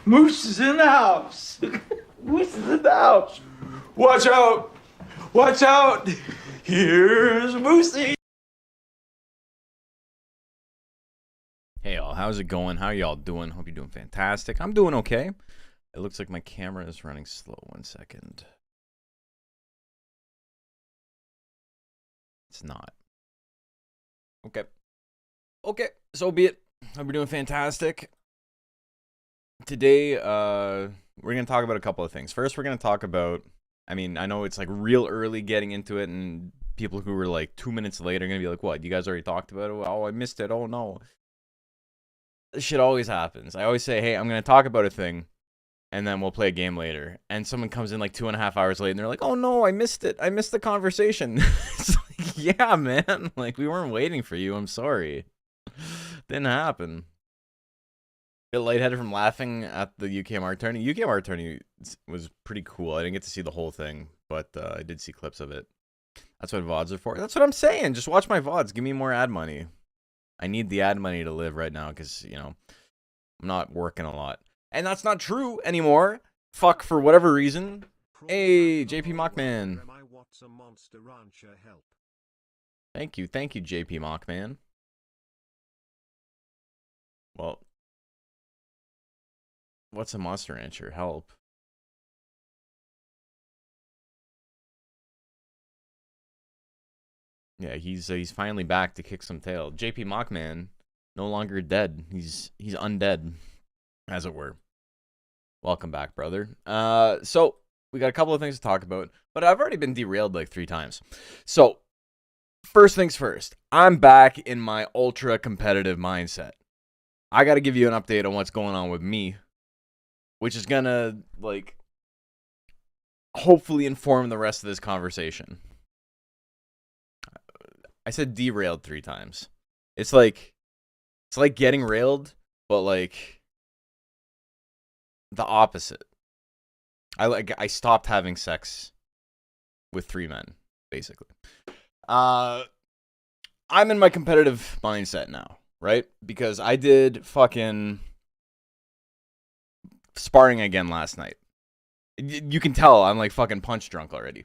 Moose is in the house. Moose is in the house. Watch out. Watch out. Here's Moosey. Hey y'all, how's it going? How y'all doing? Hope you're doing fantastic. I'm doing okay. It looks like my camera is running slow. 1 second. It's not. Okay. Okay, so be it. Hope you're doing fantastic. Today, we're going to talk about a couple of things. First, we're going to talk about, I know it's like real early getting into it, and people who were like 2 minutes late are going to be like, what, you guys already talked about it? Oh, I missed it. Oh, no. This shit always happens. I always say, hey, I'm going to talk about a thing, and then we'll play a game later. And someone comes in like 2.5 hours late, and they're like, oh, no, I missed it. I missed the conversation. It's like, yeah, man. Like, we weren't waiting for you. I'm sorry. Didn't happen. Bit lightheaded from laughing at the UKMR tourney. UKMR tourney was pretty cool. I didn't get to see the whole thing, but I did see clips of it. That's what VODs are for. That's what I'm saying. Just watch my VODs. Give me more ad money. I need the ad money to live right now because, you know, I'm not working a lot. And that's not true anymore. Fuck, for whatever reason. Hey, JP Mockman. Thank you, JP Mockman. Well, what's a Monster Rancher? Help. Yeah, he's finally back to kick some tail. JP Mockman, no longer dead. He's undead, as it were. Welcome back, brother. So we got a couple of things to talk about, but I've already been derailed like 3 times. So first things first, I'm back in my ultra competitive mindset. I got to give you an update on what's going on with me, which is gonna like hopefully inform the rest of this conversation. I said derailed 3 times. It's like getting railed, but like the opposite. I stopped having sex with 3 men, basically. I'm in my competitive mindset now, right? Because I did fucking sparring again last night. You can tell I'm like fucking punch drunk already.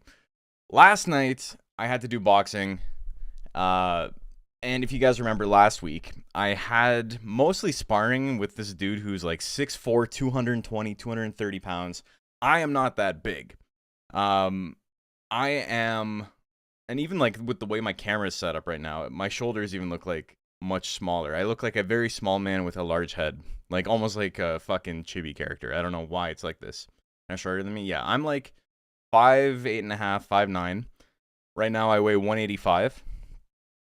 Last night I had to do boxing. And if you guys remember last week, I had mostly sparring with this dude who's like 6'4", 220, 230 pounds. I am not that big. I am, and even like with the way my camera is set up right now, my shoulders even look like much smaller. I look like a very small man with a large head, like almost like a fucking chibi character. I don't know why it's like this. Am I shorter than me? Yeah, I'm like 5'8.5", 5'9". Right now I weigh 185.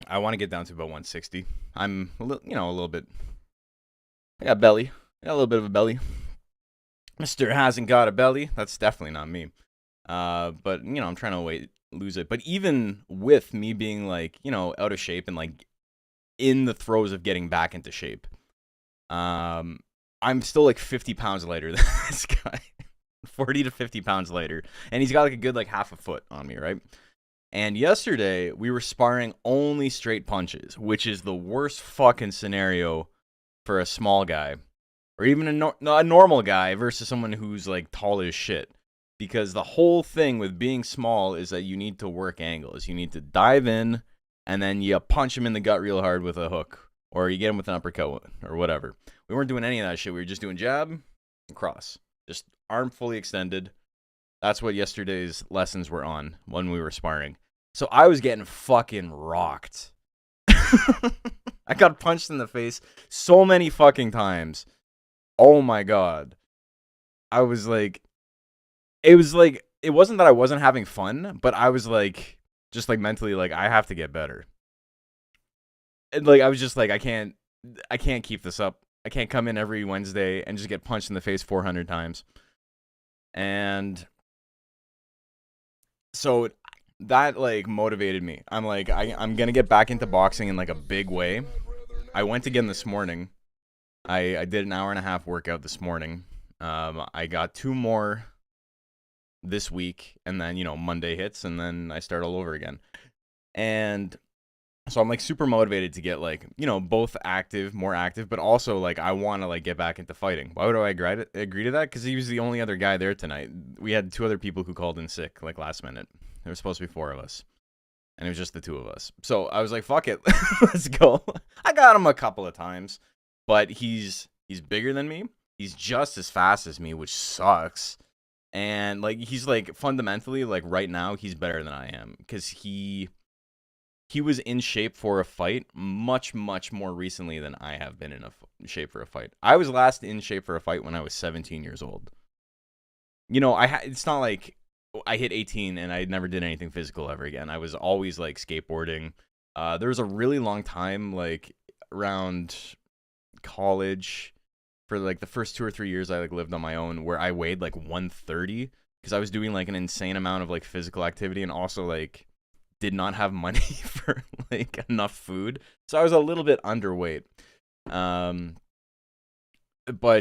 I want to get down to about 160. I'm a little bit. I got belly. I got a little bit of a belly. Mr. hasn't got a belly. That's definitely not me. But I'm trying to lose it. But even with me being like, out of shape and like in the throes of getting back into shape, I'm still like 50 pounds lighter than this guy. 40 to 50 pounds lighter. And he's got like a good like half a foot on me, right? And yesterday, we were sparring only straight punches, which is the worst fucking scenario for a small guy. Or even a normal guy versus someone who's, like, tall as shit. Because the whole thing with being small is that you need to work angles. You need to dive in, and then you punch him in the gut real hard with a hook. Or you get him with an uppercut, or whatever. We weren't doing any of that shit. We were just doing jab and cross. Just arm fully extended. That's what yesterday's lessons were on when we were sparring. So I was getting fucking rocked. I got punched in the face so many fucking times. Oh my god. I was like, it wasn't that I wasn't having fun, but I was like, just like mentally like, I have to get better. And like, I was just like, I can't keep this up. I can't come in every Wednesday and just get punched in the face 400 times. And so that like motivated me. I'm like, I'm gonna get back into boxing in like a big way. I went again this morning. I did an 1.5 hour workout this morning. I got 2 more this week, and then Monday hits, and then I start all over again. And So I'm like super motivated to get like, both active, more active, but also like I want to like get back into fighting. Why would I agree to that? Because he was the only other guy there tonight. We had 2 other people who called in sick like last minute. There was supposed to be 4 of us, and it was just the 2 of us. So I was like, fuck it, let's go. I got him a couple of times, but he's bigger than me. He's just as fast as me, which sucks. And like he's like fundamentally like right now he's better than I am because he was in shape for a fight much more recently than I have been in shape for a fight. I was last in shape for a fight when I was 17 years old. It's not like I hit 18 and I never did anything physical ever again. I was always like skateboarding. There was a really long time like around college for like the first 2 or 3 years I like lived on my own where I weighed like 130 because I was doing like an insane amount of like physical activity and also like did not have money for like enough food. So I was a little bit underweight. But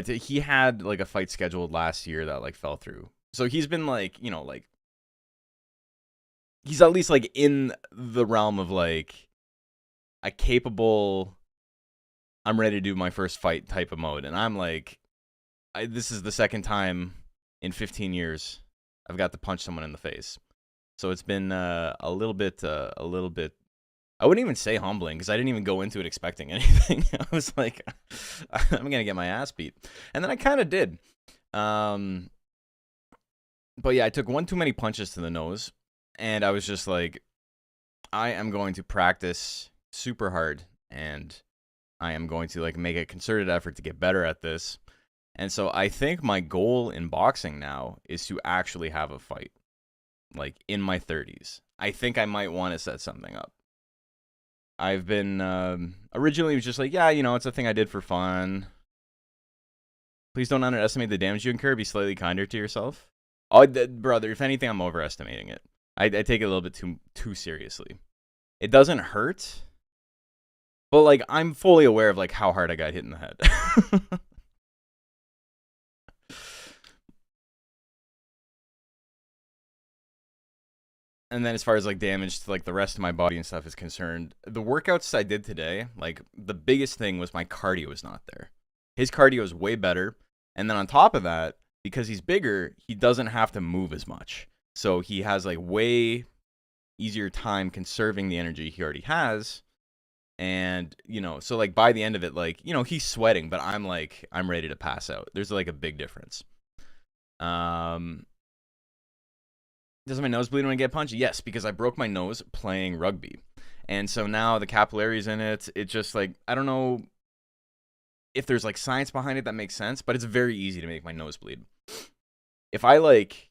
he had like a fight scheduled last year that like fell through. So he's been like, like he's at least like in the realm of like a capable I'm ready to do my first fight type of mode. And I'm like, this is the second time in 15 years I've got to punch someone in the face. So it's been a little bit, I wouldn't even say humbling because I didn't even go into it expecting anything. I was like, I'm going to get my ass beat. And then I kind of did. But yeah, I took one too many punches to the nose. And I was just like, I am going to practice super hard. And I am going to like make a concerted effort to get better at this. And so I think my goal in boxing now is to actually have a fight. Like in my 30s. I think I might want to set something up. I've been originally it was just like, yeah, it's a thing I did for fun. Please don't underestimate the damage you incur. Be slightly kinder to yourself. Oh, brother, if anything, I'm overestimating it. I take it a little bit too seriously. It doesn't hurt, but like I'm fully aware of like how hard I got hit in the head. And then as far as like damage to like the rest of my body and stuff is concerned, the workouts I did today, like the biggest thing was my cardio was not there. His cardio is way better. And then on top of that, because he's bigger, he doesn't have to move as much. So he has like way easier time conserving the energy he already has. And, so like by the end of it, like, he's sweating, but I'm ready to pass out. There's like a big difference. Does my nose bleed when I get punched? Yes, because I broke my nose playing rugby. And so now the capillaries in it, it just like, I don't know if there's like science behind it that makes sense, but it's very easy to make my nose bleed. If I like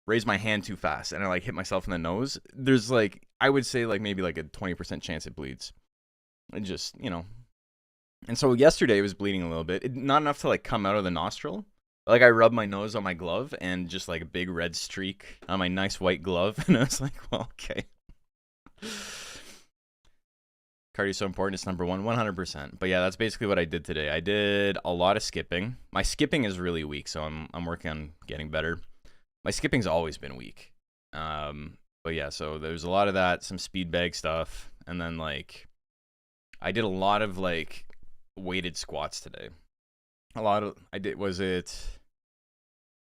raise my hand too fast and I like hit myself in the nose, there's like, I would say like maybe like a 20% chance it bleeds. It just, And so yesterday it was bleeding a little bit. Not enough to like come out of the nostril. Like I rubbed my nose on my glove and just like a big red streak on my nice white glove. And I was like, well, okay. Cardio is so important. It's number one, 100%. But yeah, that's basically what I did today. I did a lot of skipping. My skipping is really weak, so I'm working on getting better. My skipping's always been weak. But yeah, so there's a lot of that, some speed bag stuff. And then like, I did a lot of like weighted squats today.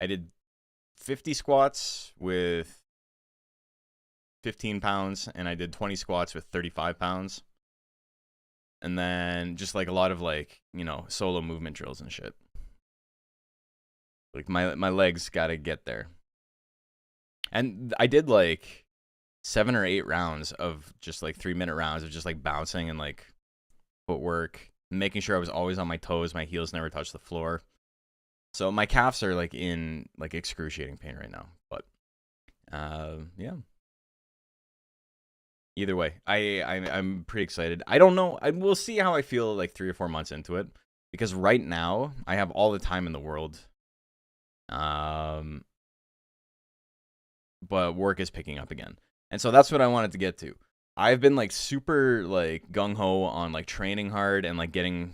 I did 50 squats with 15 pounds, and I did 20 squats with 35 pounds. And then just like a lot of like, solo movement drills and shit. Like my legs got to get there. And I did like 7 or 8 rounds of just like 3-minute rounds of just like bouncing and like footwork, making sure I was always on my toes, my heels never touched the floor. So my calves are like in like excruciating pain right now. But yeah. Either way, I'm pretty excited. I don't know. We'll see how I feel like 3 or 4 months into it, because right now I have all the time in the world. But work is picking up again, and so that's what I wanted to get to. I've been like super like gung ho on like training hard and like getting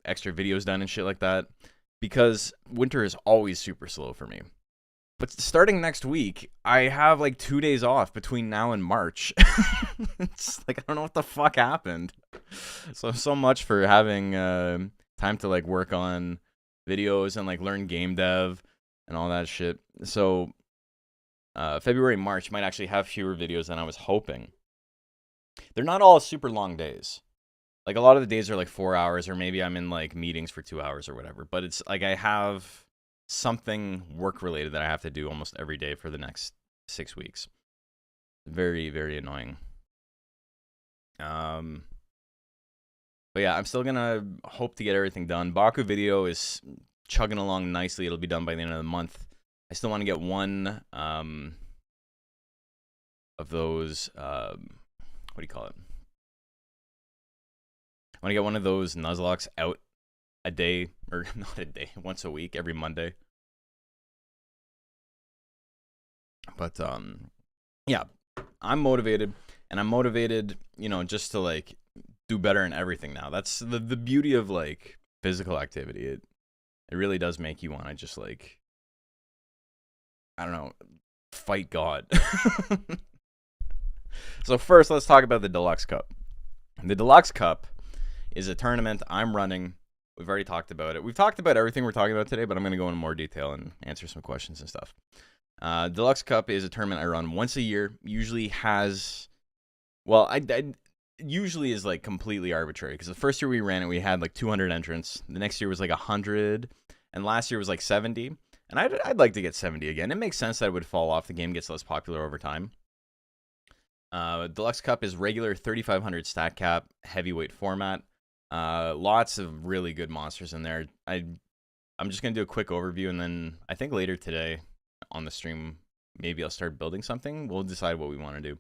extra videos done and shit like that, because winter is always super slow for me. But starting next week, I have like 2 days off between now and March. It's like I don't know what the fuck happened. So much for having time to like work on videos and like learn game dev and all that shit. So February, March might actually have fewer videos than I was hoping. They're not all super long days. Like a lot of the days are like 4 hours, or maybe I'm in like meetings for 2 hours or whatever. But it's like I have something work related that I have to do almost every day for the next 6 weeks. Very, very annoying. But yeah, I'm still gonna hope to get everything done. Baku video is chugging along nicely. It'll be done by the end of the month. I still want to get one of those what do you call it? I want to get one of those Nuzlocke out a day, or not a day, once a week, every Monday. But yeah, I'm motivated, and I'm motivated, you know, just to like do better in everything now. That's the beauty of like physical activity. It really does make you want to just like, I don't know, fight God. So first, let's talk about the Deluxe Cup. The Deluxe Cup is a tournament I'm running. We've already talked about it. We've talked about everything we're talking about today, but I'm going to go into more detail and answer some questions and stuff. Deluxe Cup is a tournament I run once a year. Usually has, well, I usually is like completely arbitrary, because the first year we ran it, we had like 200 entrants. The next year was like 100, and last year was like 70. And I'd like to get 70 again. It makes sense that it would fall off. The game gets less popular over time. Deluxe Cup is regular 3,500 stat cap, heavyweight format. Lots of really good monsters in there. I'm just gonna do a quick overview, and then I think later today on the stream, maybe I'll start building something. We'll decide what we want to do.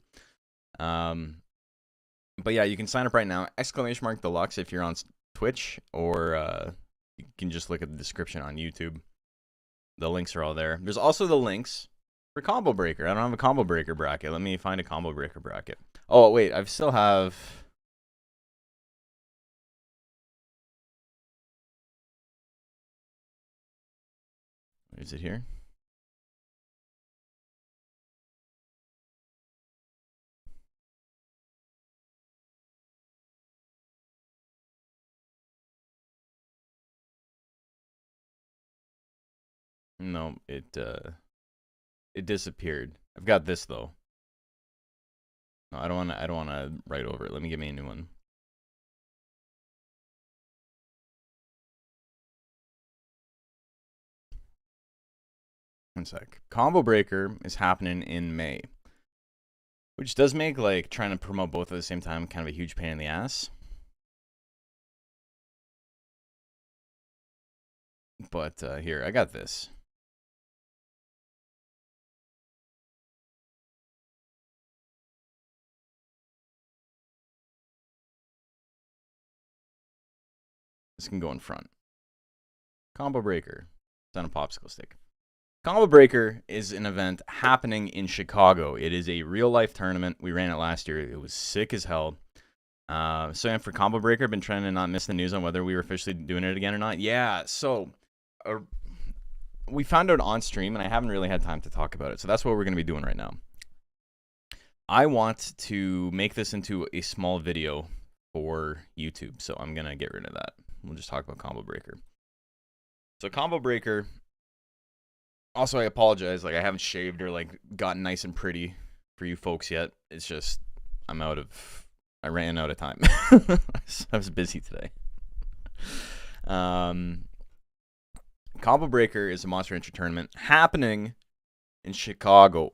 But yeah, you can sign up right now. !Deluxe if you're on Twitch, or you can just look at the description on YouTube. The links are all there. There's also the links for Combo Breaker. I don't have a Combo Breaker bracket. Let me find a Combo Breaker bracket. Oh, wait. I still have... Is it here? No, it disappeared. I've got this though. No, I don't want to write over it. Let me give me a new one. One sec. Combo Breaker is happening in May, which does make like trying to promote both at the same time kind of a huge pain in the ass. But here, I got this. This can go in front. Combo Breaker. It's on a popsicle stick. Combo Breaker is an event happening in Chicago. It is a real-life tournament. We ran it last year. It was sick as hell. So yeah, for Combo Breaker, I've been trying to not miss the news on whether we were officially doing it again or not. Yeah, so we found out on stream, and I haven't really had time to talk about it. So that's what we're going to be doing right now. I want to make this into a small video for YouTube, so I'm going to get rid of that. We'll just talk about Combo Breaker. So Combo Breaker... Also, I apologize. Like, I haven't shaved or like gotten nice and pretty for you folks yet. It's just I ran out of time. I was busy today. Combo Breaker is a Monster Entry tournament happening in Chicago.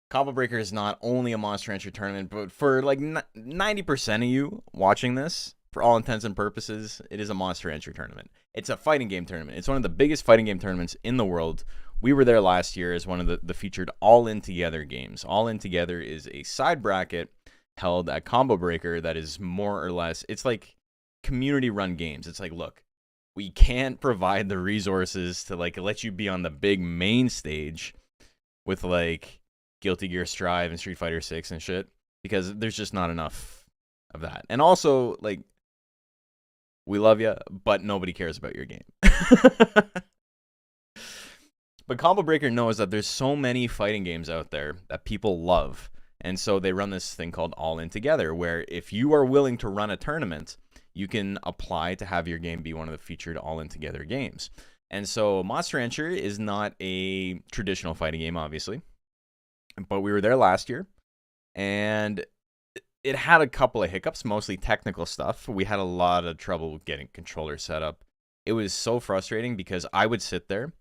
Combo Breaker is not only a Monster Entry tournament, but for like 90% of you watching this, for all intents and purposes, it is a Monster Entry tournament. It's a fighting game tournament. It's one of the biggest fighting game tournaments in the world. We were there last year as one of the featured All In Together games. All In Together is a side bracket held at Combo Breaker that is more or less, it's like community-run games. It's like, look, we can't provide the resources to like let you be on the big main stage with like Guilty Gear Strive and Street Fighter 6 and shit, because there's just not enough of that. And also, like, we love you, but nobody cares about your game. But Combo Breaker knows that there's so many fighting games out there that people love. And so they run this thing called All In Together, where if you are willing to run a tournament, you can apply to have your game be one of the featured All In Together games. And so Monster Rancher is not a traditional fighting game, obviously. But we were there last year, and it had a couple of hiccups, mostly technical stuff. We had a lot of trouble getting controllers set up. It was so frustrating because I would sit there,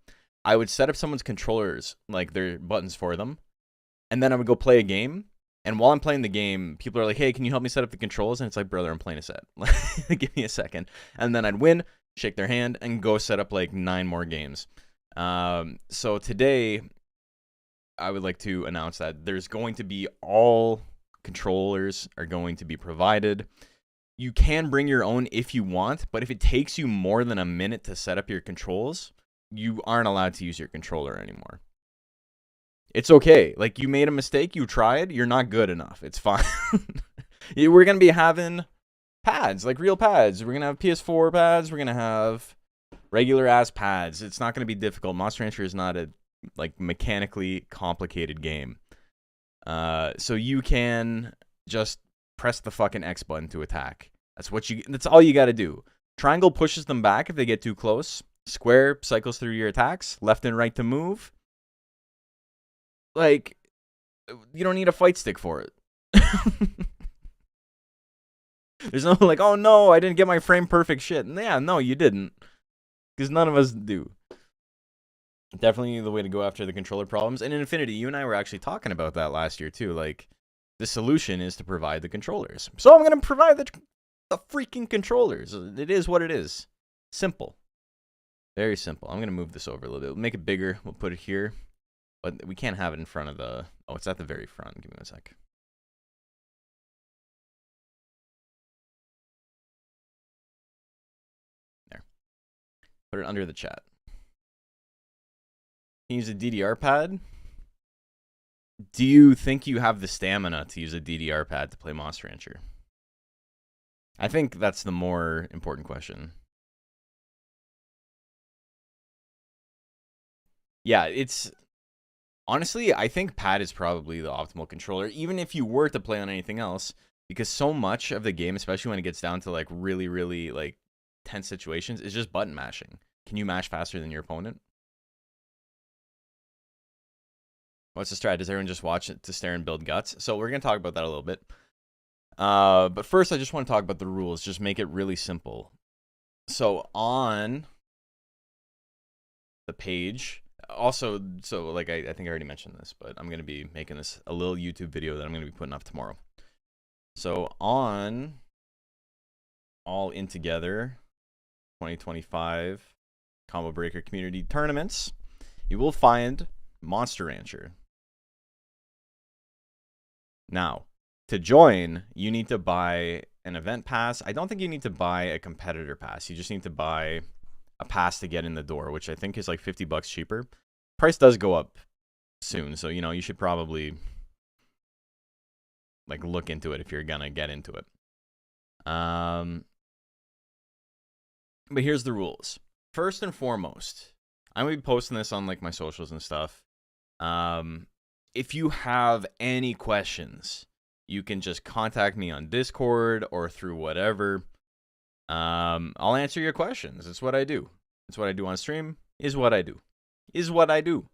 I would set up someone's controllers, like their buttons for them, and then I would go play a game. And while I'm playing the game, people are like, hey, can you help me set up the controls? And it's like, brother, I'm playing a set. Give me a second. And then I'd win, shake their hand, and go set up like 9 more games. So today, I would like to announce that there's going to be all controllers are going to be provided. You can bring your own if you want, but if it takes you more than a minute to set up your controls, you aren't allowed to use your controller anymore. It's okay. Like, you made a mistake, you tried, you're not good enough. It's fine. We're going to be having pads, like real pads. We're going to have PS4 pads. We're going to have regular ass pads. It's not going to be difficult. Monster Rancher is not a like mechanically complicated game. So you can just press the fucking X button to attack. That's all you got to do. Triangle pushes them back if they get too close. Square cycles through your attacks. Left and right to move. Like, you don't need a fight stick for it. There's no like, oh no, I didn't get my frame perfect shit. Yeah, no, you didn't. Because none of us do. Definitely the way to go after the controller problems. And in Infinity, you and I were actually talking about that last year too. Like, the solution is to provide the controllers. So I'm going to provide the freaking controllers. It is what it is. Simple. Very simple. I'm going to move this over a little bit. We'll make it bigger. We'll put it here. But we can't have it in front of the... Oh, it's at the very front. Give me 1 sec. There. Put it under the chat. Can you use a DDR pad? Do you think you have the stamina to use a DDR pad to play Monster Rancher? I think that's the more important question. Yeah, it's... Honestly, I think pad is probably the optimal controller, even if you were to play on anything else, because so much of the game, especially when it gets down to like really, really like tense situations, is just button mashing. Can you mash faster than your opponent? What's the strat? Does everyone just watch it to stare and build guts? So we're going to talk about that a little bit. But first, I just want to talk about the rules. Just make it really simple. So on the page... Also, so like I think I already mentioned this, but I'm going to be making this a little YouTube video that I'm going to be putting up tomorrow. So on All In Together 2025 Combo Breaker Community Tournaments, you will find Monster Rancher. Now, to join, you need to buy an event pass. I don't think you need to buy a competitor pass. You just need to buy a pass to get in the door, which I think is like $50 cheaper. Price does go up soon, so you know you should probably like look into it if you're gonna get into it. But here's the rules. First and foremost, I'm gonna be posting this on like my socials and stuff. If you have any questions, you can just contact me on Discord or through whatever. I'll answer your questions. It's what I do. It's what I do on stream. Is what I do. Is what I do.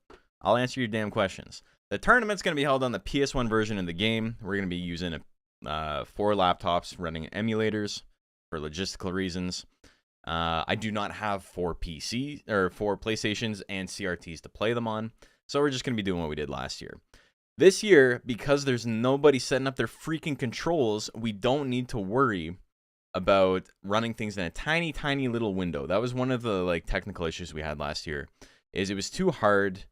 I'll answer your damn questions. The tournament's going to be held on the PS1 version of the game. We're going to be using 4 laptops running emulators for logistical reasons. I do not have 4 PlayStations and CRTs to play them on. So we're just going to be doing what we did last year. This year, because there's nobody setting up their freaking controls, we don't need to worry about running things in a tiny, tiny little window. That was one of the like technical issues we had last year, is it was too hard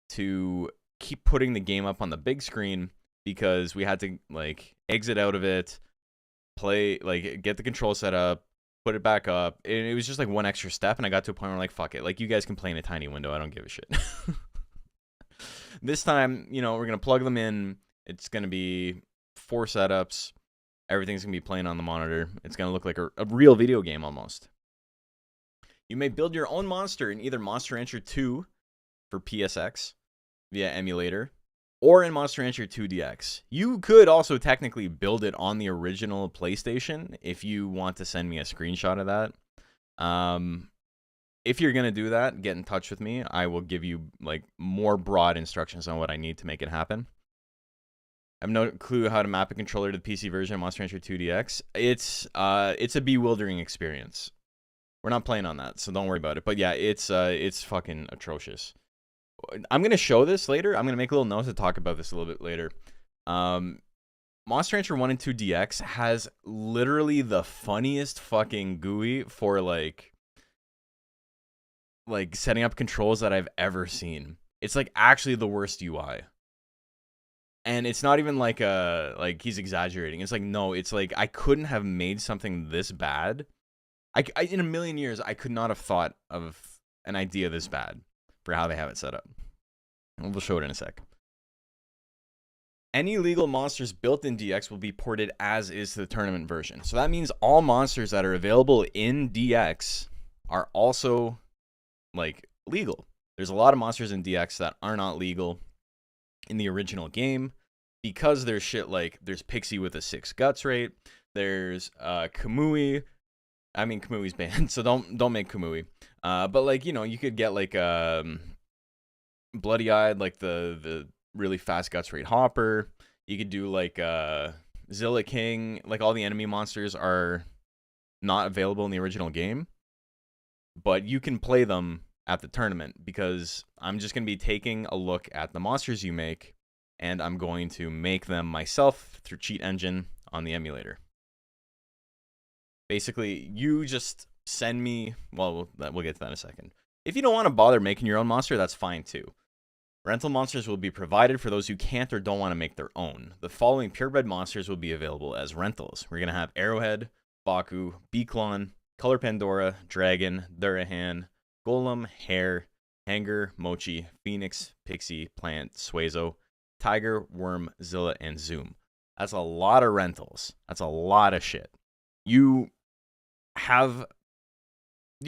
to keep putting the game up on the big screen because we had to like exit out of it, play, like get the control set up, put it back up. And it was just like one extra step, and I got to a point where I'm like, fuck it. Like, you guys can play in a tiny window. I don't give a shit. This time, you know, we're going to plug them in. It's going to be 4 setups. Everything's going to be playing on the monitor. It's going to look like a real video game almost. You may build your own monster in either Monster Rancher 2 for PSX via emulator, or in Monster Rancher 2DX. You could also technically build it on the original PlayStation if you want to send me a screenshot of that. If you're gonna do that, get in touch with me. I will give you like more broad instructions on what I need to make it happen. I have no clue how to map a controller to the PC version of Monster Rancher 2DX. It's a bewildering experience. We're not playing on that, so don't worry about it. But yeah, it's fucking atrocious. I'm gonna show this later. I'm gonna make a little note to talk about this a little bit later. Monster Rancher 1 and 2 DX has literally the funniest fucking GUI for like setting up controls that I've ever seen. It's like actually the worst UI. And it's not even like he's exaggerating. It's like, no, it's like I couldn't have made something this bad. I in a million years, I could not have thought of an idea this bad for how they have it set up. And we'll show it in a sec. Any legal monsters built in DX will be ported as is to the tournament version. So that means all monsters that are available in DX are also like legal. There's a lot of monsters in DX that are not legal in the original game because there's shit like there's Pixie with a 6 guts rate. There's Kamui. I mean, Kamui's banned, so don't make Kamui. But like, you know, you could get like Bloody Eyed, like the really fast guts rate Hopper. You could do like Zilla King. Like all the enemy monsters are not available in the original game, but you can play them at the tournament because I'm just going to be taking a look at the monsters you make and I'm going to make them myself through Cheat Engine on the emulator. Basically, you just send me, well, we'll get to that in a second. If you don't want to bother making your own monster, that's fine too. Rental monsters will be provided for those who can't or don't want to make their own. The following purebred monsters will be available as rentals. We're going to have Arrowhead, Baku, Beaklon, Color Pandora, Dragon, Durahan, Golem, Hare, Hanger, Mochi, Phoenix, Pixie, Plant, Suezo, Tiger, Worm, Zilla, and Zoom. That's a lot of rentals. That's a lot of shit. You're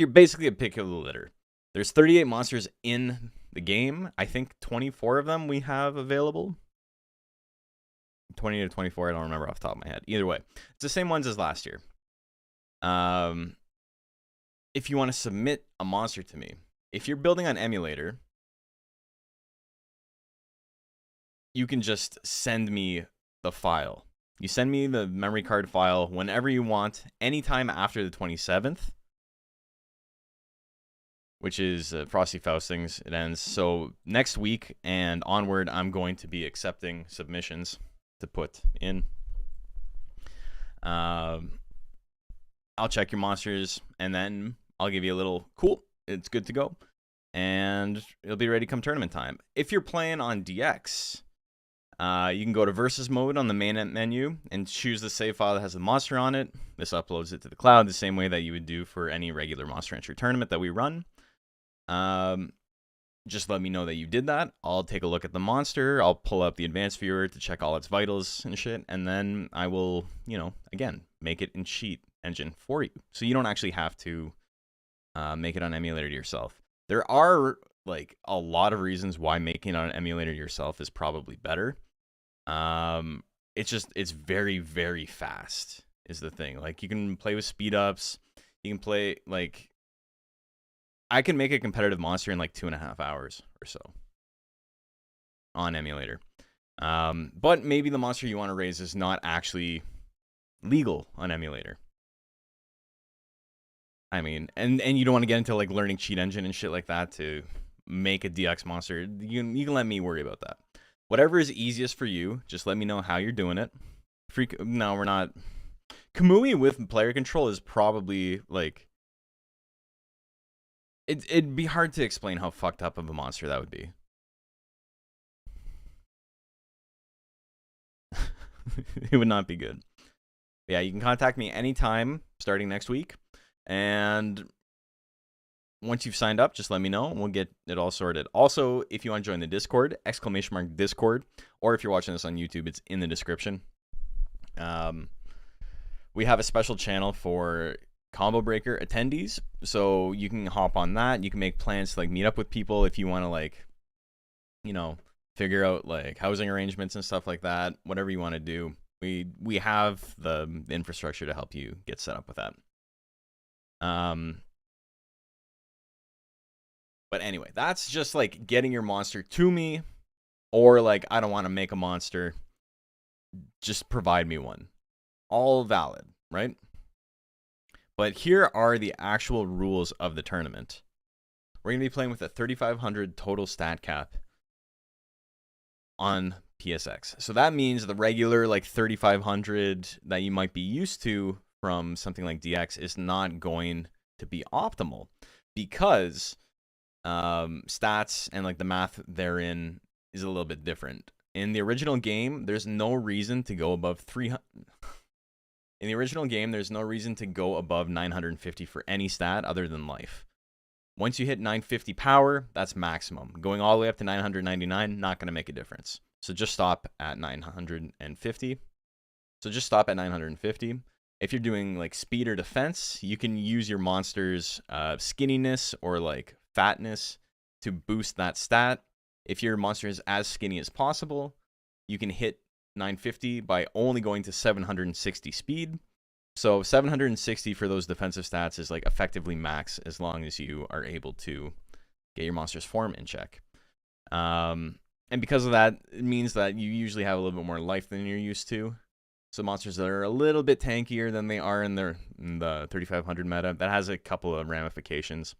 basically a pick of the litter. There's 38 monsters in the game. I think 24 of them we have available. 20 to 24, I don't remember off the top of my head. Either way, it's the same ones as last year. If you want to submit a monster to me, if you're building on emulator, you can just send me the file. You send me the memory card file whenever you want, anytime after the 27th, which is Frosty Faustings. It ends. So next week and onward, I'm going to be accepting submissions to put in. I'll check your monsters, and then I'll give you a little, cool, it's good to go. And it'll be ready come tournament time. If you're playing on DX, you can go to Versus Mode on the main menu and choose the save file that has the monster on it. This uploads it to the cloud the same way that you would do for any regular Monster Rancher tournament that we run. Just let me know that you did that. I'll take a look at the monster. I'll pull up the advanced viewer to check all its vitals and shit. And then I will, you know, again, make it in Cheat Engine for you. So you don't actually have to make it on emulator yourself. There are like a lot of reasons why making it on an emulator yourself is probably better. It's very, very fast is the thing. Like you can play with speed ups. You can play like, I can make a competitive monster in like 2.5 hours or so on emulator. But maybe the monster you want to raise is not actually legal on emulator. I mean, and you don't want to get into like learning Cheat Engine and shit like that to make a DX monster. You can let me worry about that. Whatever is easiest for you, just let me know how you're doing it. No, we're not. Kamui with player control is probably like, it'd be hard to explain how fucked up of a monster that would be. It would not be good. But yeah, you can contact me anytime starting next week. And once you've signed up, just let me know and we'll get it all sorted. Also, if you want to join the Discord, !Discord, or if you're watching this on YouTube, it's in the description. We have a special channel for Combo Breaker attendees, so you can hop on that. You can make plans to like meet up with people if you want to like you know, figure out like housing arrangements and stuff like that. Whatever you want to do, we have the infrastructure to help you get set up with that. But anyway, that's just like getting your monster to me, or like I don't want to make a monster, just provide me one. All valid, right? But here are the actual rules of the tournament. We're going to be playing with a 3,500 total stat cap on PSX. So that means the regular like 3,500 that you might be used to from something like DX is not going to be optimal, because stats and like the math therein is a little bit different. In the original game, there's no reason to go above 300. In the original game, there's no reason to go above 950 for any stat other than life. Once you hit 950 power, that's maximum. Going all the way up to 999, not going to make a difference. So just stop at 950. If you're doing like speed or defense, you can use your monster's skinniness or like fatness to boost that stat. If your monster is as skinny as possible, you can hit 950 by only going to 760 speed. So 760 for those defensive stats is like effectively max, as long as you are able to get your monster's form in check. And because of that, it means that you usually have a little bit more life than you're used to. So monsters that are a little bit tankier than they are in the 3,500 meta, that has a couple of ramifications.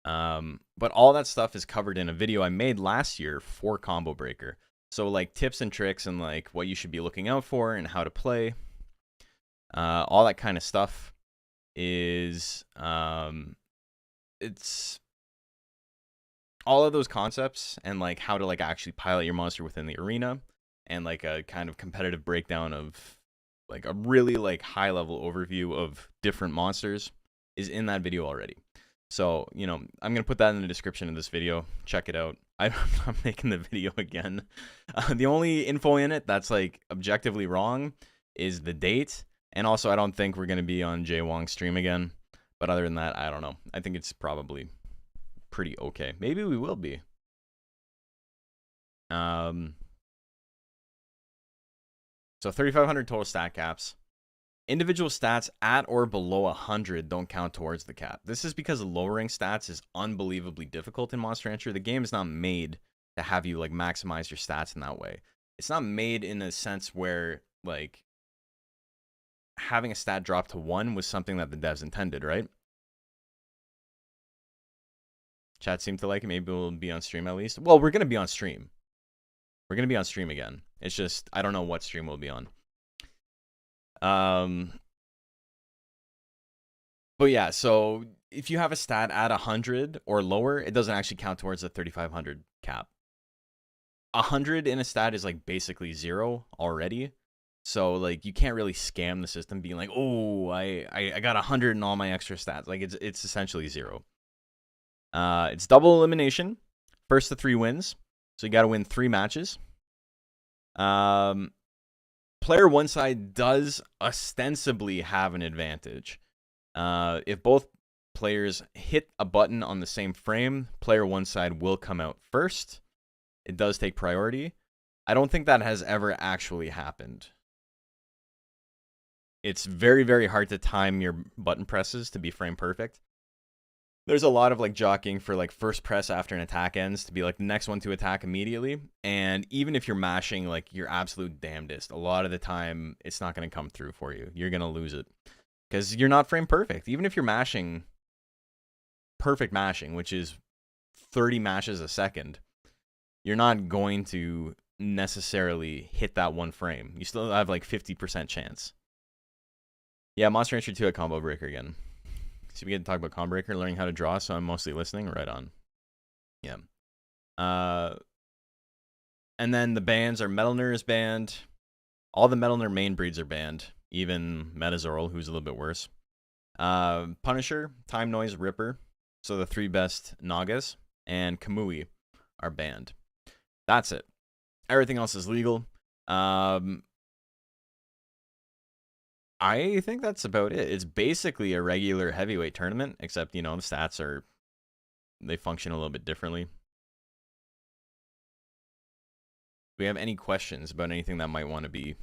But all that stuff is covered in a video I made last year for Combo Breaker. So like tips and tricks and like what you should be looking out for and how to play. All that kind of stuff is it's all of those concepts and like how to like actually pilot your monster within the arena, and like a kind of competitive breakdown of like a really like high level overview of different monsters is in that video already. So, you know, I'm going to put that in the description of this video. Check it out. I'm making the video again. The only info in it that's like objectively wrong is the date. And also, I don't think we're going to be on Jay Wong's stream again. But other than that, I don't know. I think it's probably pretty okay. Maybe we will be. So 3,500 total stat caps. Individual stats at or below 100 don't count towards the cap. This is because lowering stats is unbelievably difficult in Monster Rancher. The game is not made to have you like maximize your stats in that way. It's not made in a sense where like having a stat drop to 1 was something that the devs intended, right? Chat seemed to like it. Maybe we'll be on stream at least. Well, we're going to be on stream. We're going to be on stream again. It's just, I don't know what stream we'll be on. But yeah, so if you have a stat at 100 or lower, it doesn't actually count towards the 3,500 cap. 100 in a stat is like basically 0 already. So like you can't really scam the system being like, oh, I got 100 in all my extra stats. Like it's essentially 0. It's double elimination. First to 3 wins. So you got to win 3 matches. Player one side does ostensibly have an advantage. If both players hit a button on the same frame, player one side will come out first. It does take priority. I don't think that has ever actually happened. It's very, very hard to time your button presses to be frame perfect. There's a lot of like jockeying for like first press after an attack ends to be like the next one to attack immediately. And even if you're mashing like your absolute damnedest, a lot of the time it's not going to come through for you. You're going to lose it because you're not frame perfect. Even if you're mashing perfect mashing, which is 30 mashes a second, you're not going to necessarily hit that one frame. You still have like 50% chance. Yeah, Monster Rancher 2 at Combo Breaker again. So we get to talk about Combo Breaker, learning how to draw, so I'm mostly listening. Right on. Yeah. And then the bans are Metal Nur is banned. All the Metal Nur main breeds are banned. Even Metazorl, who's a little bit worse. Punisher, Time Noise, Ripper. So the 3 best Nagas. And Kamui are banned. That's it. Everything else is legal. I think that's about it. It's basically a regular heavyweight tournament, except, you know, the stats are, they function a little bit differently. we have any questions about anything that might want to be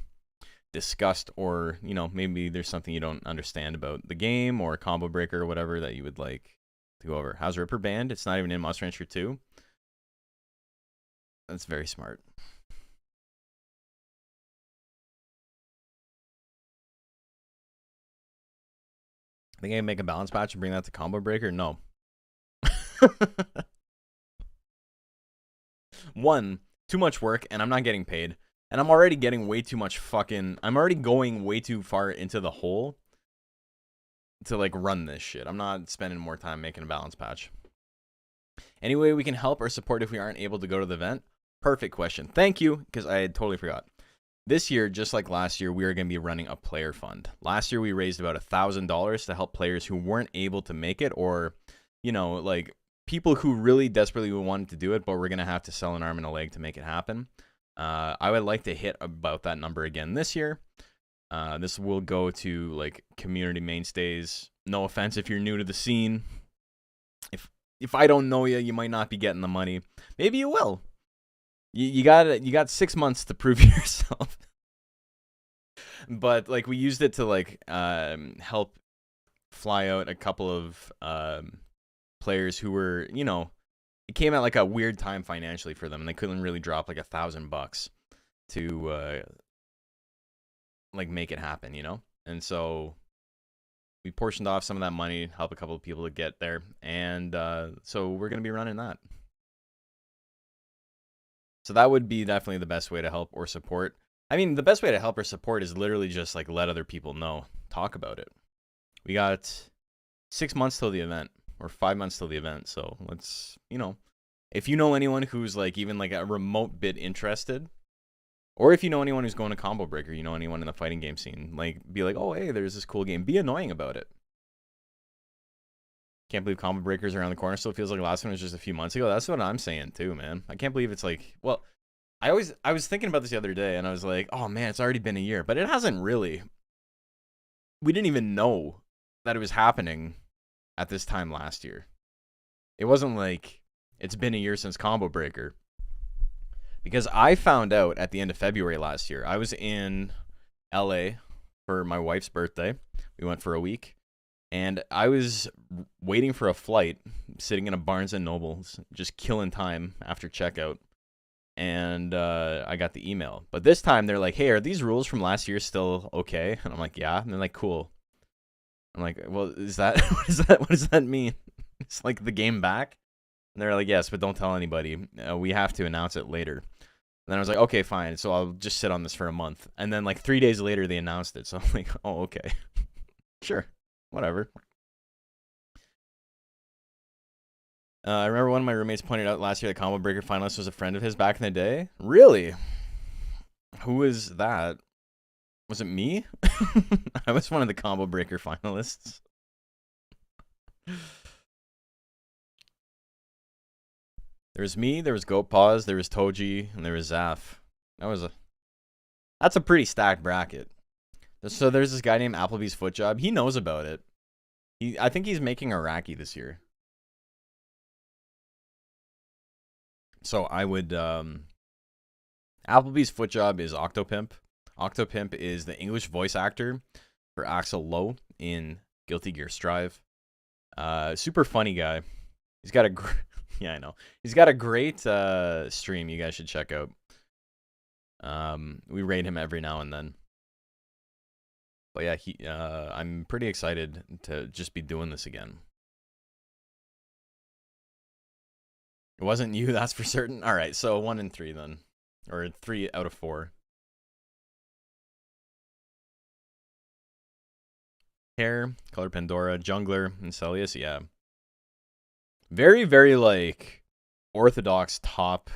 discussed, or, you know, maybe there's something you don't understand about the game or Combo Breaker or whatever that you would like to go over. How's Ripper banned? It's not even in Monster Rancher 2. That's very smart. I think I can make a balance patch and bring that to Combo Breaker? No. One, too much work, and I'm not getting paid. And I'm already getting way too much I'm already going way too far into the hole to, like, run this shit. I'm not spending more time making a balance patch. Any way we can help or support if we aren't able to go to the event? Perfect question. Thank you, because I totally forgot. This year, just like last year, we are going to be running a player fund. Last year, we raised about $1,000 to help players who weren't able to make it, or, you know, like, people who really desperately wanted to do it, but we're going to have to sell an arm and a leg to make it happen. I would like to hit about that number again this year. This will go to, like, community mainstays. No offense if you're new to the scene. If I don't know you, you might not be getting the money. Maybe you will. You got 6 months to prove yourself. But, like, we used it to, like, help fly out a couple of players who were, you know, it came at, like, a weird time financially for them, and they couldn't really drop, like, $1,000 to like, make it happen, you know? And so we portioned off some of that money, help a couple of people to get there, and so we're going to be running that. So that would be definitely the best way to help or support. I mean, the best way to help or support is literally just, like, let other people know. Talk about it. We got 6 months till the event, or 5 months till the event, so let's, you know, if you know anyone who's, like, even, like, a remote bit interested, or if you know anyone who's going to Combo Breaker, you know anyone in the fighting game scene, like, be like, oh, hey, there's this cool game. Be annoying about it. Can't believe Combo Breaker's around the corner. Still feels like last one was just a few months ago. That's what I'm saying too, man. I can't believe it's like, well, I was thinking about this the other day, and I was like, oh man, it's already been a year, but it hasn't really. We didn't even know that it was happening at this time last year. It wasn't like it's been a year since Combo Breaker, because I found out at the end of February last year. I was in LA for my wife's birthday. We went for a week. And I was waiting for a flight, sitting in a Barnes & Noble's, just killing time after checkout. And I got the email. But this time, they're like, hey, are these rules from last year still okay? And I'm like, yeah. And they're like, cool. I'm like, well, what does that mean? It's like the game back? And they're like, yes, but don't tell anybody. We have to announce it later. And then I was like, okay, fine. So I'll just sit on this for a month. And then, like, 3 days later, they announced it. So I'm like, oh, okay. Sure. Whatever. I remember one of my roommates pointed out last year the Combo Breaker finalist was a friend of his back in the day. Really? Who is that? Was it me? I was one of the Combo Breaker finalists. There was me, there was Goat Paws, there was Toji, and there was Zaf. That's a pretty stacked bracket. So there's this guy named Applebee's Foot Job. He knows about it. I think he's making Iraqi this year. So I would Applebee's Foot Job is Octopimp. Octopimp is the English voice actor for Axel Lowe in Guilty Gear Strive. Super funny guy. He's got a yeah, I know. He's got a great stream you guys should check out. We raid him every now and then. But yeah, I'm pretty excited to just be doing this again. It wasn't you, that's for certain. All right, so 1 and 3 then, or 3 out of 4. Hair, Color Pandora, Jungler, and Celius. Yeah, very, very like orthodox top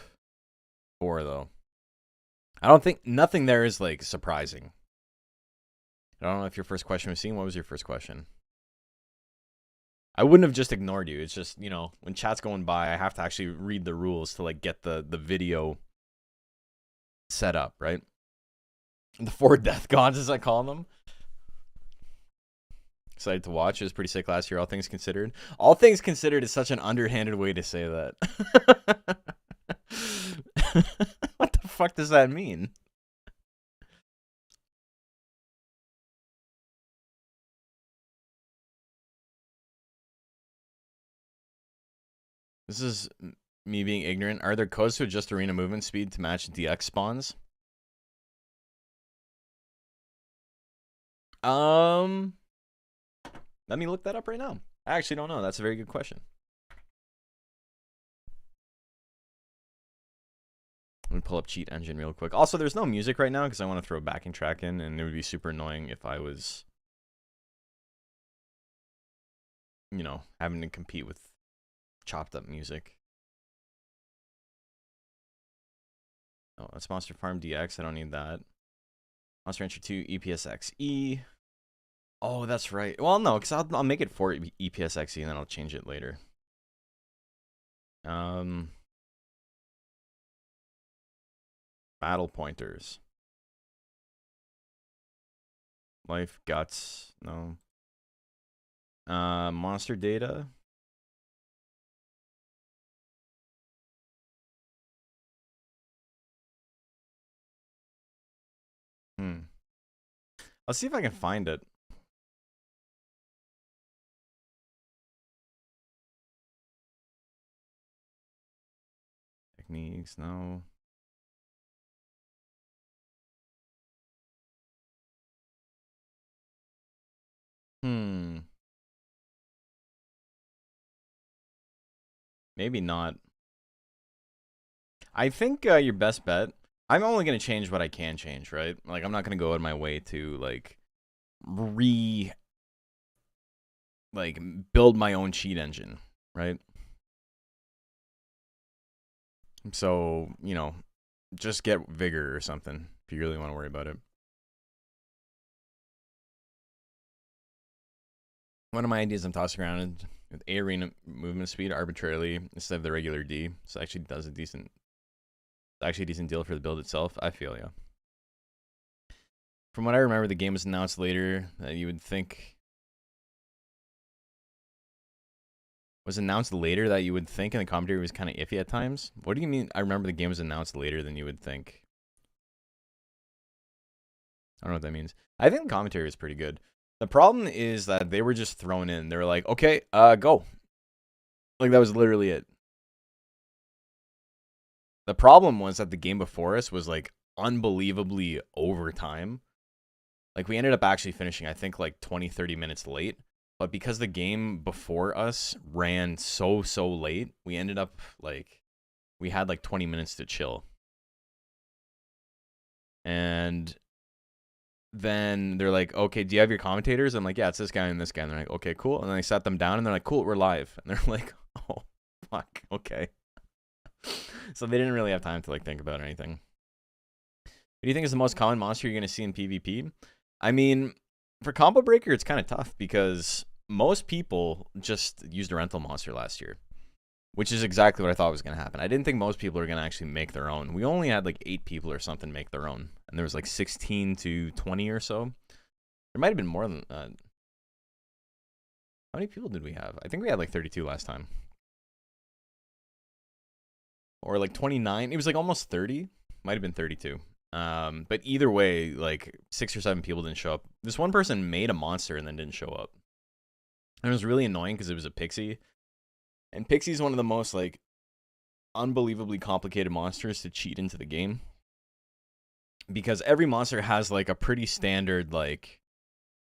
4 though. I don't think nothing there is like surprising. I don't know if your first question was seen. What was your first question? I wouldn't have just ignored you. It's just, you know, when chat's going by, I have to actually read the rules to, like, get the video set up, right? The 4 death gods, as I call them. Excited to watch. It was pretty sick last year, all things considered. All things considered is such an underhanded way to say that. What the fuck does that mean? This is me being ignorant. Are there codes to adjust arena movement speed to match DX spawns? Let me look that up right now. I actually don't know. That's a very good question. Let me pull up Cheat Engine real quick. Also, there's no music right now because I want to throw a backing track in, and it would be super annoying if I was, you know, having to compete with chopped up music. Oh, that's Monster Farm DX. I don't need that. Monster Rancher 2 EPSXE. Oh, that's right. Well, no, because I'll make it for EPSXE and then I'll change it later. Battle pointers. Life, guts, no. Monster data. I'll see if I can find it. Techniques, no. Maybe not. I think your best bet, I'm only going to change what I can change, right? Like, I'm not going to go out of my way to, like, build my own cheat engine, right? So, you know, just get Vigor or something if you really want to worry about it. One of my ideas I'm tossing around with A arena movement speed arbitrarily instead of the regular D. So actually does a decent deal for the build itself. I feel, yeah. From what I remember, the game was announced later that you would think. Was announced later that you would think, and the commentary was kind of iffy at times. What do you mean? I remember the game was announced later than you would think. I don't know what that means. I think the commentary was pretty good. The problem is that they were just thrown in. They were like, okay, go. Like, that was literally it. The problem was that the game before us was, like, unbelievably overtime. Like, we ended up actually finishing, I think, like, 20, 30 minutes late. But because the game before us ran so late, we ended up, like, we had, like, 20 minutes to chill. And then they're like, okay, do you have your commentators? I'm like, yeah, it's this guy and this guy. And they're like, okay, cool. And then I sat them down and they're like, cool, we're live. And they're like, oh, fuck, okay. So they didn't really have time to, like, think about anything. What do you think is the most common monster you're going to see in PvP? I mean, for Combo Breaker, it's kind of tough because most people just used a rental monster last year, which is exactly what I thought was going to happen. I didn't think most people were going to actually make their own. We only had, like, 8 people or something make their own. And there was, like, 16 to 20 or so. There might have been more than that. How many people did we have? I think we had, like, 32 last time. Or, like, 29. It was, like, almost 30. Might have been 32. But either way, like, 6 or 7 people didn't show up. This one person made a monster and then didn't show up. And it was really annoying because it was a pixie. And pixie's one of the most, like, unbelievably complicated monsters to cheat into the game. Because every monster has, like, a pretty standard, like,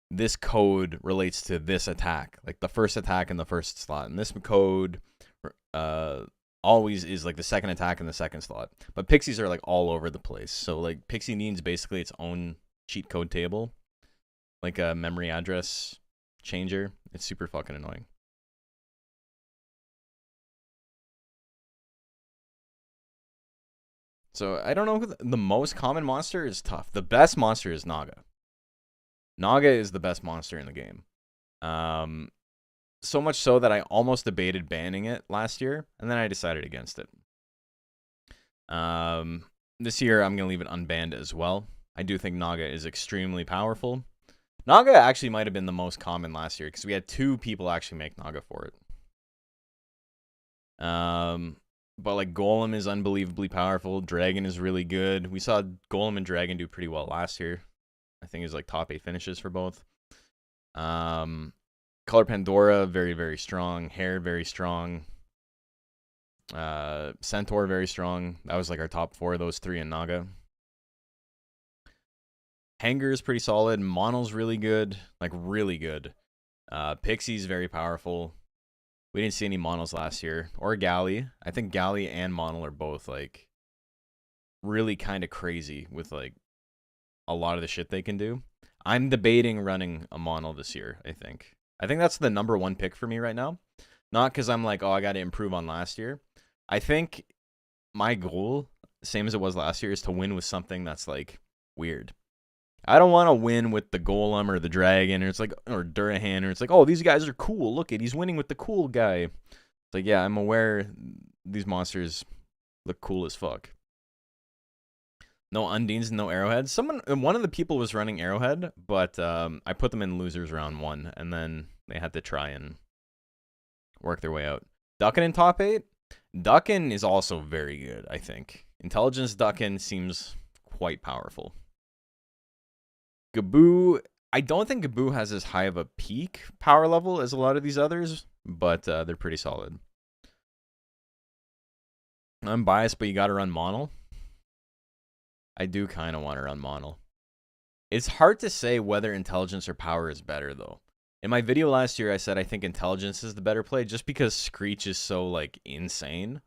this code relates to this attack. Like, the first attack in the first slot. And this code always is, like, the second attack in the second slot. But pixies are, like, all over the place. So, like, pixie needs basically its own cheat code table. Like a memory address changer. It's super fucking annoying. So, I don't know who the most common monster is tough. The best monster is Naga. Naga is the best monster in the game. So much so that I almost debated banning it last year, and then I decided against it. This year, I'm going to leave it unbanned as well. I do think Naga is extremely powerful. Naga actually might have been the most common last year, because we had 2 people actually make Naga for it. But like Golem is unbelievably powerful. Dragon is really good. We saw Golem and Dragon do pretty well last year. I think it was like top 8 finishes for both. Color Pandora, very, very strong. Hair, very strong. Centaur, very strong. That was like our top 4 of those 3 in Naga. Hanger is pretty solid. Mono's really good. Like, really good. Pixie's very powerful. We didn't see any Monos last year. Or Galley. I think Galley and Mono are both, like, really kind of crazy with, like, a lot of the shit they can do. I'm debating running a Mono this year, I think. I think that's the number 1 pick for me right now. Not because I'm like, oh, I got to improve on last year. I think my goal, same as it was last year, is to win with something that's, like, weird. I don't want to win with the Golem or the Dragon or Durahan, or it's like, oh, these guys are cool. Look at, he's winning with the cool guy. It's like, yeah, I'm aware these monsters look cool as fuck. No Undines and no Arrowheads. One of the people was running Arrowhead, but I put them in losers round 1, and then they had to try and work their way out. Duckin in top 8. Duckin is also very good, I think. Intelligence Duckin seems quite powerful. Gaboo, I don't think Gaboo has as high of a peak power level as a lot of these others, but they're pretty solid. I'm biased, but you got to run Mono. I do kind of want to run Mono. It's hard to say whether intelligence or power is better, though. In my video last year, I said I think intelligence is the better play, just because Screech is so, like, insane.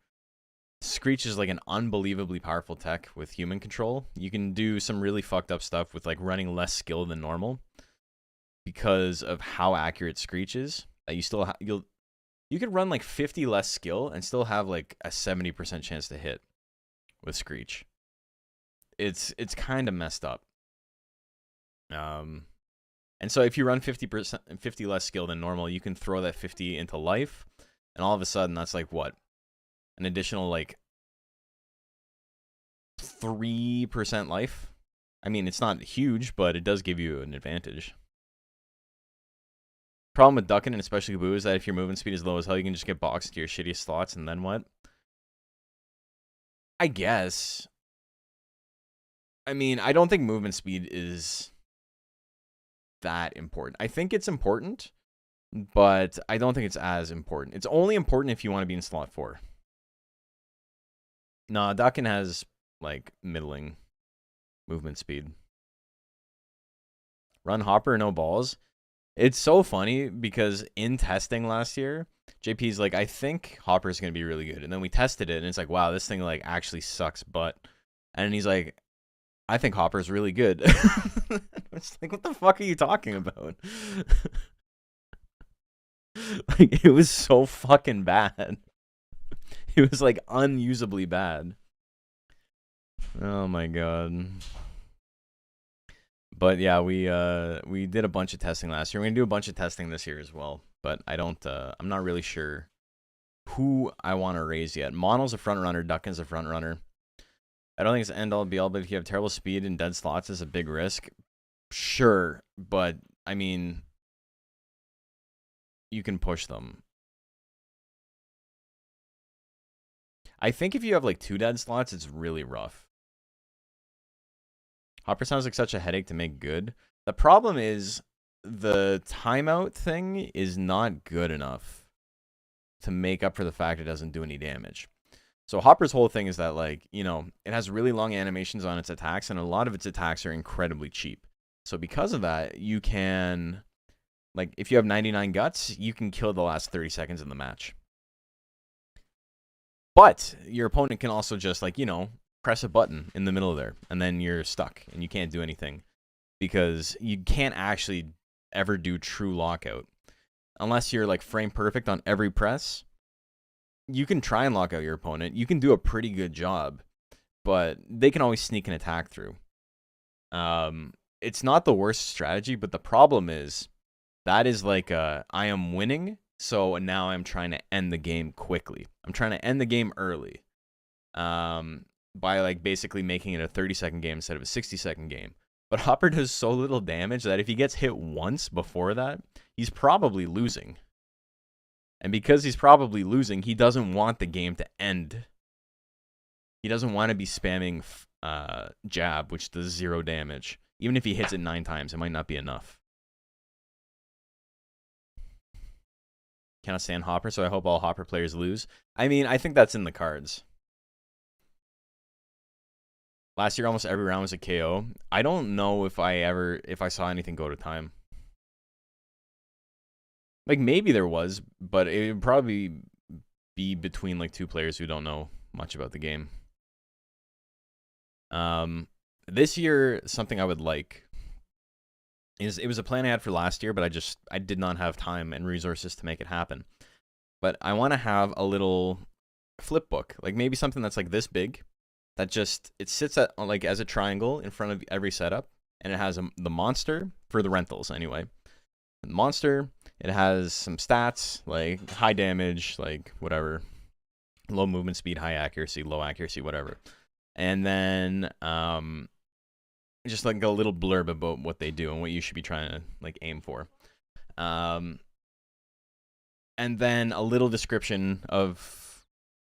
Screech is like an unbelievably powerful tech with human control. You can do some really fucked up stuff with like running less skill than normal because of how accurate Screech is. That you could run like 50 less skill and still have like a 70% chance to hit with Screech. It's kind of messed up. And so if you run 50 less skill than normal, you can throw that 50 into life, and all of a sudden that's like what? An additional, like, 3% life. I mean, it's not huge, but it does give you an advantage. Problem with Duckin, and especially Gaboo, is that if your movement speed is low as hell, you can just get boxed into your shittiest slots, and then what? I guess. I mean, I don't think movement speed is that important. I think it's important, but I don't think it's as important. It's only important if you want to be in slot 4. Nah, Duckin has, like, middling movement speed. Run Hopper, no balls. It's so funny because in testing last year, JP's like, I think Hopper's going to be really good. And then we tested it, and it's like, wow, this thing, like, actually sucks butt. And he's like, I think Hopper's really good. It's like, what the fuck are you talking about? Like, it was so fucking bad. It was like unusably bad. Oh my god. But yeah, we did a bunch of testing last year. We're gonna do a bunch of testing this year as well. But I'm not really sure who I want to raise yet. Mono's a front runner, Duckin's a front runner. I don't think it's end all be all, but if you have terrible speed and dead slots, it's a big risk. Sure, but I mean, you can push them. I think if you have like 2 dead slots, it's really rough. Hopper sounds like such a headache to make good. The problem is the timeout thing is not good enough to make up for the fact it doesn't do any damage. So Hopper's whole thing is that, like, you know, it has really long animations on its attacks, and a lot of its attacks are incredibly cheap. So because of that, you can, like, if you have 99 guts, you can kill the last 30 seconds of the match. But your opponent can also just, like, you know, press a button in the middle there, and then you're stuck, and you can't do anything. Because you can't actually ever do true lockout. Unless you're, like, frame perfect on every press. You can try and lock out your opponent. You can do a pretty good job. But they can always sneak an attack through. It's not the worst strategy, but the problem is that is like I am winning, so now I'm trying to end the game quickly. I'm trying to end the game early. By like basically making it a 30-second game instead of a 60-second game. But Hopper does so little damage that if he gets hit once before that, he's probably losing. And because he's probably losing, he doesn't want the game to end He doesn't want to be spamming jab, which does 0 damage. Even if he hits it 9 times, it might not be enough. Cannot stand Hopper, so I hope all Hopper players lose. I mean, I think that's in the cards. Last year, almost every round was a KO. I don't know if I saw anything go to time. Like, maybe there was, but it would probably be between, like, 2 players who don't know much about the game. This year, something I would like is, it was a plan I had for last year, but I did not have time and resources to make it happen. But I want to have a little flip book, like maybe something that's like this big, that just, it sits at like as a triangle in front of every setup, and it has the monster for the rentals anyway. The monster, it has some stats like high damage, like whatever, low movement speed, high accuracy, low accuracy, whatever. And then just like a little blurb about what they do and what you should be trying to like aim for. And then a little description of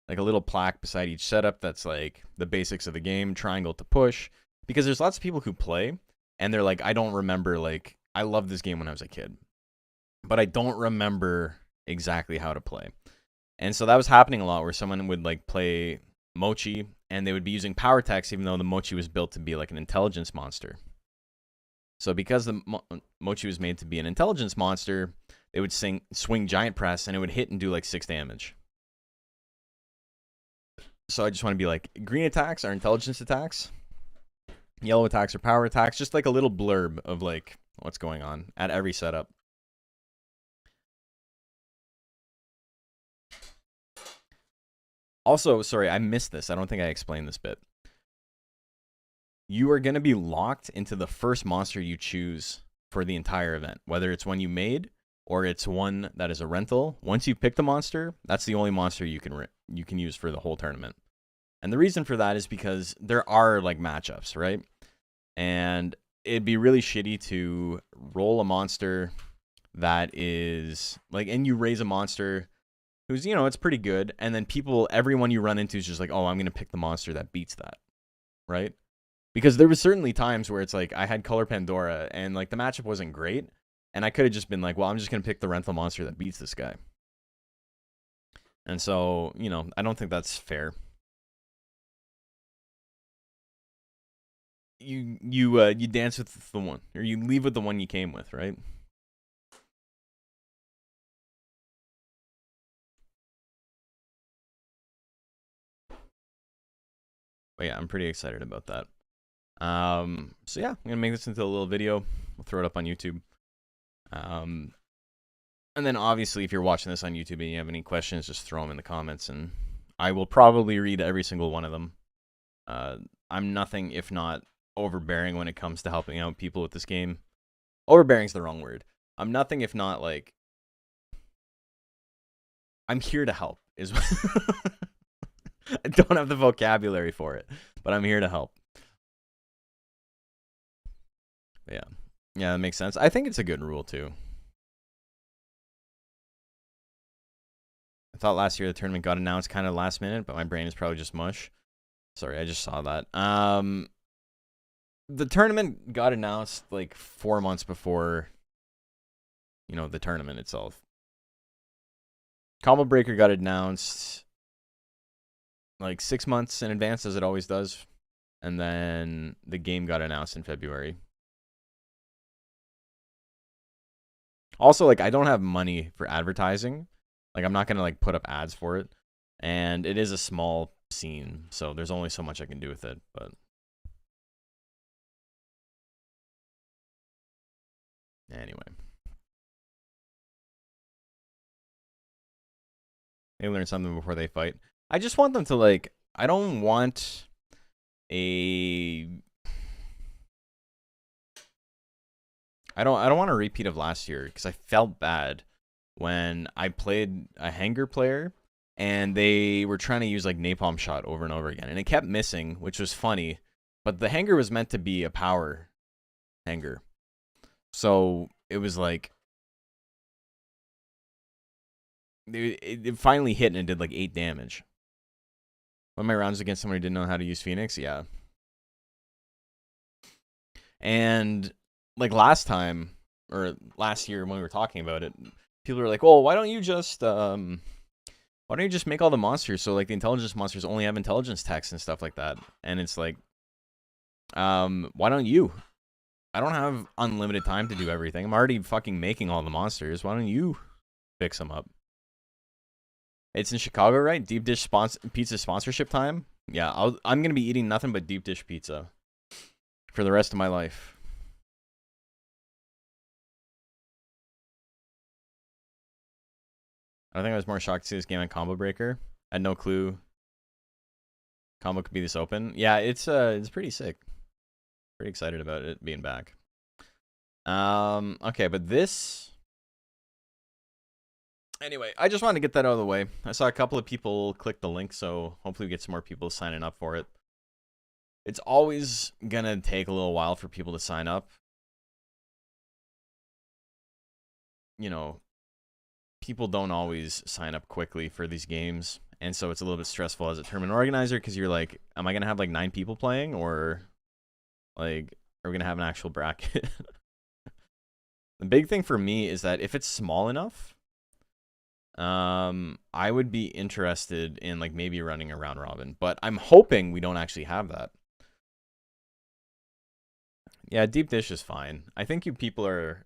like a little plaque beside each setup that's like the basics of the game, triangle to push, because there's lots of people who play and they're like, I don't remember, like, I loved this game when I was a kid, but I don't remember exactly how to play. And so that was happening a lot, where someone would like play Mochi and they would be using power attacks even though the Mochi was built to be like an intelligence monster. So because the Mochi was made to be an intelligence monster, they would swing giant press and it would hit and do like 6 damage. So I just want to be like, green attacks are intelligence attacks, yellow attacks are power attacks, just like a little blurb of like what's going on at every setup. Also, sorry, I missed this. I don't think I explained this bit. You are going to be locked into the first monster you choose for the entire event, whether it's one you made or it's one that is a rental. Once you pick the monster, that's the only monster you can use for the whole tournament. And the reason for that is because there are like matchups, right? And it'd be really shitty to roll a monster that is like, and you raise a monster who's, you know, it's pretty good, and then everyone you run into is just like, oh, I'm going to pick the monster that beats that, right? Because there was certainly times where it's like, I had Color Pandora, and like the matchup wasn't great, and I could have just been like, well, I'm just going to pick the rental monster that beats this guy. And so, you know, I don't think that's fair. You dance with the one, or you leave with the one you came with, right? But yeah, I'm pretty excited about that. So yeah, I'm gonna make this into a little video. We'll throw it up on YouTube. And then obviously, if you're watching this on YouTube and you have any questions, just throw them in the comments, and I will probably read every single one of them. I'm nothing if not overbearing when it comes to helping out people with this game. Overbearing's the wrong word. I'm nothing if not like, I'm here to help. Is I don't have the vocabulary for it, but I'm here to help. Yeah, that makes sense. I think it's a good rule too. I thought last year the tournament got announced kind of last minute, but my brain is probably just mush. Sorry, I just saw that. The tournament got announced like 4 months before, you know, the tournament itself. Combo Breaker got announced like 6 months in advance, as it always does. And then the game got announced in February. Also, like, I don't have money for advertising. Like, I'm not going to like put up ads for it. And it is a small scene, so there's only so much I can do with it, but anyway. They learn something before they fight. I just want them to like, I don't want I don't want a repeat of last year, because I felt bad when I played a Hanger player and they were trying to use like Napalm Shot over and over again, and it kept missing, which was funny, but the Hanger was meant to be a power Hanger. So it was like, it finally hit and it did like 8 damage. One of my rounds against someone who didn't know how to use Phoenix, yeah. And like last time or last year when we were talking about it, people were like, "Oh, why don't you just make all the monsters so like the intelligence monsters only have intelligence text and stuff like that?" And it's like, why don't you? I don't have unlimited time to do everything. I'm already fucking making all the monsters. Why don't you fix them up? It's in Chicago, right? Deep dish pizza sponsorship time. Yeah, I'm gonna be eating nothing but deep dish pizza for the rest of my life. I think I was more shocked to see this game on Combo Breaker. I had no clue combo could be this open. Yeah, it's pretty sick. Pretty excited about it being back. Okay, but this. Anyway, I just wanted to get that out of the way. I saw a couple of people click the link, so hopefully we get some more people signing up for it. It's always gonna take a little while for people to sign up. You know, people don't always sign up quickly for these games, and so it's a little bit stressful as a tournament organizer because you're like, am I gonna have like 9 people playing, or like are we gonna have an actual bracket? The big thing for me is that if it's small enough, I would be interested in like maybe running a round robin, but I'm hoping we don't actually have that. Yeah, deep dish is fine. I think you people are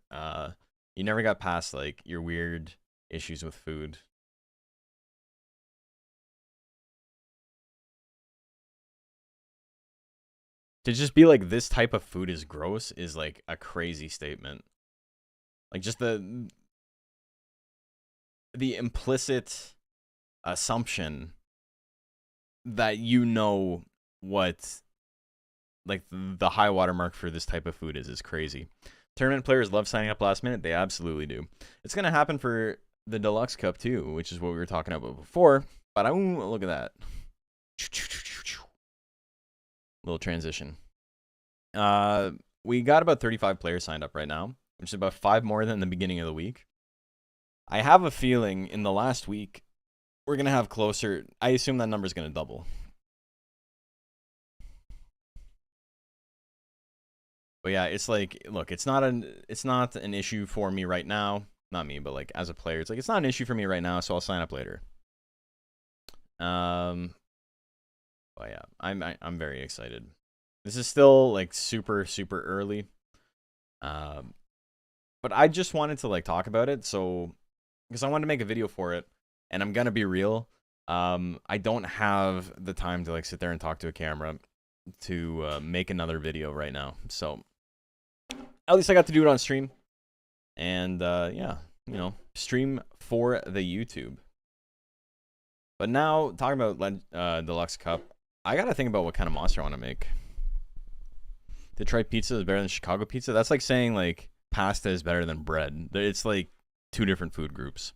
you never got past like your weird issues with food. To just be like this type of food is gross is like a crazy statement. Like just the implicit assumption that you know what like the high watermark for this type of food is crazy. Tournament players love signing up last minute. They absolutely do. It's going to happen for the Deluxe Cup too, which is what we were talking about before. But look at that. Little transition. We got about 35 players signed up right now, which is about 5 more than the beginning of the week. I have a feeling in the last week we're going to have closer. I assume that number is going to double. But yeah, it's like, look, it's not an issue for me right now. Not me, but like as a player, it's like it's not an issue for me right now, so I'll sign up later. But yeah, I'm very excited. This is still like super early. But I just wanted to like talk about it, so because I wanted to make a video for it, and I'm gonna be real. I don't have the time to like sit there and talk to a camera to make another video right now. So at least I got to do it on stream, and yeah, you know, stream for the YouTube. But now talking about Deluxe Cup, I gotta think about what kind of monster I want to make. Detroit pizza is better than Chicago pizza. That's like saying like pasta is better than bread. It's like 2 different food groups.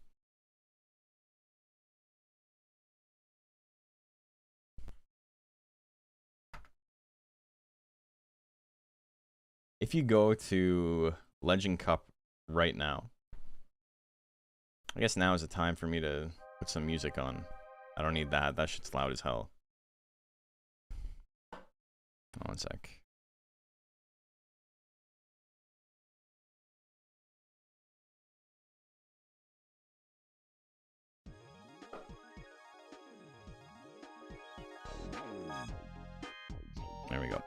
If you go to Legend Cup right now, I guess now is the time for me to put some music on. I don't need that. That shit's loud as hell. One sec. There we go.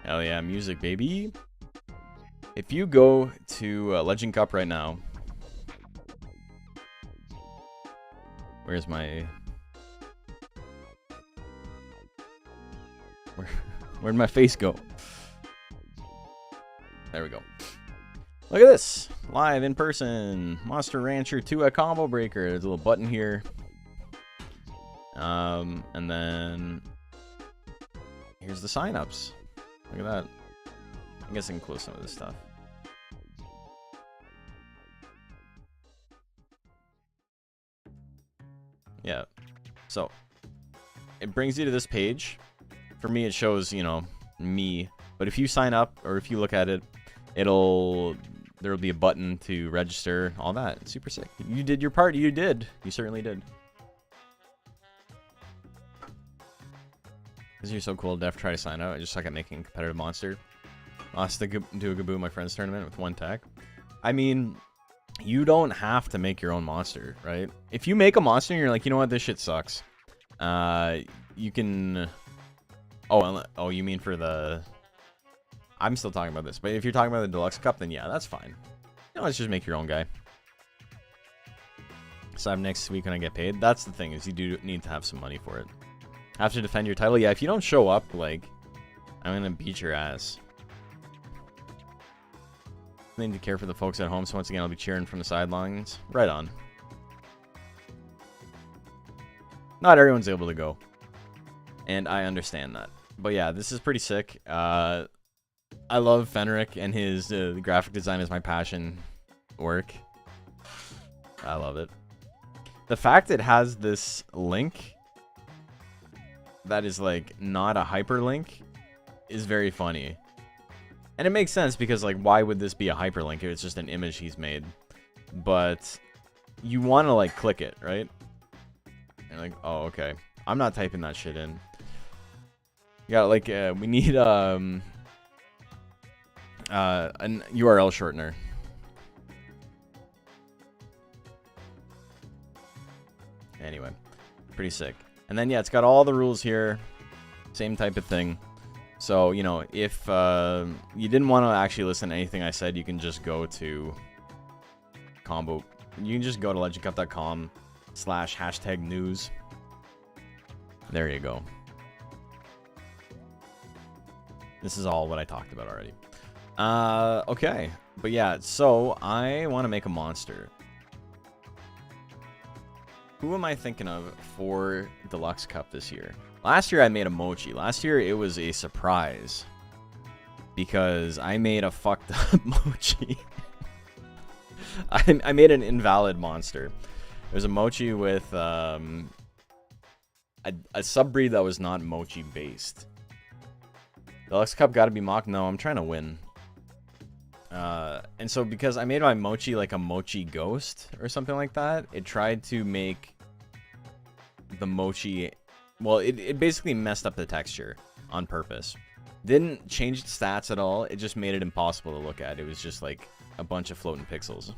Hell yeah, music, baby. If you go to Legend Cup right now, where's my... Where'd my face go? There we go. Look at this. Live in person. Monster Rancher to a combo breaker. There's a little button here. And then here's the signups. Look at that. I guess I can close some of this stuff. Yeah. So it brings you to this page. For me, it shows, you know, me. But if you sign up or if you look at it, there'll be a button to register, all that. It's super sick. You did your part. You did. You certainly did. Because you're so cool, Def, try to sign out. I just suck at making a competitive monster. Lost to do a Gaboo my friend's tournament with 1 tech. I mean, you don't have to make your own monster, right? If you make a monster and you're like, you know what, this shit sucks. You can... Oh, you mean for the... I'm still talking about this, but if you're talking about the Deluxe Cup, then yeah, that's fine. You know, let's just make your own guy. So I'm next week when I get paid. That's the thing, is you do need to have some money for it. Have to defend your title. Yeah, if you don't show up, like, I'm gonna beat your ass. I need to care for the folks at home, so once again, I'll be cheering from the sidelines. Right on. Not everyone's able to go. And I understand that. But yeah, this is pretty sick. I love Fenric, and his graphic design is my passion work. I love it. The fact it has this link that is like not a hyperlink is very funny. And it makes sense because, like, why would this be a hyperlink if it's just an image he's made? But you want to, like, click it, right? And like, oh, okay. I'm not typing that shit in. You got, like, we need an URL shortener. Anyway, pretty sick. And then, yeah, it's got all the rules here. Same type of thing. So, you know, if you didn't want to actually listen to anything I said, you can just go to combo. You can just go to legendcup.com/#news. There you go. This is all what I talked about already. Okay. But yeah, so I want to make a monster. Who am I thinking of for Deluxe Cup this year? Last year I made a mochi. Last year it was a surprise. Because I made a fucked up mochi. I made an invalid monster. It was a mochi with a subbreed that was not mochi based. Deluxe Cup gotta be mocked? No, I'm trying to win. And so because I made my mochi like a mochi ghost or something like that, it tried to make the mochi... Well, it basically messed up the texture on purpose. Didn't change the stats at all. It just made it impossible to look at. It was just like a bunch of floating pixels.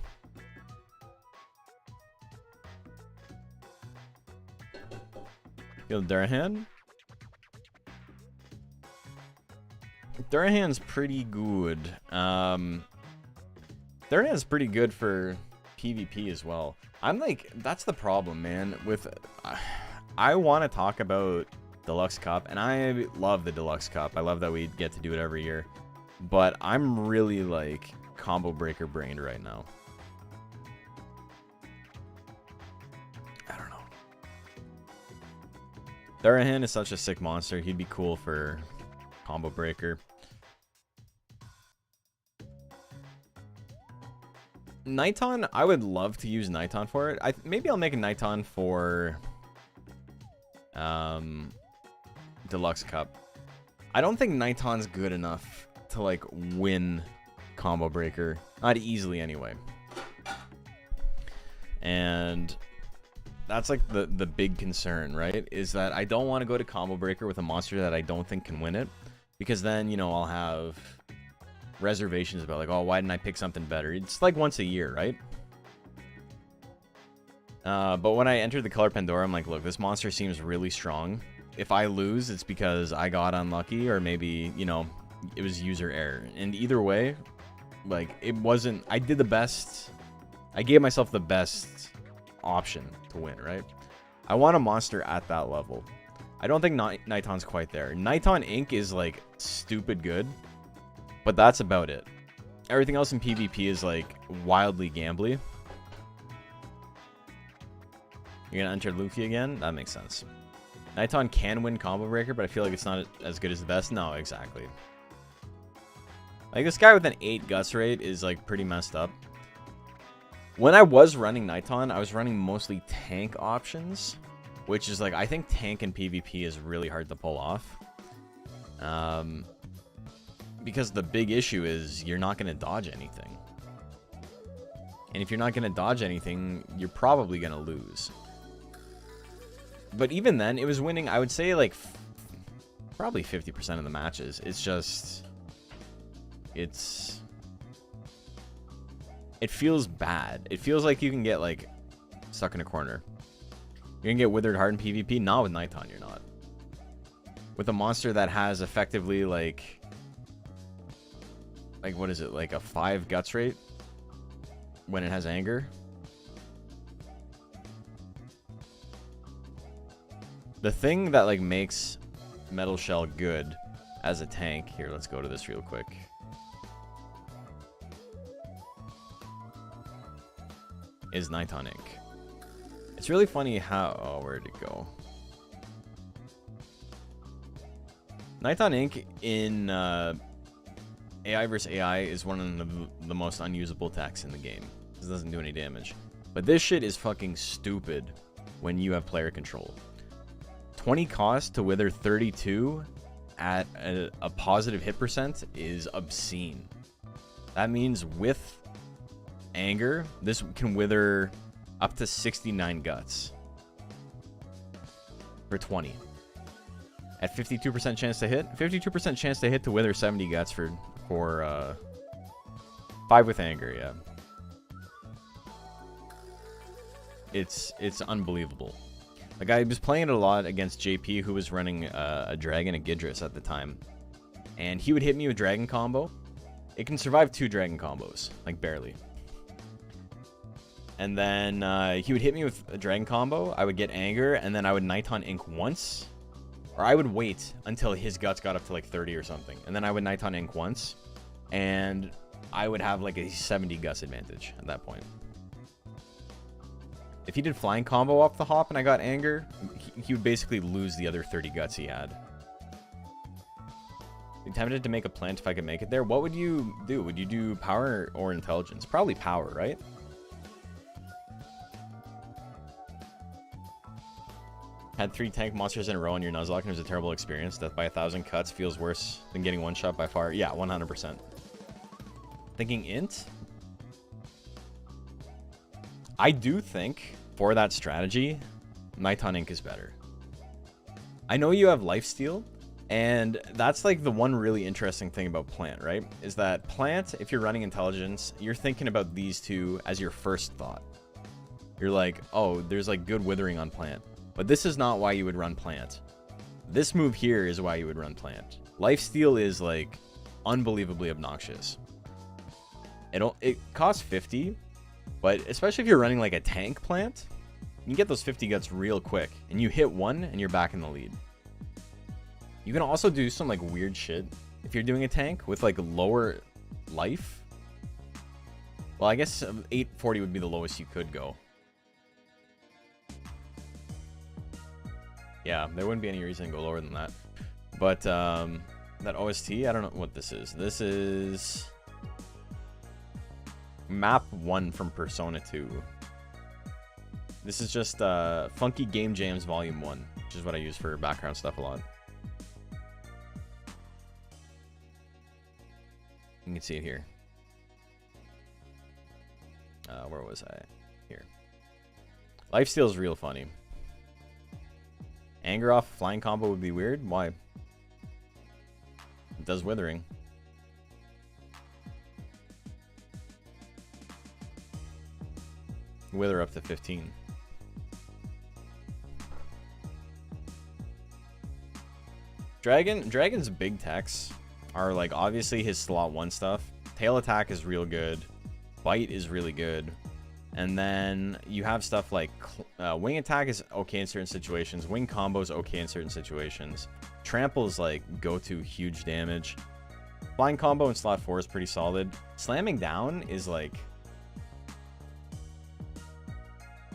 Yo, Durahan? Durahan's pretty good. Durahan's pretty good for PvP as well. I'm like, that's the problem, man. With I want to talk about Deluxe Cup, and I love the Deluxe Cup. I love that we get to do it every year. But I'm really like combo breaker brained right now. I don't know. Durahan is such a sick monster. He'd be cool for combo breaker. Niton, I would love to use Niton for it. Maybe I'll make a Niton for Deluxe Cup. I don't think Niton's good enough to like win combo breaker, not easily anyway. And that's like the big concern, right? Is that I don't want to go to combo breaker with a monster that I don't think can win it, because then, you know, I'll have reservations about like, oh, why didn't I pick something better? It's like once a year, right? But when I entered the color Pandora, I'm like, look, this monster seems really strong. If I lose, it's because I got unlucky, or maybe, you know, it was user error. And either way, like, it wasn't... I did the best... I gave myself the best option to win, right? I want a monster at that level. I don't think Niton's quite there. Niton Inc. is, like, stupid good, but that's about it. Everything else in PvP is, like, wildly gambly. You're gonna enter Luffy again? That makes sense. Niton can win combo breaker, but I feel like it's not as good as the best. No, exactly. Like, this guy with an 8 guts rate is, like, pretty messed up. When I was running Niton, I was running mostly tank options, which is, like, I think tank in PvP is really hard to pull off. Because the big issue is you're not going to dodge anything. And if you're not going to dodge anything, you're probably going to lose. But even then, it was winning, I would say, like, probably 50% of the matches. It's just, it feels bad. It feels like you can get like stuck in a corner. You're gonna get withered hard in PvP. Not with Nighton, you're not. With a monster that has effectively like what is it, like a 5 guts rate when it has anger. The thing that like makes Metal Shell good as a tank, here, let's go to this real quick. Is Nighton Inc. It's really funny how, oh, where'd it go? Nighton Inc. in AI vs AI is one of the most unusable attacks in the game. This doesn't do any damage. But this shit is fucking stupid when you have player control. 20 cost to wither 32 at a positive hit percent is obscene. That means with anger, this can wither up to 69 guts for 20. At 52% chance to hit, 52% chance to hit to wither 70 guts for 5 with anger, yeah. It's unbelievable. Like, I was playing it a lot against JP, who was running a dragon, a Gidris at the time, and he would hit me with dragon combo. It can survive 2 dragon combos, like barely. And then he would hit me with a dragon combo, I would get anger, and then I would Nighton Inc. once. Or I would wait until his guts got up to like 30 or something. And then I would Nighton Inc. once. And I would have like a 70 guts advantage at that point. If he did flying combo off the hop and I got anger, he would basically lose the other 30 guts he had. I'm tempted to make a plant if I could make it there. What would you do? Would you do power or intelligence? Probably power, right? Had 3 tank monsters in a row on your Nuzlocke and it was a terrible experience. Death by 1,000 cuts feels worse than getting one shot by far. Yeah, 100%. Thinking int? I do think for that strategy, Nighton Inc. is better. I know you have lifesteal, and that's like the one really interesting thing about plant, right? Is that plant, if you're running intelligence, you're thinking about these two as your first thought. You're like, oh, there's like good withering on plant. But this is not why you would run plant. This move here is why you would run plant. Lifesteal is like unbelievably obnoxious. It costs 50, but especially if you're running like a tank plant, you can get those 50 guts real quick, and you hit one and you're back in the lead. You can also do some like weird shit if you're doing a tank with like lower life. Well, I guess 840 would be the lowest you could go. Yeah, there wouldn't be any reason to go lower than that. But that OST, I don't know what this is. This is map 1 from Persona 2. This is just Funky Game Jams Volume 1, which is what I use for background stuff a lot. You can see it here. Where was I? Here. Lifesteal is real funny. Anger off flying combo would be weird. Why? It does withering. Wither up to 15. Dragon's big techs are like obviously his slot 1 stuff. Tail attack is real good. Bite is really good. And then you have stuff like wing attack is okay in certain situations. Wing combo is okay in certain situations. Trample is like go-to huge damage. Flying combo in slot 4 is pretty solid. Slamming down is like...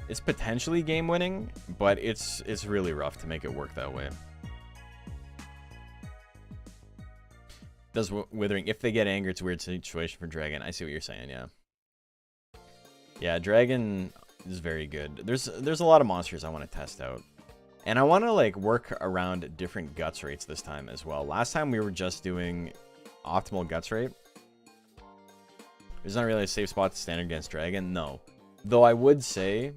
it's potentially game winning, but it's really rough to make it work that way. Does withering, if they get anger, it's a weird situation for Dragon. I see what you're saying, yeah. Yeah, Dragon is very good. There's a lot of monsters I want to test out. And I want to like work around different guts rates this time as well. Last time we were just doing optimal guts rate. There's not really a safe spot to stand against Dragon, no. Though I would say,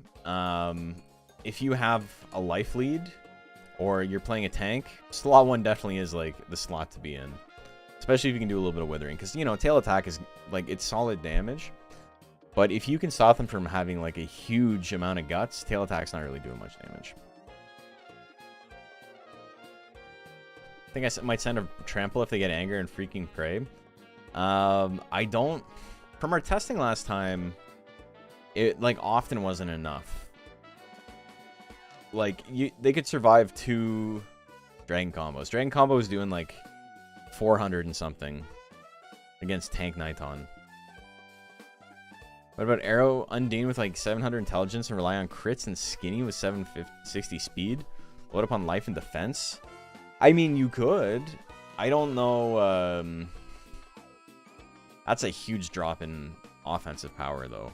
if you have a life lead or you're playing a tank, slot 1 definitely is like the slot to be in. Especially if you can do a little bit of withering, because, you know, tail attack is like, it's solid damage. But if you can stop them from having like a huge amount of guts, tail attack's not really doing much damage. I think I might send a trample if they get anger and freaking prey. I don't. From our testing last time, it like often wasn't enough. Like they could survive 2 dragon combos. Dragon combo is doing like 400 and something against tank Niton. What about Arrow Undine with like 700 intelligence and rely on crits, and Skinny with 760 speed? Load up on life and defense? I mean, you could. I don't know. That's a huge drop in offensive power, though.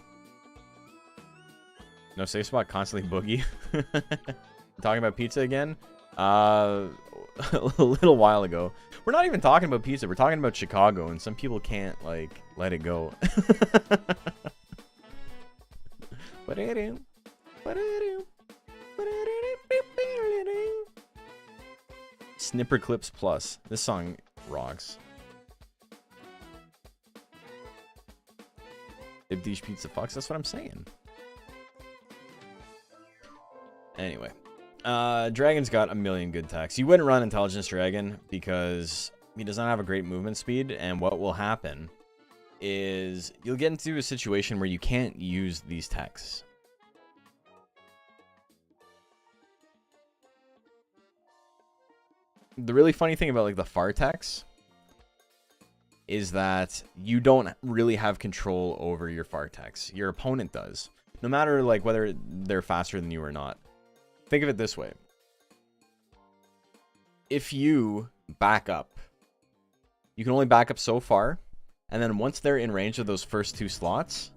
No safe spot, constantly boogie. Talking about pizza again? A little while ago. We're not even talking about pizza. We're talking about Chicago, and some people can't, like, let it go. Snipper Clips Plus. This song rocks. If these pizza fucks, that's what I'm saying. Anyway. Dragon's got a million good techs. You wouldn't run Intelligence Dragon because he does not have a great movement speed, and what will happen is you'll get into a situation where you can't use these techs. The really funny thing about like the far techs is that you don't really have control over your far techs. Your opponent does. No matter like whether they're faster than you or not. Think of it this way. If you back up, you can only back up so far, and then once they're in range of those first 2 slots,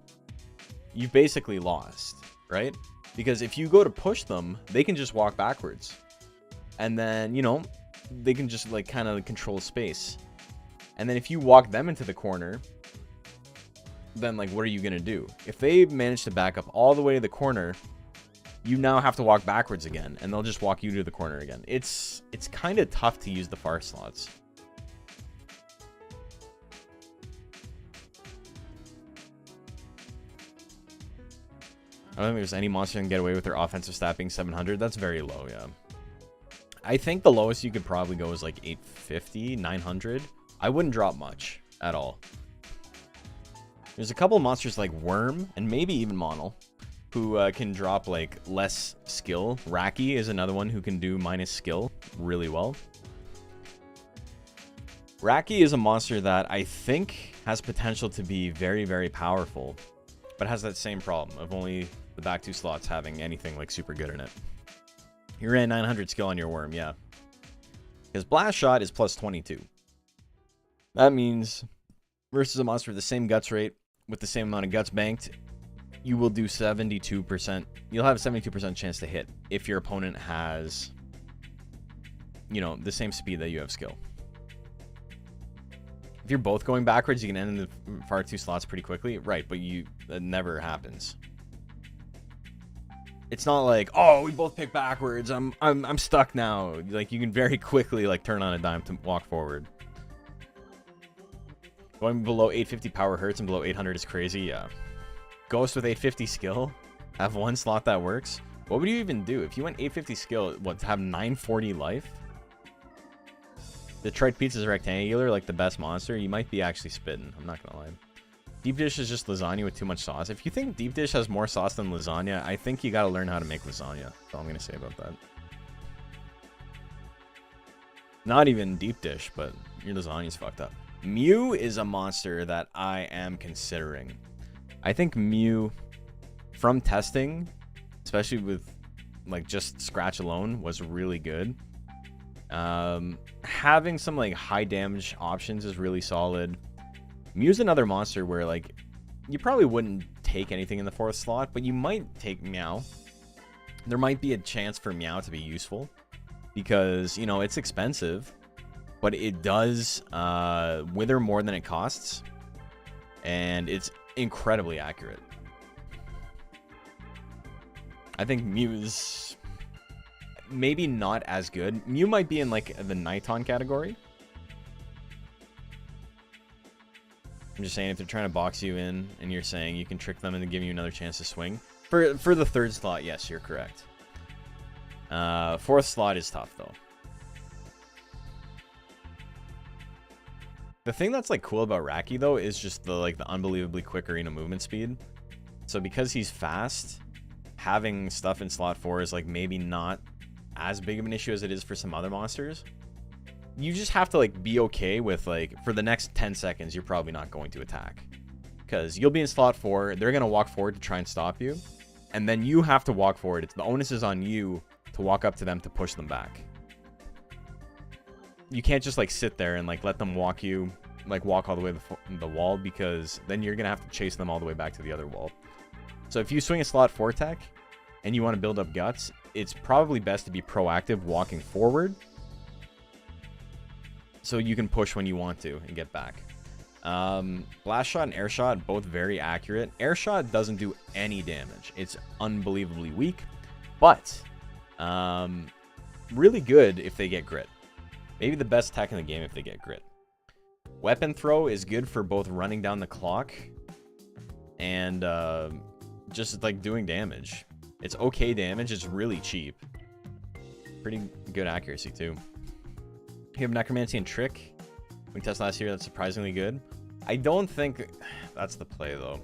you've basically lost, right? Because if you go to push them, they can just walk backwards. And then, you know, they can just like kind of control space. And then if you walk them into the corner, then like what are you going to do? If they manage to back up all the way to the corner, you now have to walk backwards again, and they'll just walk you to the corner again. It's kind of tough to use the far slots. I don't think there's any monster that can get away with their offensive stat being 700. That's very low, yeah. I think the lowest you could probably go is like 850, 900. I wouldn't drop much at all. There's a couple of monsters like Worm and maybe even Monol who can drop like less skill. Raki is another one who can do minus skill really well. Raki is a monster that I think has potential to be very, very powerful, but has that same problem of only the back 2 slots having anything like super good in it. You ran 900 skill on your Worm, yeah. Because Blast Shot is plus 22. That means versus a monster with the same guts rate, with the same amount of guts banked, you will do 72%. You'll have a 72% chance to hit if your opponent has, you know, the same speed that you have skill. If you're both going backwards, you can end in the far 2 slots pretty quickly. Right, but that never happens. It's not like, oh, we both pick backwards. I'm stuck now. Like, you can very quickly like turn on a dime to walk forward. Going below 850 power hurts and below 800 is crazy, yeah. Ghost with 850 skill, have 1 slot that works. What would you even do if you went 850 skill? What, to have 940 life? Detroit Pizza's rectangular, like the best monster. You might be actually spitting. I'm not gonna lie. Deep dish is just lasagna with too much sauce. If you think deep dish has more sauce than lasagna, I think you gotta learn how to make lasagna. That's all I'm gonna say about that. Not even deep dish, but your lasagna's fucked up. Mew is a monster that I am considering. I think Mew, from testing, especially with like just Scratch alone, was really good. Having some like high damage options is really solid. Mew's another monster where like you probably wouldn't take anything in the 4th slot, but you might take Meow. There might be a chance for Meow to be useful because, you know, it's expensive, but it does wither more than it costs, and it's incredibly accurate. I think Mew's... maybe not as good. Mew might be in like the Niton category. I'm just saying, if they're trying to box you in and you're saying you can trick them into giving you another chance to swing. For the third slot, yes, you're correct. Fourth slot is tough though. The thing that's like cool about Raki though is just the unbelievably quick arena movement speed. So because he's fast, having stuff in slot 4 is like maybe not as big of an issue as it is for some other monsters. You just have to like be okay with like for the next 10 seconds you're probably not going to attack. Because you'll be in slot 4, they're going to walk forward to try and stop you. And then you have to walk forward. The onus is on you to walk up to them to push them back. You can't just like sit there and like let them walk you, like walk all the way to the wall, because then you're going to have to chase them all the way back to the other wall. So if you swing a slot 4 tech and you want to build up guts, it's probably best to be proactive walking forward so you can push when you want to and get back. Blast shot and air shot, both very accurate. Air shot doesn't do any damage. It's unbelievably weak, but really good if they get grit. Maybe the best tech in the game if they get grit. Weapon throw is good for both running down the clock and just like doing damage. It's okay damage. It's really cheap. Pretty good accuracy too. You have Necromancy and Trick. We tested last year. That's surprisingly good. I don't think that's the play though.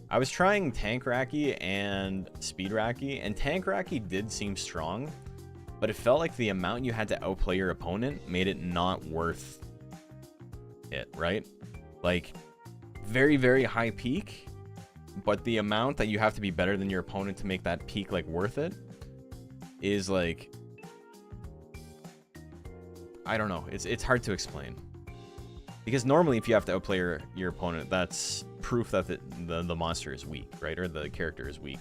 I was trying Tank Raki and Speed Raki, and Tank Raki did seem strong, but it felt like the amount you had to outplay your opponent made it not worth it, right? Like, very, very high peak, but the amount that you have to be better than your opponent to make that peak, like, worth it is, like, I don't know. It's hard to explain. Because normally if you have to outplay your opponent, that's proof that the monster is weak, right? Or the character is weak.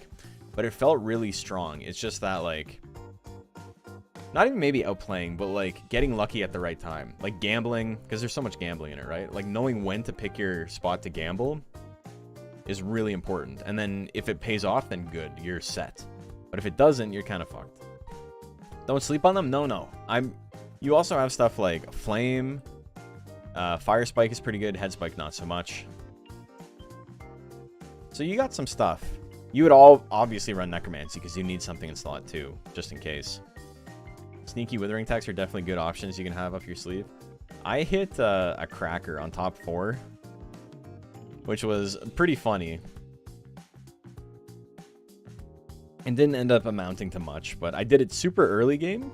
But it felt really strong. It's just that, like, not even maybe outplaying, but, like, getting lucky at the right time. Like, gambling, because there's so much gambling in it, right? Like, knowing when to pick your spot to gamble is really important. And then if it pays off, then good, you're set. But if it doesn't, you're kind of fucked. Don't sleep on them? No. You also have stuff like Flame, Fire Spike is pretty good, Head Spike not so much. So you got some stuff. You would all obviously run Necromancy because you need something in slot 2, just in case. Sneaky Withering Attacks are definitely good options you can have up your sleeve. I hit a Cracker on top 4, which was pretty funny. And didn't end up amounting to much, but I did it super early game.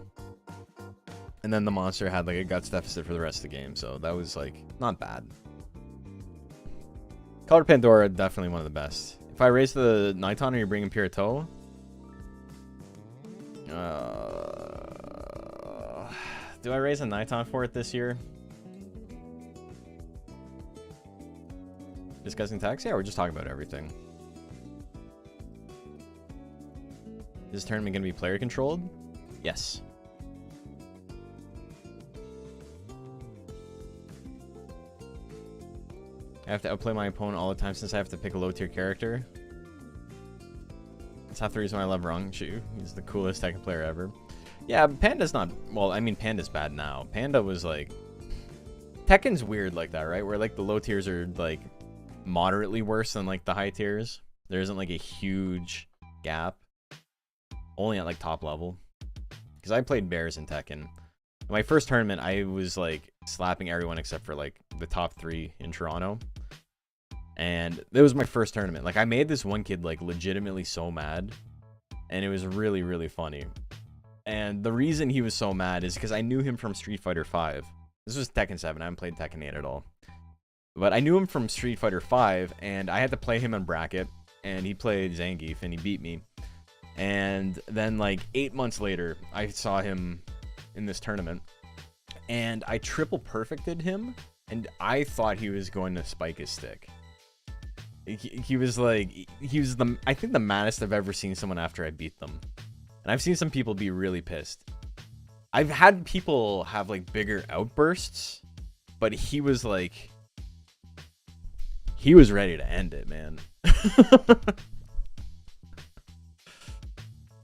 And then the monster had like a guts deficit for the rest of the game, so that was like not bad. Color Pandora, definitely one of the best. If I raise the Niton, are you bringing Pirato? Do I raise a Niton for it this year? Discussing tax? Yeah, we're just talking about everything. Is this tournament going to be player controlled? Yes. I have to outplay my opponent all the time since I have to pick a low tier character. That's half the reason why I love Rangshu. He's the coolest Tekken player ever. Yeah, Panda's not... Well, I mean, Panda's bad now. Panda was like... Tekken's weird like that, right? Where like the low tiers are like moderately worse than like the high tiers. There isn't like a huge gap. Only at like top level. Because I played Bears in Tekken. In my first tournament, I was like slapping everyone except for like the top 3 in Toronto. And it was my first tournament. Like, I made this one kid like legitimately so mad. And it was really, really funny. And the reason he was so mad is because I knew him from Street Fighter 5. This was Tekken 7. I haven't played Tekken 8 at all. But I knew him from Street Fighter 5, and I had to play him in bracket. And he played Zangief, and he beat me. And then, like, 8 months later, I saw him in this tournament. And I triple perfected him, and I thought he was going to spike his stick. He was like, I think the maddest I've ever seen someone after I beat them. And I've seen some people be really pissed. I've had people have like bigger outbursts, but he was like, he was ready to end it, man.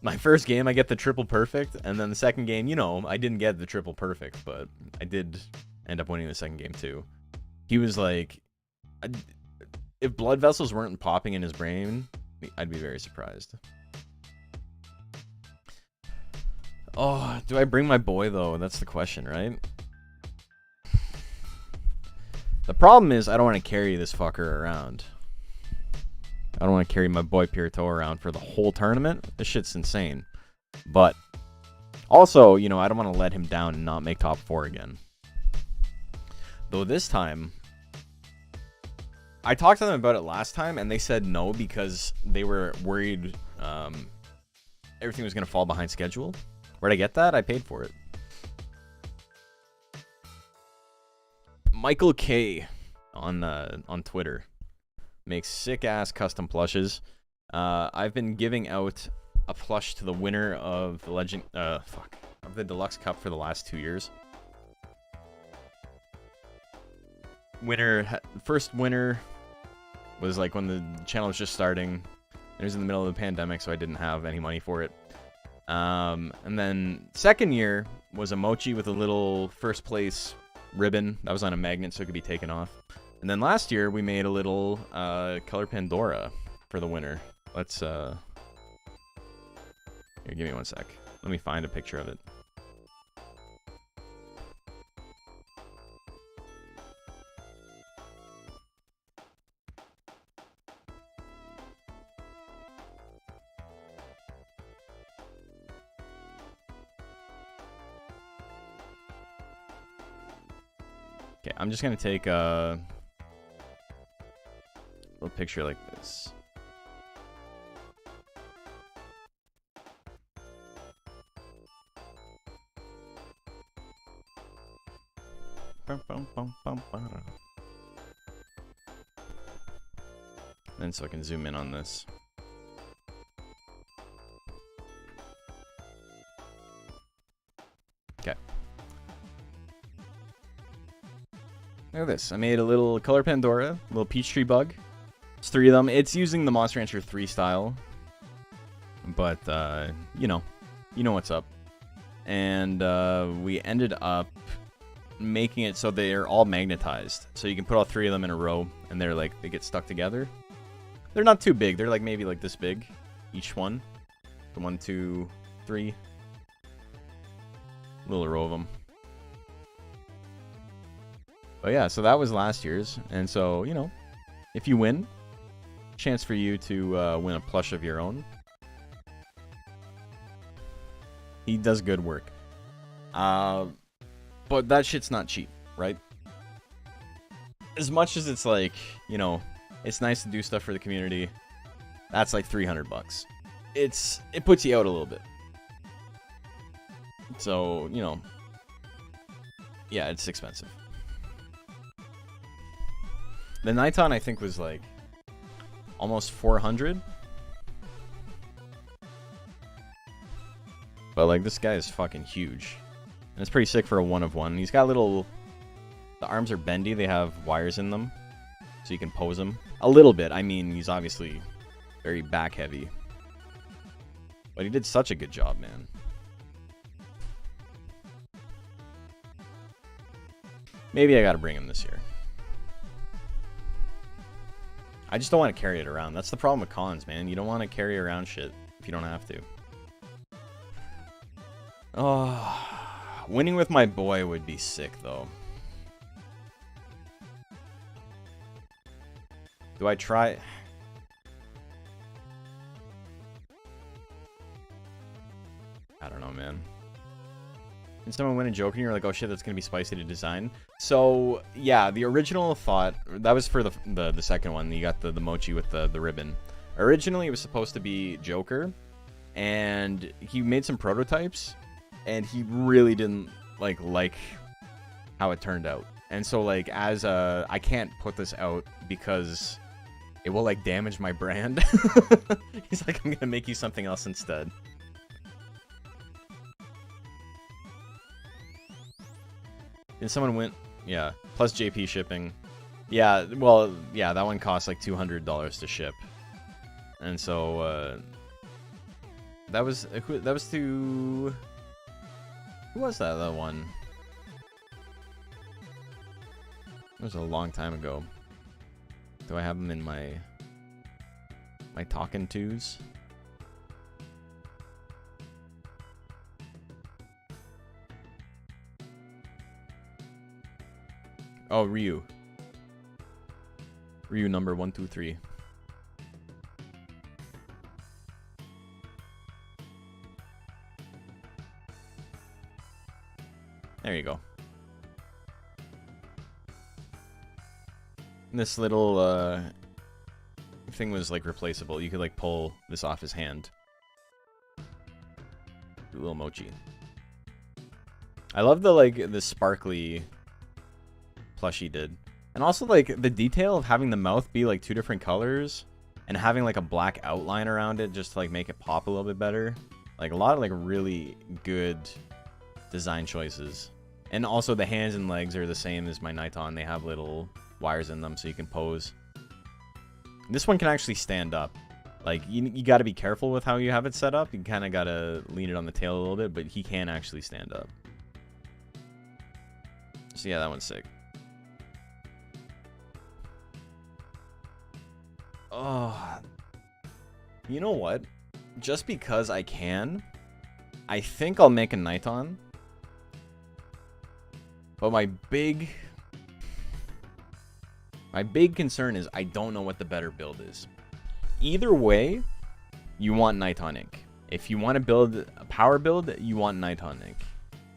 My first game, I get the triple perfect, and then the second game, you know, I didn't get the triple perfect, but I did end up winning the second game too. He was like, if blood vessels weren't popping in his brain, I'd be very surprised. Oh, do I bring my boy though? That's the question, right? The problem is I don't want to carry this fucker around. I don't want to carry my boy Pierto around for the whole tournament. This shit's insane. But also, you know, I don't want to let him down and not make top 4 again. Though this time, I talked to them about it last time, and they said no because they were worried everything was going to fall behind schedule. Where'd I get that? I paid for it. Michael K on Twitter makes sick-ass custom plushes. I've been giving out a plush to the winner of the of the Deluxe Cup for the last 2 years. First winner was like when the channel was just starting. It was in the middle of the pandemic, so I didn't have any money for it. And then second year was a mochi with a little first place ribbon that was on a magnet so it could be taken off. And then last year we made a little color Pandora for the winner. Let's here, give me one sec. Let me find a picture of it. Okay, I'm just gonna take a little picture like this. And so I can zoom in on this. Okay. Look at this. I made a little color Pandora, a little peach tree bug. It's 3 of them. It's using the Monster Rancher 3 style. But, you know what's up. And we ended up making it so they're all magnetized. So you can put all 3 of them in a row, and they get stuck together. They're not too big. They're maybe this big, each one. 1, 2, 3. Little row of them. But yeah, so that was last year's. And so, if you win, chance for you to win a plush of your own. He does good work. But that shit's not cheap, right? As much as it's it's nice to do stuff for the community, that's like $300. It puts you out a little bit. So, yeah, it's expensive. The Niton, I think, was almost 400. But this guy is fucking huge. And it's pretty sick for a 1 of 1. He's got the arms are bendy, they have wires in them. So you can pose him. A little bit, I mean, he's obviously very back heavy. But he did such a good job, man. Maybe I gotta bring him this year. I just don't want to carry it around. That's the problem with cons, man. You don't want to carry around shit if you don't have to. Oh, winning with my boy would be sick, though. Do I try? I don't know, man. Can someone win a Joker and you're like, oh shit, that's gonna be spicy to design? So yeah, the original thought, that was for the second one. You got the mochi with the ribbon. Originally it was supposed to be Joker, and he made some prototypes, and he really didn't like how it turned out. And so I can't put this out because it will damage my brand. He's like, I'm gonna make you something else instead. Did someone win? Yeah, plus JP shipping. Yeah, well, yeah, that one costs $200 to ship. And so, That was to... Who was that one? It was a long time ago. Do I have them in my talking twos? Oh, Ryu. Ryu number 123. There you go. And this little thing was like replaceable. You could like pull this off his hand. Do a little mochi. I love the sparkly plush he did. And also like the detail of having the mouth be like 2 different colors and having like a black outline around it just to like make it pop a little bit better. Like a lot of like really good design choices. And also the hands and legs are the same as my Niton. They have little wires in them so you can pose. This one can actually stand up. Like you got to be careful with how you have it set up. You kind of got to lean it on the tail a little bit, but he can actually stand up. So yeah, that one's sick. Oh, you know what? Just because I can, I think I'll make a Niton. But my big concern is I don't know what the better build is. Either way, you want Niton Ink. If you want to build a power build, you want Niton Ink.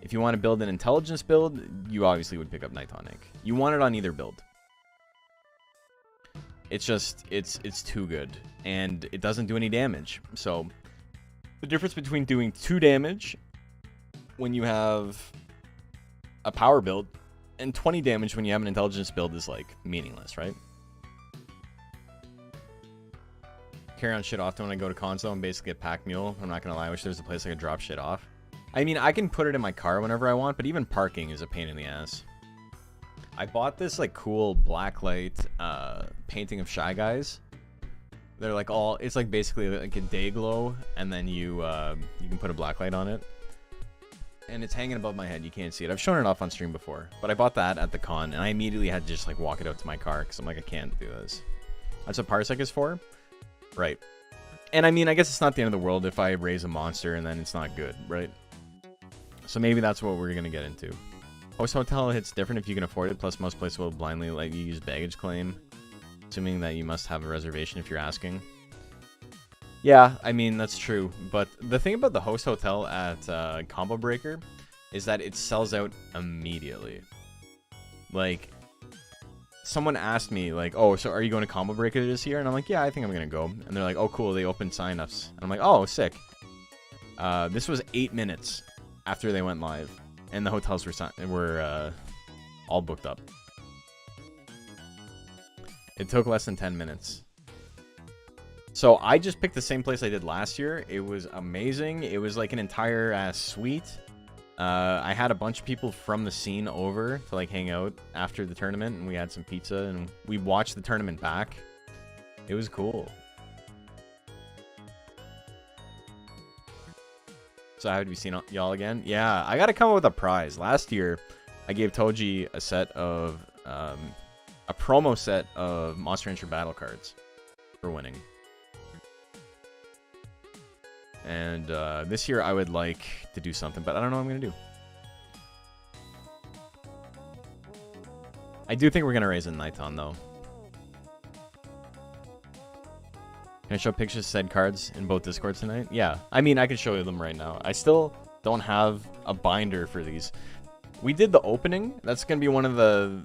If you want to build an intelligence build, you obviously would pick up Niton Ink. You want it on either build. It's just, it's too good. And it doesn't do any damage. So, the difference between doing 2 damage when you have a power build and 20 damage when you have an intelligence build is like meaningless, right? Carry on shit often when I go to console and basically get pack mule. I'm not gonna lie, I wish there was a place I could drop shit off. I mean, I can put it in my car whenever I want, but even parking is a pain in the ass. I bought this like cool blacklight painting of Shy Guys. They're like all, it's like basically like a day glow, and then you can put a blacklight on it. And it's hanging above my head, you can't see it. I've shown it off on stream before, but I bought that at the con, and I immediately had to just like walk it out to my car, because I'm like, I can't do this. That's what Parsec is for? Right. And I mean, I guess it's not the end of the world if I raise a monster and then it's not good, right? So maybe that's what we're going to get into. Host Hotel hits different if you can afford it, plus most places will blindly let you use baggage claim, assuming that you must have a reservation if you're asking. Yeah, I mean, that's true, but the thing about the Host Hotel at Combo Breaker is that it sells out immediately. Like, someone asked me, like, oh, so are you going to Combo Breaker this year? And I'm like, yeah, I think I'm going to go. And they're like, oh, cool, they opened signups. And I'm like, oh, sick. This was 8 minutes after they went live, and the hotels were all booked up. It took less than 10 minutes. So I just picked the same place I did last year. It was amazing. It was like an entire suite. I had a bunch of people from the scene over to like hang out after the tournament, and we had some pizza and we watched the tournament back. It was cool. So I have to be seeing y'all again. Yeah, I gotta come up with a prize. Last year, I gave Toji a set of a promo set of Monster Rancher battle cards for winning. And this year I would like to do something, but I don't know what I'm going to do. I do think we're going to raise a Niton, though. Can I show pictures of said cards in both Discords tonight? Yeah. I mean, I can show you them right now. I still don't have a binder for these. We did the opening. That's going to be one of the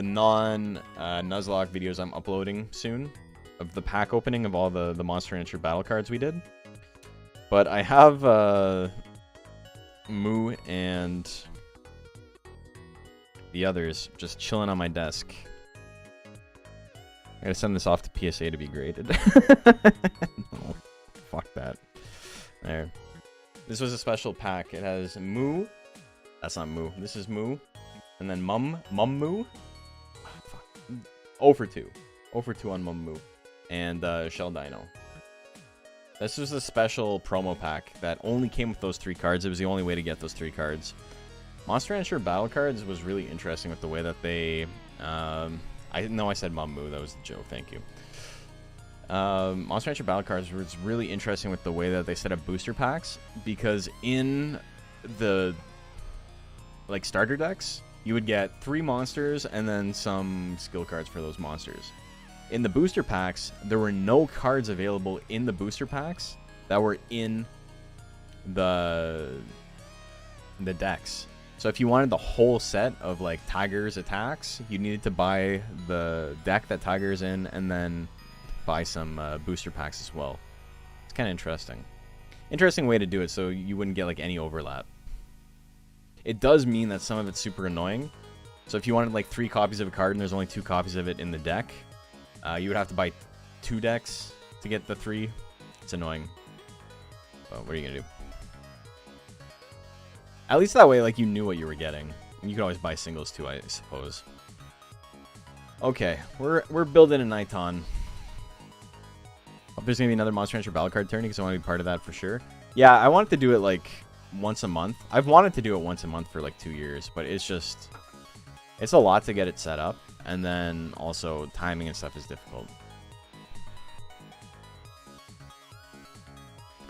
non-Nuzlocke videos I'm uploading soon. Of the pack opening of all the Monster Rancher battle cards we did. But I have Moo and the others just chilling on my desk. I gotta send this off to PSA to be graded. No, fuck that. There. This was a special pack. It has Moo. That's not Moo. This is Moo. And then Mum Moo. Oh, fuck. 0 for 2. 0 for 2 on Mum Moo. And Shell Dino. This was a special promo pack that only came with those 3 cards. It was the only way to get those 3 cards. Monster Rancher Battle Cards was really interesting with the way that they... I know I said Mamu, that was the joke, thank you. Monster Rancher Battle Cards was really interesting with the way that they set up booster packs, because in the like starter decks, you would get 3 monsters and then some skill cards for those monsters. In the booster packs, there were no cards available in the booster packs that were in the decks. So if you wanted the whole set of like Tiger's attacks, you needed to buy the deck that Tiger's in and then buy some booster packs as well. It's kind of interesting. Interesting way to do it so you wouldn't get like any overlap. It does mean that some of it's super annoying. So if you wanted like 3 copies of a card and there's only 2 copies of it in the deck, you would have to buy 2 decks to get the 3. It's annoying. But what are you gonna do? At least that way, like, you knew what you were getting. And you could always buy singles too, I suppose. Okay, we're building a Nighton. Hope there's gonna be another Monster Rancher Battle Card tourney because I want to be part of that for sure. Yeah, I wanted to do it like once a month. I've wanted to do it once a month for like 2 years, but it's just... it's a lot to get it set up, and then also timing and stuff is difficult.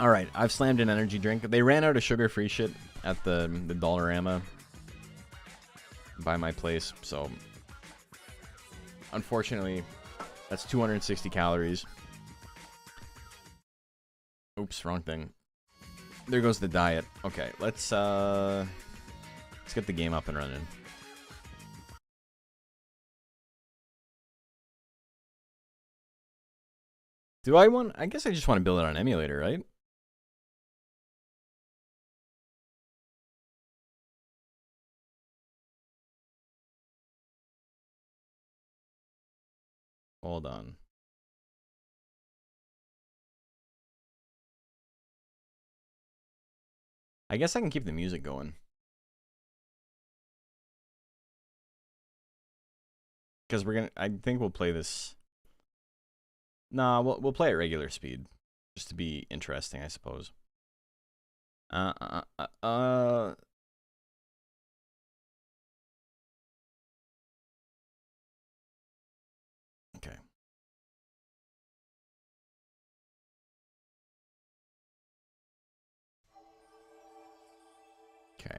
Alright, I've slammed an energy drink. They ran out of sugar-free shit at the Dollarama by my place, so unfortunately, that's 260 calories. Oops, wrong thing. There goes the diet. Okay, let's get the game up and running. Do I want... I guess I just want to build it on emulator, right? Hold on. I guess I can keep the music going. Because we're gonna... I think we'll play this... Nah, we'll play at regular speed. Just to be interesting, I suppose. Okay. Okay.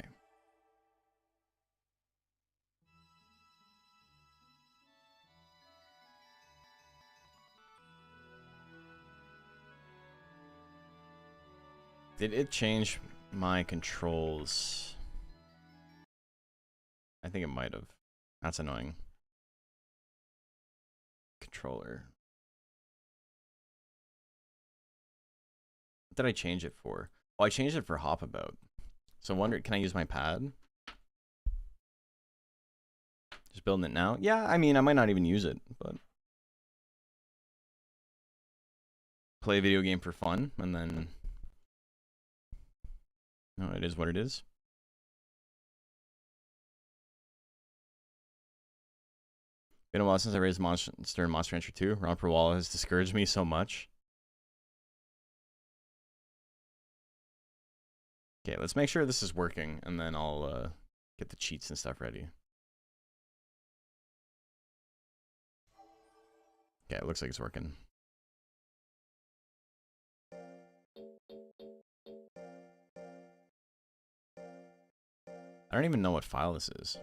Did it change my controls? I think it might have. That's annoying. Controller. What did I change it for? Oh, I changed it for Hop About. So I wonder, can I use my pad? Just building it now? Yeah, I mean, I might not even use it, but... play a video game for fun, and then... no, it is what it is. Been a while since I raised Monster and Monster Rancher 2. Romper Wall has discouraged me so much. Okay, let's make sure this is working, and then I'll get the cheats and stuff ready. Okay, it looks like it's working. I don't even know what file this is.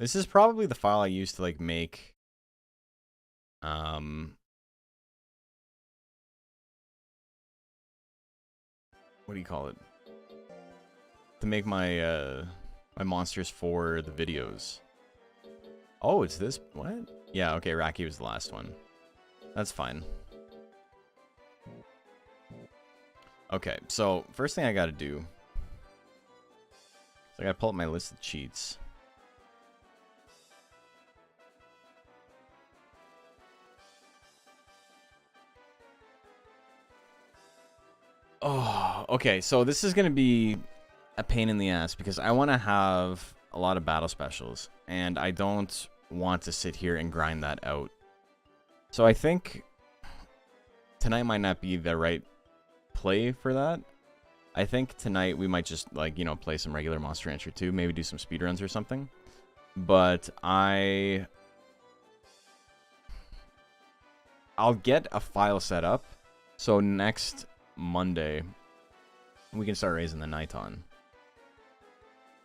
This is probably the file I used to, like, make... what do you call it? To make my, my monsters for the videos. Oh, it's this... what? Yeah, okay, Raki was the last one. That's fine. Okay, so, first thing I gotta do... I gotta pull up my list of cheats. Oh, okay, so this is gonna be a pain in the ass because I want to have a lot of battle specials, and I don't want to sit here and grind that out. So I think tonight might not be the right play for that. I think tonight we might just, like, you know, play some regular Monster Rancher 2. Maybe do some speedruns or something. But I'll get a file set up. So next Monday, we can start raising the Niton.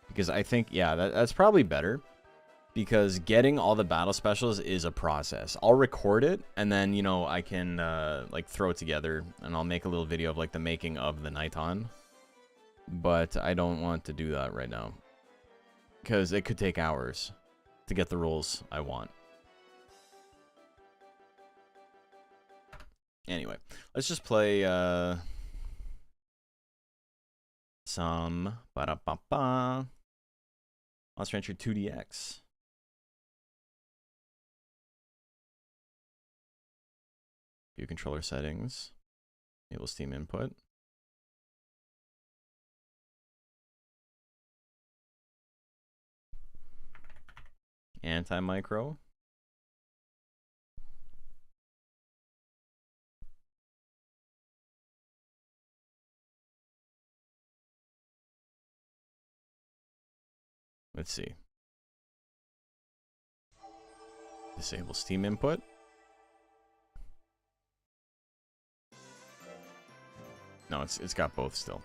Because I think, yeah, that's probably better. Because getting all the battle specials is a process. I'll record it, and then, you know, I can, like, throw it together. And I'll make a little video of, like, the making of the Niton. But I don't want to do that right now. Because it could take hours to get the rules I want. Anyway, let's just play some ba-da-ba-ba Monster Rancher 2DX. View controller settings. Enable Steam input. Anti-micro. Let's see. Disable Steam input. No, it's got both still.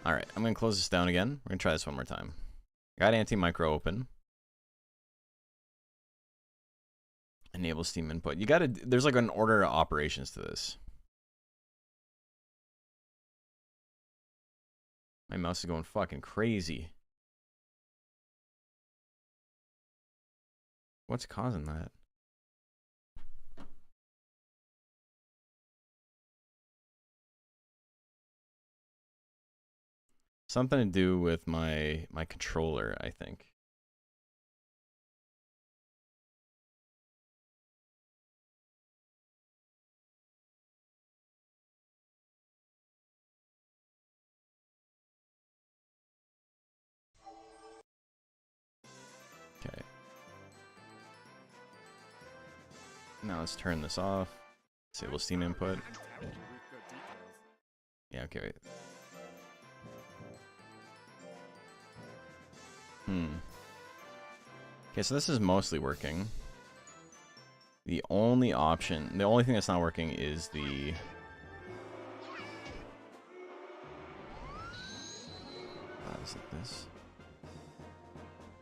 Alright, I'm going to close this down again. We're going to try this one more time. Got anti-micro open. Enable Steam input. You gotta, there's like an order of operations to this. My mouse is going fucking crazy. What's causing that? Something to do with my controller, I think. Okay. Now let's turn this off. Disable Steam input. Yeah, okay, wait. Okay, so this is mostly working. The only option, the only thing that's not working is the... is it this?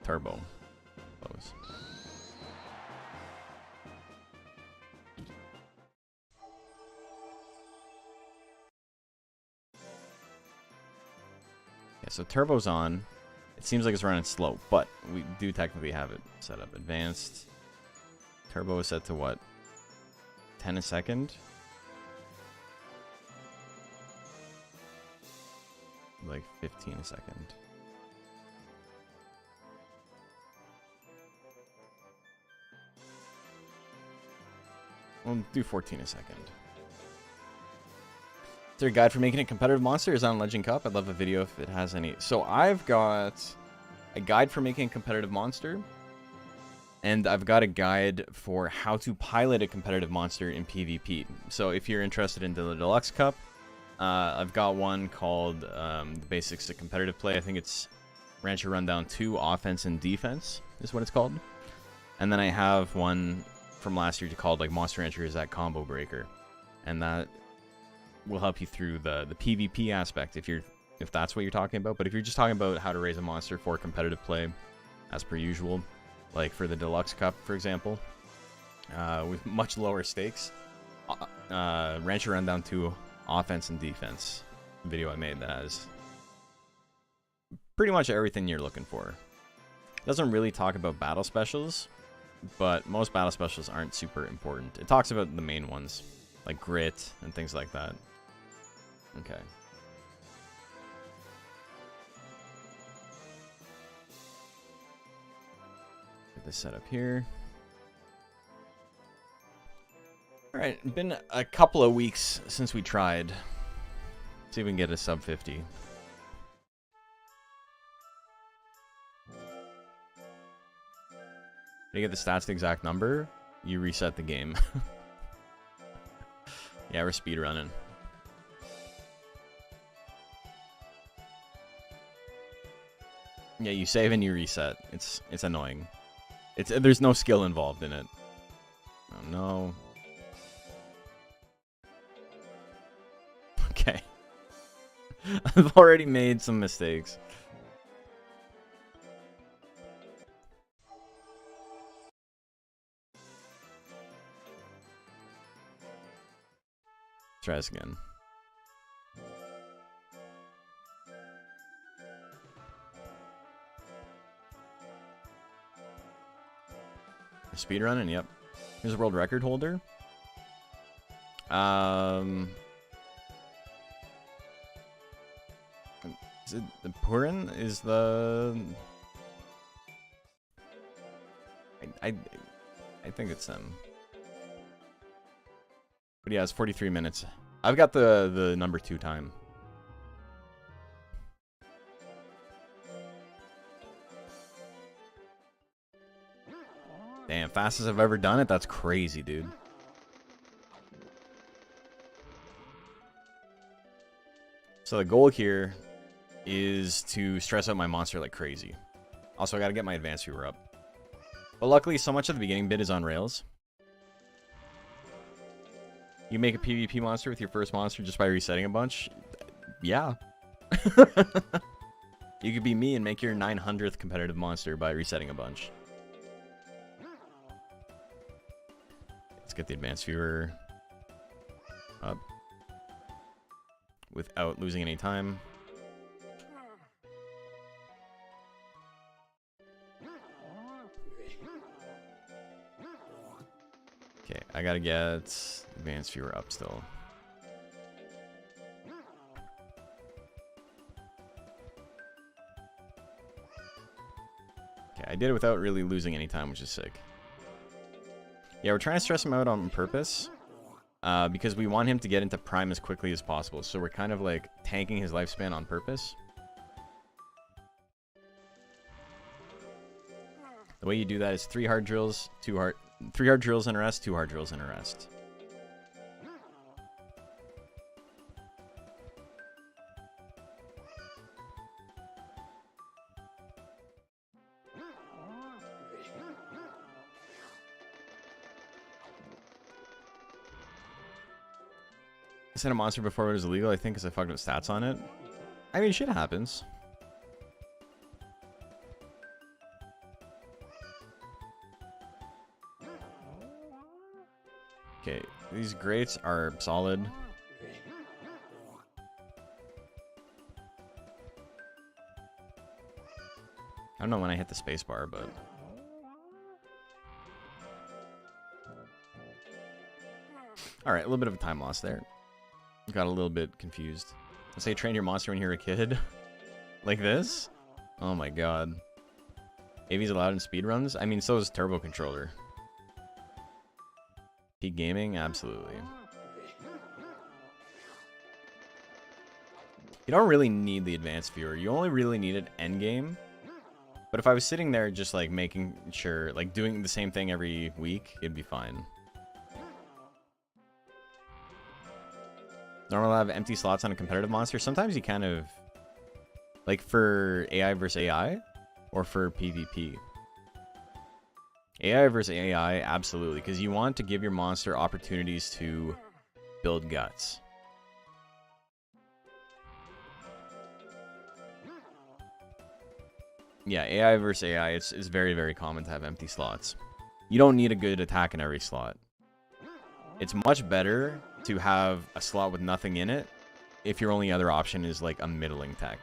Turbo. Close. Yeah, so turbo's on. It seems like it's running slow, but we do technically have it set up. Advanced. Turbo is set to what? 10 a second? Like 15 a second. We'll do 14 a second. Is there a guide for making a competitive monster? Is it on Legend Cup? I'd love a video if it has any. So I've got a guide for making a competitive monster. And I've got a guide for how to pilot a competitive monster in PvP. So if you're interested in the Deluxe Cup, I've got one called The Basics of Competitive Play. I think it's Rancher Rundown 2, Offense and Defense is what it's called. And then I have one from last year called like Monster Rancher is that Combo Breaker. And that will help you through the PvP aspect if that's what you're talking about. But if you're just talking about how to raise a monster for competitive play, as per usual, like for the Deluxe Cup, for example, with much lower stakes, Rancher Rundown 2, Offense and Defense video I made that has pretty much everything you're looking for. It doesn't really talk about battle specials, but most battle specials aren't super important. It talks about the main ones, like grit and things like that. Okay. Get this set up here. Alright, been a couple of weeks since we tried. See if we can get a sub 50. To get the stats the exact number, you reset the game. Yeah, we're speedrunning. Yeah, you save and you reset. It's annoying. There's no skill involved in it. Oh no. Okay. I've already made some mistakes. Try this again. Speedrunning, yep. Here's a world record holder. Is it the Purin? Is the I think it's them. But yeah, it's 43 minutes. I've got the number 2 time. Damn, fastest I've ever done it? That's crazy, dude. So the goal here is to stress out my monster like crazy. Also, I gotta get my advanced viewer up. But luckily, so much of the beginning bit is on rails. You make a PvP monster with your first monster just by resetting a bunch? Yeah. You could be me and make your 900th competitive monster by resetting a bunch. Let's get the advanced viewer up without losing any time. Okay, I gotta get advanced viewer up still. Okay, I did it without really losing any time, which is sick. Yeah, we're trying to stress him out on purpose. Because we want him to get into prime as quickly as possible. So we're kind of like tanking his lifespan on purpose. The way you do that is 3 hard drills, 3 hard drills and a rest, 2 hard drills and a rest. I sent a monster before it was illegal, I think, because I fucked up stats on it. I mean, shit happens. Okay, these grates are solid. I don't know when I hit the spacebar, but... Alright, a little bit of a time loss there. Got a little bit confused. Let's say train your monster when you're a kid. Like this? Oh my god. AV's allowed in speedruns? I mean, so is Turbo Controller. Peak gaming? Absolutely. You don't really need the advanced viewer. You only really need it endgame. But if I was sitting there just like making sure, like doing the same thing every week, it'd be fine. Normally have empty slots on a competitive monster. Sometimes you kind of... Like for AI versus AI? Or for PvP? AI versus AI, absolutely. Because you want to give your monster opportunities to build guts. Yeah, AI versus AI, it's very, very common to have empty slots. You don't need a good attack in every slot. It's much better to have a slot with nothing in it if your only other option is like a middling tech.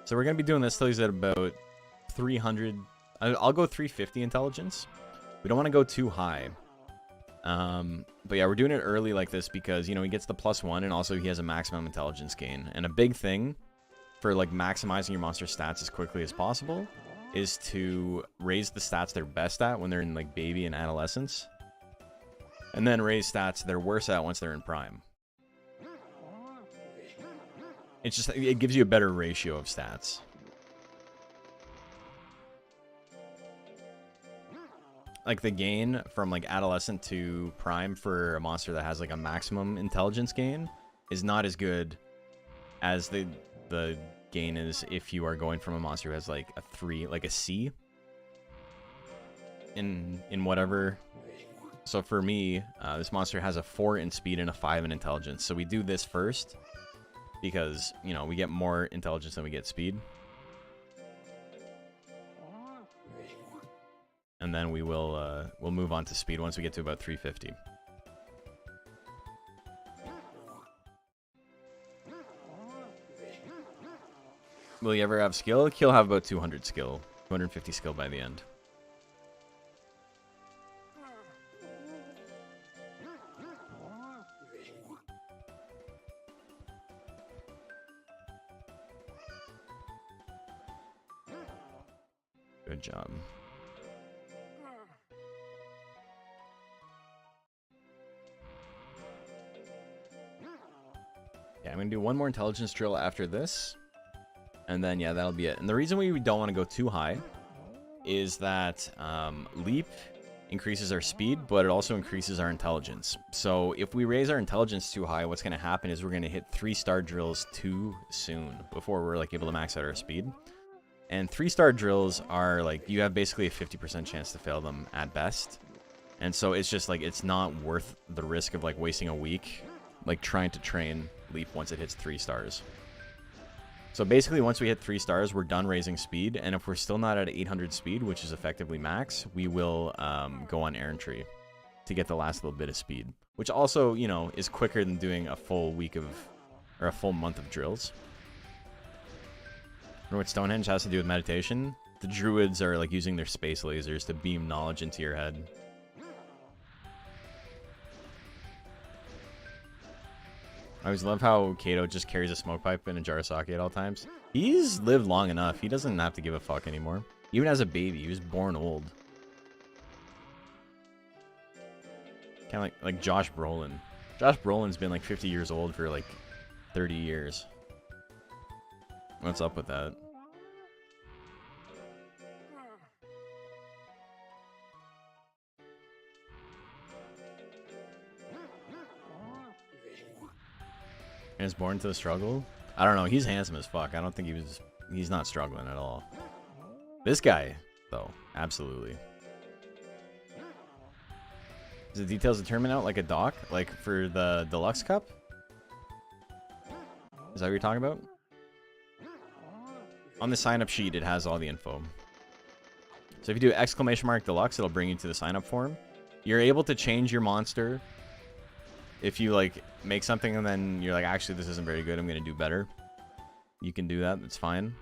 So we're going to be doing this till he's at about 300. I'll go 350 intelligence. We don't want to go too high. But yeah, we're doing it early like this because, you know, he gets the +1 and also he has a maximum intelligence gain. And a big thing for like maximizing your monster stats as quickly as possible is to raise the stats they're best at when they're in like baby and adolescence. And then raise stats they're worse at once they're in prime. It's just, it gives you a better ratio of stats. Like the gain from like adolescent to prime for a monster that has like a maximum intelligence gain is not as good as the gain is if you are going from a monster who has like a 3, like a C in whatever. So for me, this monster has a 4 in speed and a 5 in intelligence. So we do this first because, you know, we get more intelligence than we get speed. And then we'll move on to speed once we get to about 350. Will you ever have skill? He'll have about 200 skill, 250 skill by the end. Good job. Yeah, I'm going to do one more intelligence drill after this. And then, yeah, that'll be it. And the reason we don't want to go too high is that leap increases our speed, but it also increases our intelligence. So if we raise our intelligence too high, what's going to happen is we're going to hit 3-star drills too soon before we're like able to max out our speed. And 3-star drills are like, you have basically a 50% chance to fail them at best. And so it's just like, it's not worth the risk of like wasting a week like trying to train leap once it hits 3 stars. So basically once we hit 3 stars, we're done raising speed, and if we're still not at 800 speed, which is effectively max, we will go on errantry to get the last little bit of speed, which also, you know, is quicker than doing a full week of, or a full month of drills. You know what Stonehenge has to do with meditation? The druids are like using their space lasers to beam knowledge into your head. I always love how Kato just carries a smoke pipe and a jar of sake at all times. He's lived long enough. He doesn't have to give a fuck anymore. Even as a baby, he was born old. Kind of like Josh Brolin. Josh Brolin's been like 50 years old for like 30 years. What's up with that? And is born to the struggle? I don't know. He's handsome as fuck. I don't think he's not struggling at all. This guy, though, absolutely. Is the details of the tournament out like a doc? Like for the Deluxe Cup? Is that what you're talking about? On the sign-up sheet, it has all the info. So if you do !Deluxe, it'll bring you to the sign-up form. You're able to change your monster. If you like make something and then you're like, actually this isn't very good, I'm gonna do better, you can do that. That's fine.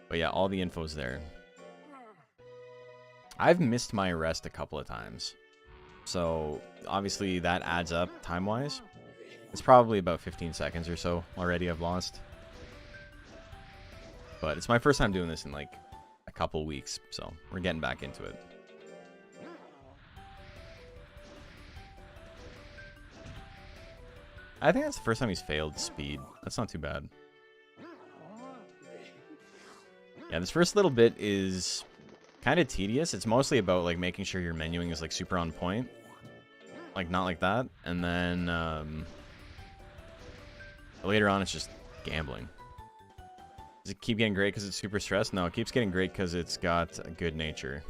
But yeah, all the info's there. I've missed my arrest a couple of times, so obviously that adds up time-wise. It's probably about 15 seconds or so already I've lost. But it's my first time doing this in like a couple weeks, so we're getting back into it. I think that's the first time he's failed speed. That's not too bad. Yeah, this first little bit is kind of tedious. It's mostly about like making sure your menuing is like super on point. Like not like that. And then later on it's just gambling. Does it keep getting great because it's super stressed? No, it keeps getting great because it's got a good nature.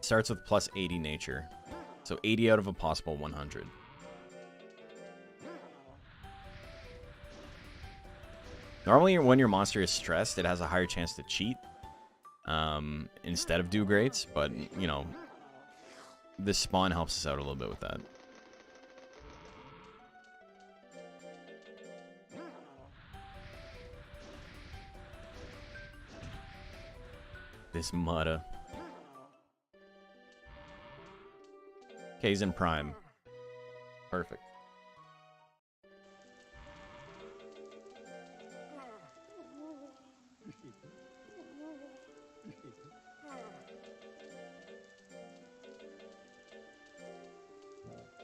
Starts with plus 80 nature. So 80 out of a possible 100. Normally when your monster is stressed, it has a higher chance to cheat instead of do greats, but you know, this spawn helps us out a little bit with that. This Mutta. Okay, he's in prime. Perfect.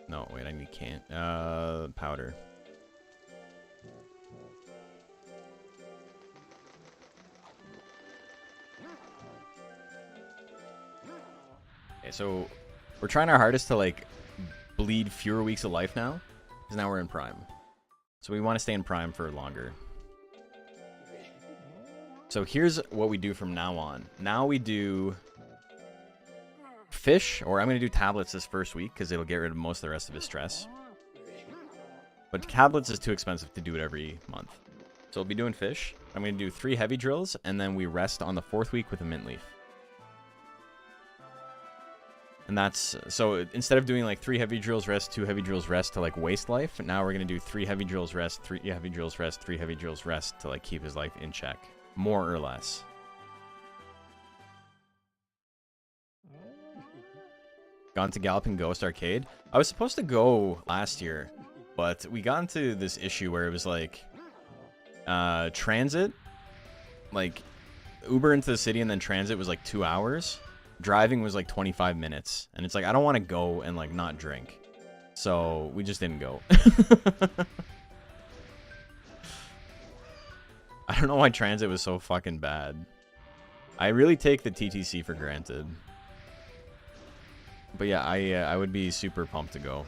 No, wait, I need powder. Okay, so we're trying our hardest to like bleed fewer weeks of life now, because now we're in prime. So we want to stay in prime for longer. So here's what we do from now on. Now we do fish, or I'm going to do tablets this first week because it'll get rid of most of the rest of his stress. But tablets is too expensive to do it every month. So we'll be doing fish. I'm going to do 3 heavy drills, and then we rest on the 4th week with a mint leaf. And that's, so instead of doing like 3 heavy drills, rest, 2 heavy drills, rest to like waste life, now we're going to do 3 heavy drills, rest, 3 heavy drills, rest, 3 heavy drills, rest to like keep his life in check. More or less. Gone to Galloping Ghost Arcade. I was supposed to go last year, but we got into this issue where it was like transit, like Uber into the city and then transit was like 2 hours. Driving was like 25 minutes. And it's like, I don't want to go and like not drink. So we just didn't go. I don't know why transit was so fucking bad. I really take the TTC for granted. But yeah, I would be super pumped to go.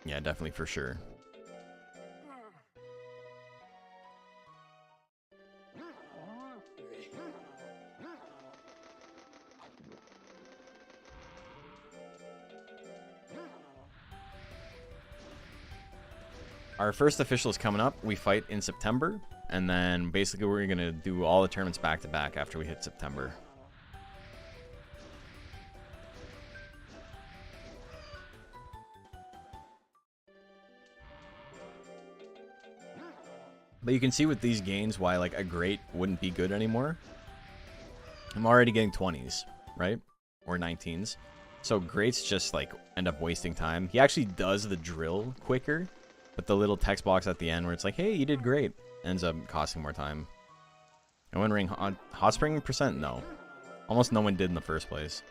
Yeah, definitely for sure. Our first official is coming up. We fight in September, and then basically we're going to do all the tournaments back to back after we hit September. But you can see with these gains why like a great wouldn't be good anymore. I'm already getting 20s, right? Or 19s. So greats just like end up wasting time. He actually does the drill quicker. But the little text box at the end where it's like, hey, you did great, ends up costing more time. And when ring hot spring percent, no. Almost no one did in the first place.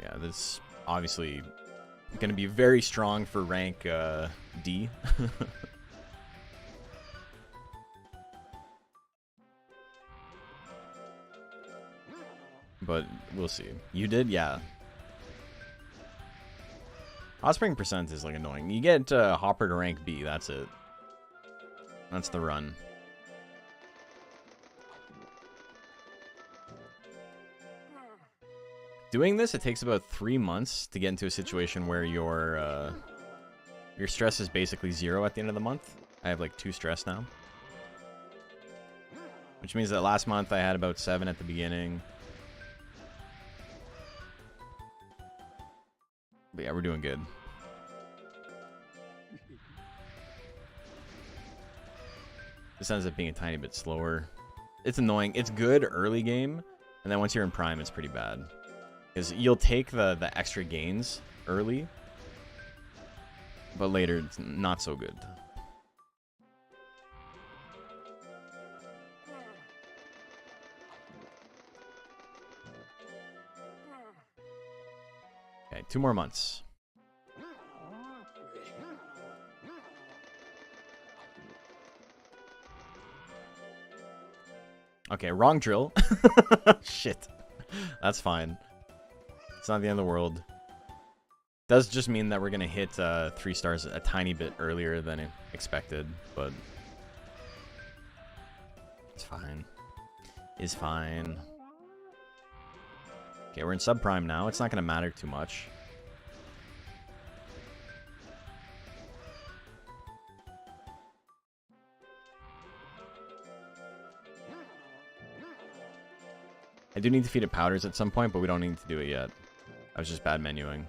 Yeah, this obviously going to be very strong for rank D. But we'll see. You did? Yeah. Hot spring percent is like annoying. You get Hopper to rank B, that's it. That's the run. Doing this, it takes about 3 months to get into a situation where your stress is basically 0 at the end of the month. I have like 2 stress now. Which means that last month I had about 7 at the beginning. But yeah, we're doing good. This ends up being a tiny bit slower. It's annoying. It's good early game, and then once you're in prime, it's pretty bad. Because you'll take the extra gains early, but later it's not so good. Okay, 2 more months. Okay, wrong drill. Shit. That's fine. It's not the end of the world. Does just mean that we're going to hit 3 stars a tiny bit earlier than expected, but it's fine. It's fine. Okay, we're in subprime now. It's not going to matter too much. I do need to feed it powders at some point, but we don't need to do it yet. I was just bad menuing.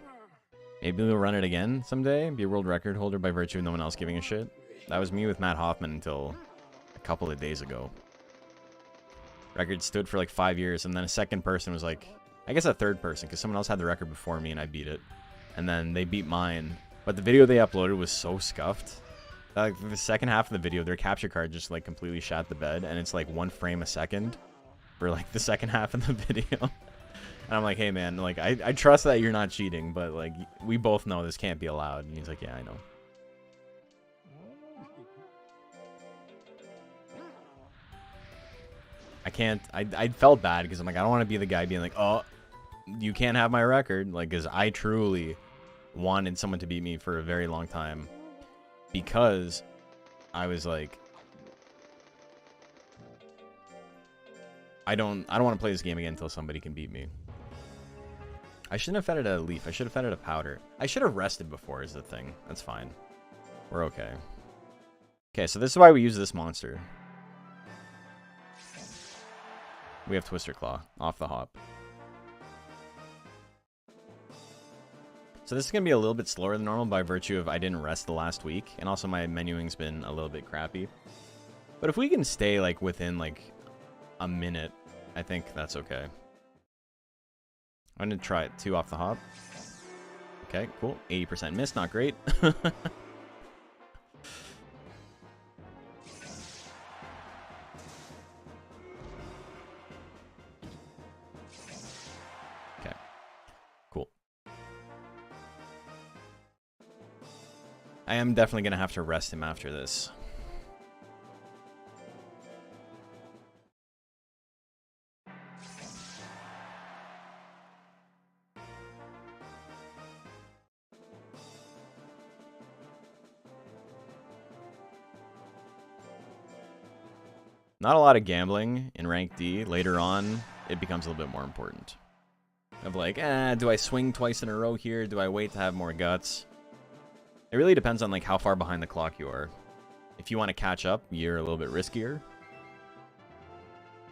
Maybe we'll run it again someday. Be a world record holder by virtue of no one else giving a shit. That was me with Matt Hoffman until a couple of days ago. Record stood for like 5 years, and then a second person was like, I guess a third person, because someone else had the record before me and I beat it. And then they beat mine. But the video they uploaded was so scuffed. Like, the second half of the video, their capture card just, like, completely shat the bed. And it's, like, 1 frame a second for, like, the second half of the video. And I'm like, hey, man, like, I trust that you're not cheating. But, like, we both know this can't be allowed. And he's like, yeah, I know. I can't, I felt bad because I'm like, I don't want to be the guy being like, oh, you can't have my record. Like, because I truly wanted someone to beat me for a very long time. Because I was like, I don't want to play this game again until somebody can beat me. I shouldn't have fed it a leaf. I should have fed it a powder. I should have rested before is the thing. That's fine. We're okay. Okay, so this is why we use this monster. We have Twister Claw off the hop. So this is going to be a little bit slower than normal by virtue of I didn't rest the last week. And also my menuing's been a little bit crappy. But if we can stay like within like a minute, I think that's okay. I'm going to try it 2 off the hop. Okay, cool. 80% miss, not great. I am definitely going to have to rest him after this. Not a lot of gambling in rank D. Later on, it becomes a little bit more important. Of like, do I swing twice in a row here? Do I wait to have more guts? It really depends on like how far behind the clock you are. If you want to catch up, you're a little bit riskier.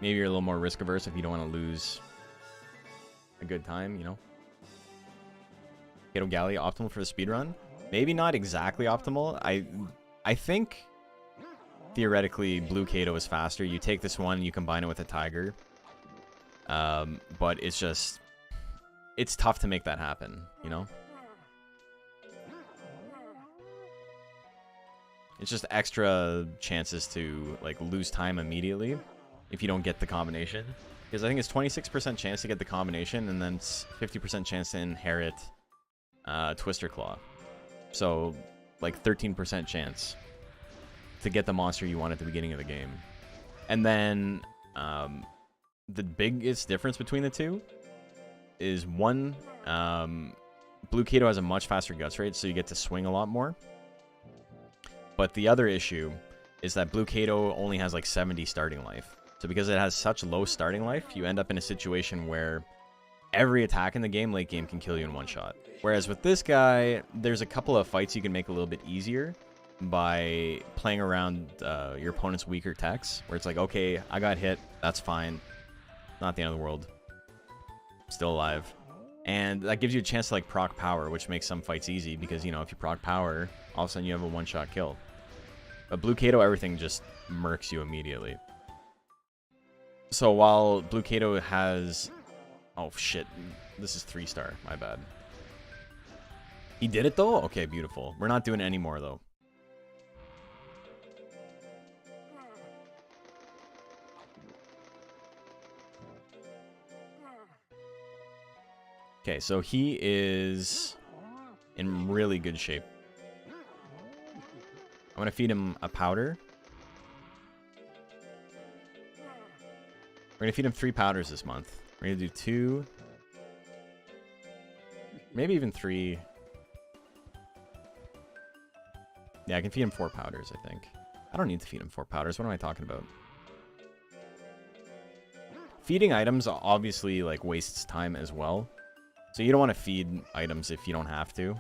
Maybe you're a little more risk averse if you don't want to lose a good time, you know. Kato Galley, optimal for the speedrun? Maybe not exactly optimal. I think theoretically Blue Kato is faster. You take this one, you combine it with a Tiger. But it's just, it's tough to make that happen, you know? It's just extra chances to like lose time immediately if you don't get the combination. Because I think it's 26% chance to get the combination and then it's 50% chance to inherit Twister Claw. So like 13% chance to get the monster you want at the beginning of the game. And then the biggest difference between the two is one, Blue Kato has a much faster guts rate, so you get to swing a lot more. But the other issue is that Blue Kato only has like 70 starting life. So because it has such low starting life, you end up in a situation where every attack in the game, late game, can kill you in one shot. Whereas with this guy, there's a couple of fights you can make a little bit easier by playing around your opponent's weaker techs, where it's like, okay, I got hit, that's fine. Not the end of the world. Still alive. And that gives you a chance to like proc power, which makes some fights easy because, you know, if you proc power, all of a sudden you have a one-shot kill. But Blue Kato, everything just murks you immediately. So while Blue Kato has... Oh, shit. This is 3-star. My bad. He did it, though? Okay, beautiful. We're not doing it anymore, though. Okay, so he is in really good shape. I'm going to feed him a powder. We're going to feed him 3 powders this month. We're going to do 2. Maybe even 3. Yeah, I can feed him 4 powders, I think. I don't need to feed him 4 powders. What am I talking about? Feeding items obviously like wastes time as well. So you don't want to feed items if you don't have to.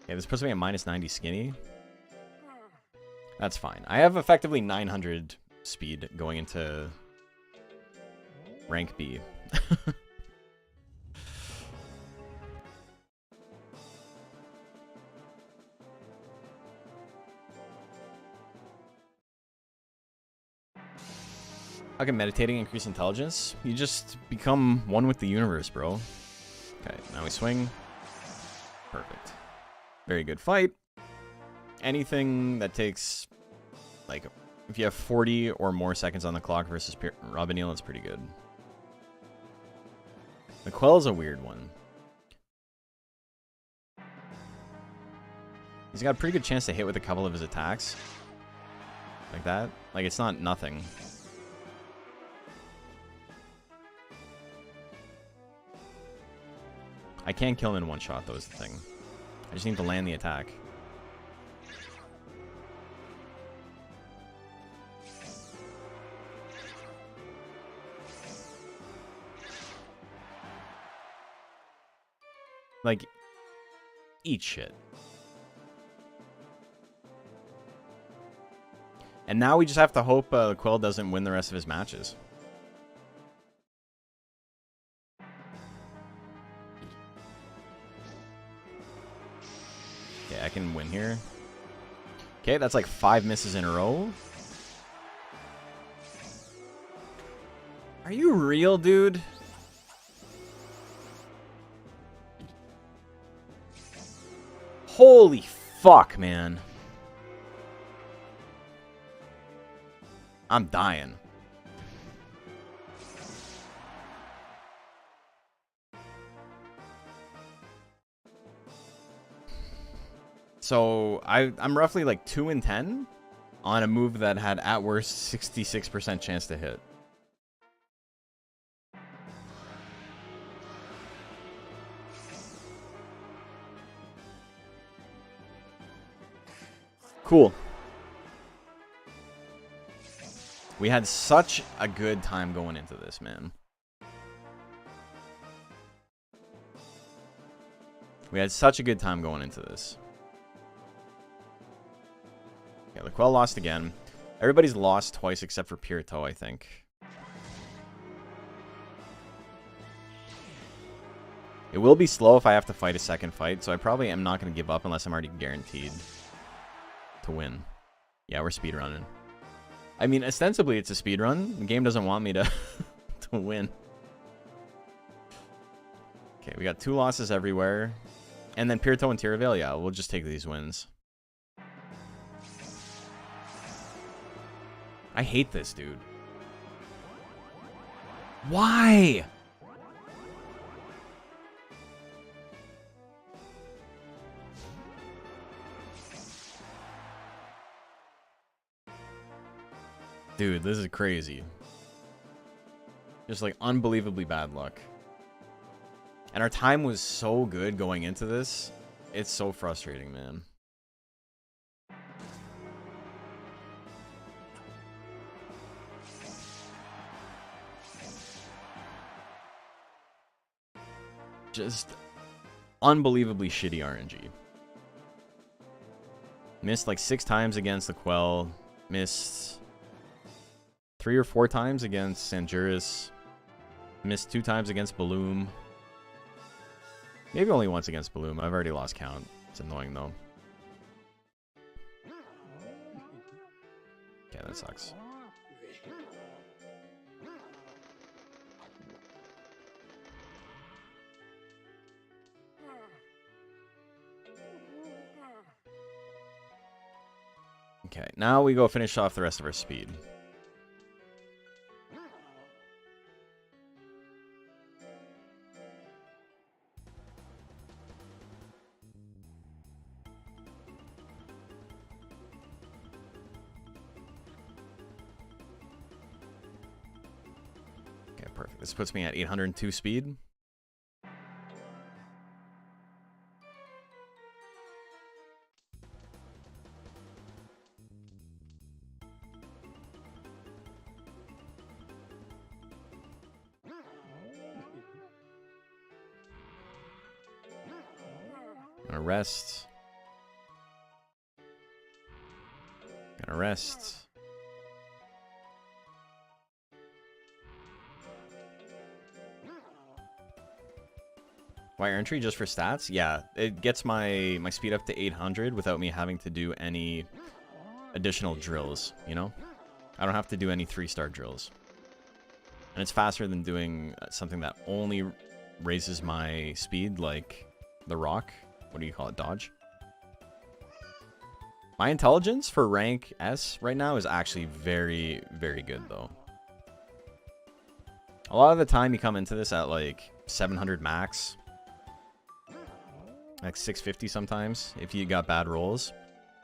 Okay, this puts me at minus 90 skinny. That's fine. I have effectively 900 speed going into rank B. Okay, meditating, increase intelligence. You just become one with the universe, bro. Okay, now we swing. Perfect. Very good fight. Anything that takes, like, if you have 40 or more seconds on the clock versus Robinil, it's pretty good. The Quell's a weird one. He's got a pretty good chance to hit with a couple of his attacks. Like that. Like, it's not nothing. I can't kill him in one shot, though, is the thing. I just need to land the attack. Like, eat shit. And now we just have to hope Quell doesn't win the rest of his matches. Okay, I can win here. Okay, that's like 5 misses in a row. Are you real, dude? Holy fuck, man. I'm dying. So I'm roughly like 2 in 10 on a move that had at worst 66% chance to hit. Cool. We had such a good time going into this, man. We had such a good time going into this. Yeah, the Quell lost again. Everybody's lost twice except for Pirito, I think. It will be slow if I have to fight a second fight, so I probably am not going to give up unless I'm already guaranteed to win. Yeah, we're speedrunning. I mean, ostensibly it's a speedrun. The game doesn't want me to, to win. Okay, we got 2 losses everywhere. And then Pirito and Tiravale, yeah, we'll just take these wins. I hate this, dude. Why? Dude, this is crazy. Just like unbelievably bad luck. And our time was so good going into this. It's so frustrating, man. Just unbelievably shitty RNG. Missed like 6 times against the Quell. Missed 3 or 4 times against Sanjuris. Missed 2 times against Balloom. Maybe only once against Balloom. I've already lost count. It's annoying though. Okay, that sucks. Okay, now we go finish off the rest of our speed. Okay, perfect. This puts me at 802 speed. Gonna rest. Gonna rest. Wire entry just for stats? Yeah, it gets my speed up to 800 without me having to do any additional drills, you know? I don't have to do any 3-star drills. And it's faster than doing something that only raises my speed, like the rock. What do you call it? Dodge? My intelligence for rank S right now is actually very, very good, though. A lot of the time you come into this at like 700 max. Like 650 sometimes, if you got bad rolls.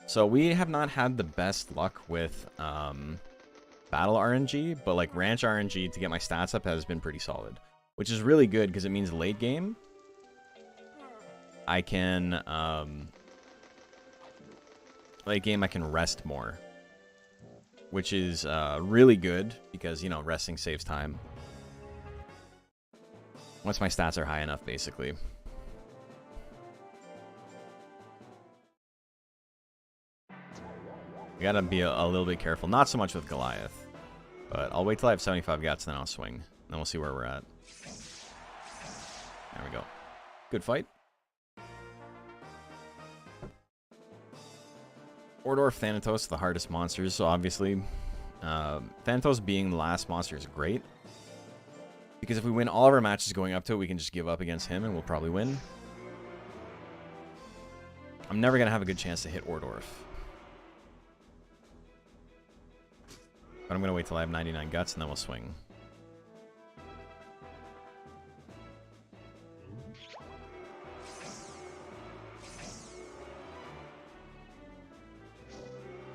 So we have not had the best luck with battle RNG, but like ranch RNG to get my stats up has been pretty solid. Which is really good, because it means late game, I can... late game I can rest more. Which is really good, because, you know, resting saves time. Once my stats are high enough, basically. We gotta be a little bit careful. Not so much with Goliath. But I'll wait till I have 75 guts, then I'll swing. Then we'll see where we're at. There we go. Good fight. Ordorf, Thanatos, the hardest monsters, so obviously. Thanatos being the last monster is great. Because if we win all of our matches going up to it, we can just give up against him and we'll probably win. I'm never gonna have a good chance to hit Ordorf. But I'm going to wait till I have 99 guts and then we'll swing.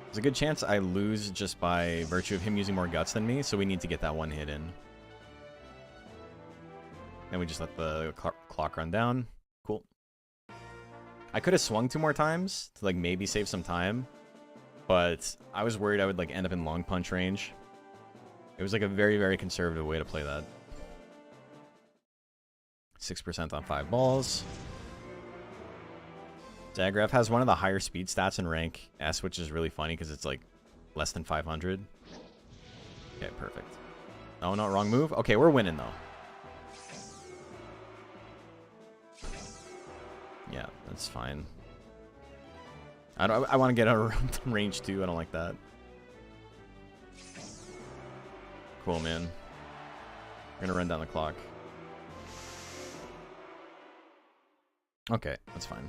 There's a good chance I lose just by virtue of him using more guts than me, so we need to get that one hit in. Then we just let the clock run down. Cool. I could have swung 2 more times to like maybe save some time. But I was worried I would like end up in long punch range. It was like a very, very conservative way to play that. 6% on 5 balls. Zagraf has one of the higher speed stats in rank S, which is really funny because it's like less than 500. Okay, perfect. Oh, no, wrong move. Okay, we're winning though. Yeah, that's fine. I want to get out of range too. I don't like that. Cool, man. We're gonna run down the clock. Okay, that's fine.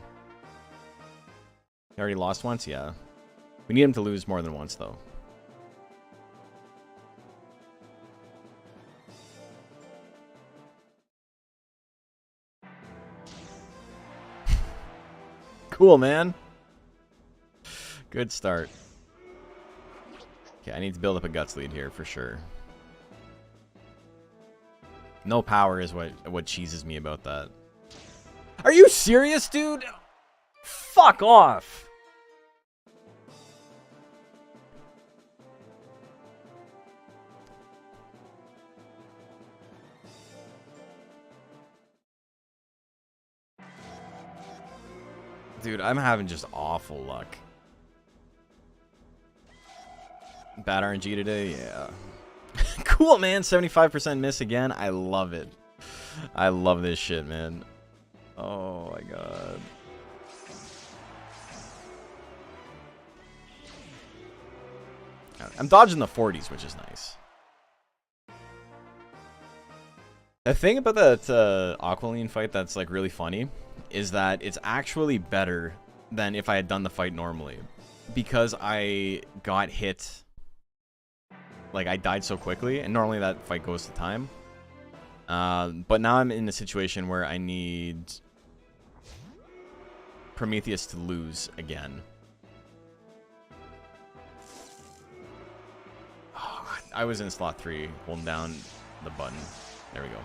He already lost once? Yeah. We need him to lose more than once, though. Cool, man. Good start. Okay, I need to build up a guts lead here for sure. No power is what cheeses me about that. Are you serious, dude? Fuck off. Dude, I'm having just awful luck. Bad RNG today? Yeah. Cool, man. 75% miss again. I love it. I love this shit, man. Oh, my God. I'm dodging the 40s, which is nice. The thing about that Aqualine fight that's like really funny is that it's actually better than if I had done the fight normally. Because I got hit... Like, I died so quickly, and normally that fight goes to time. But now I'm in a situation where I need Prometheus to lose again. Oh, I was in slot 3, holding down the button. There we go.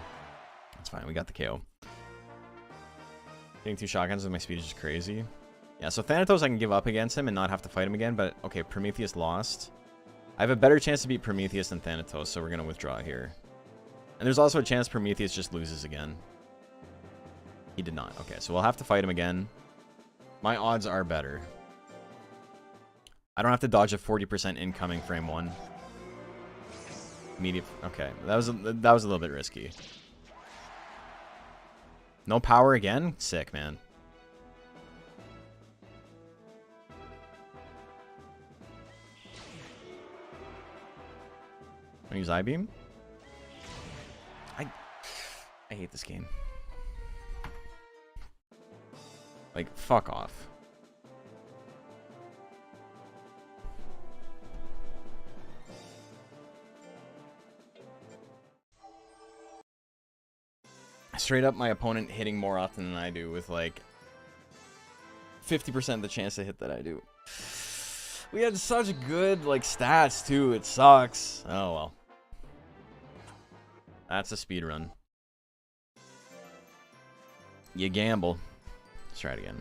That's fine, we got the KO. Getting 2 shotguns with my speed is just crazy. Yeah, so Thanatos I can give up against him and not have to fight him again, but okay, Prometheus lost. I have a better chance to beat Prometheus than Thanatos, so we're going to withdraw here. And there's also a chance Prometheus just loses again. He did not. Okay, so we'll have to fight him again. My odds are better. I don't have to dodge a 40% incoming frame 1. Immediate. Okay, that was a little bit risky. No power again? Sick, man. Use I-beam? I hate this game. Like, fuck off. Straight up, my opponent hitting more often than I do with, like, 50% of the chance to hit that I do. We had such good, like, stats, too. It sucks. Oh, well. That's a speed run. You gamble. Let's try it again.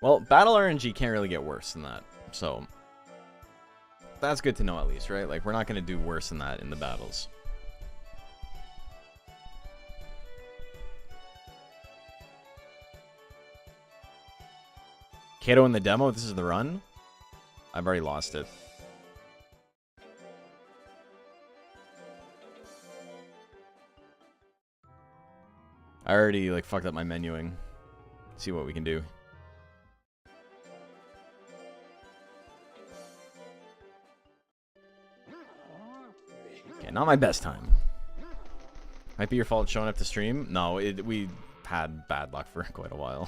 Well, battle RNG can't really get worse than that. So, that's good to know at least, right? Like, we're not going to do worse than that in the battles. Kato in the demo, this is the run? I've already lost it. I already, like, fucked up my menuing. See what we can do. Okay, not my best time. Might be your fault showing up to stream. No, we had bad luck for quite a while.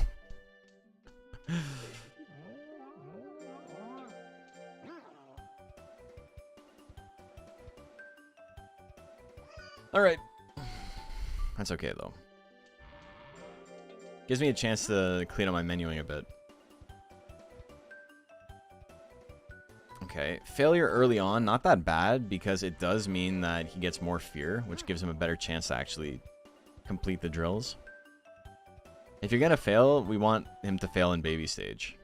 Alright. That's okay, though. Gives me a chance to clean up my menuing a bit. Okay, failure early on, not that bad, because it does mean that he gets more fear, which gives him a better chance to actually complete the drills. If you're gonna fail, we want him to fail in baby stage.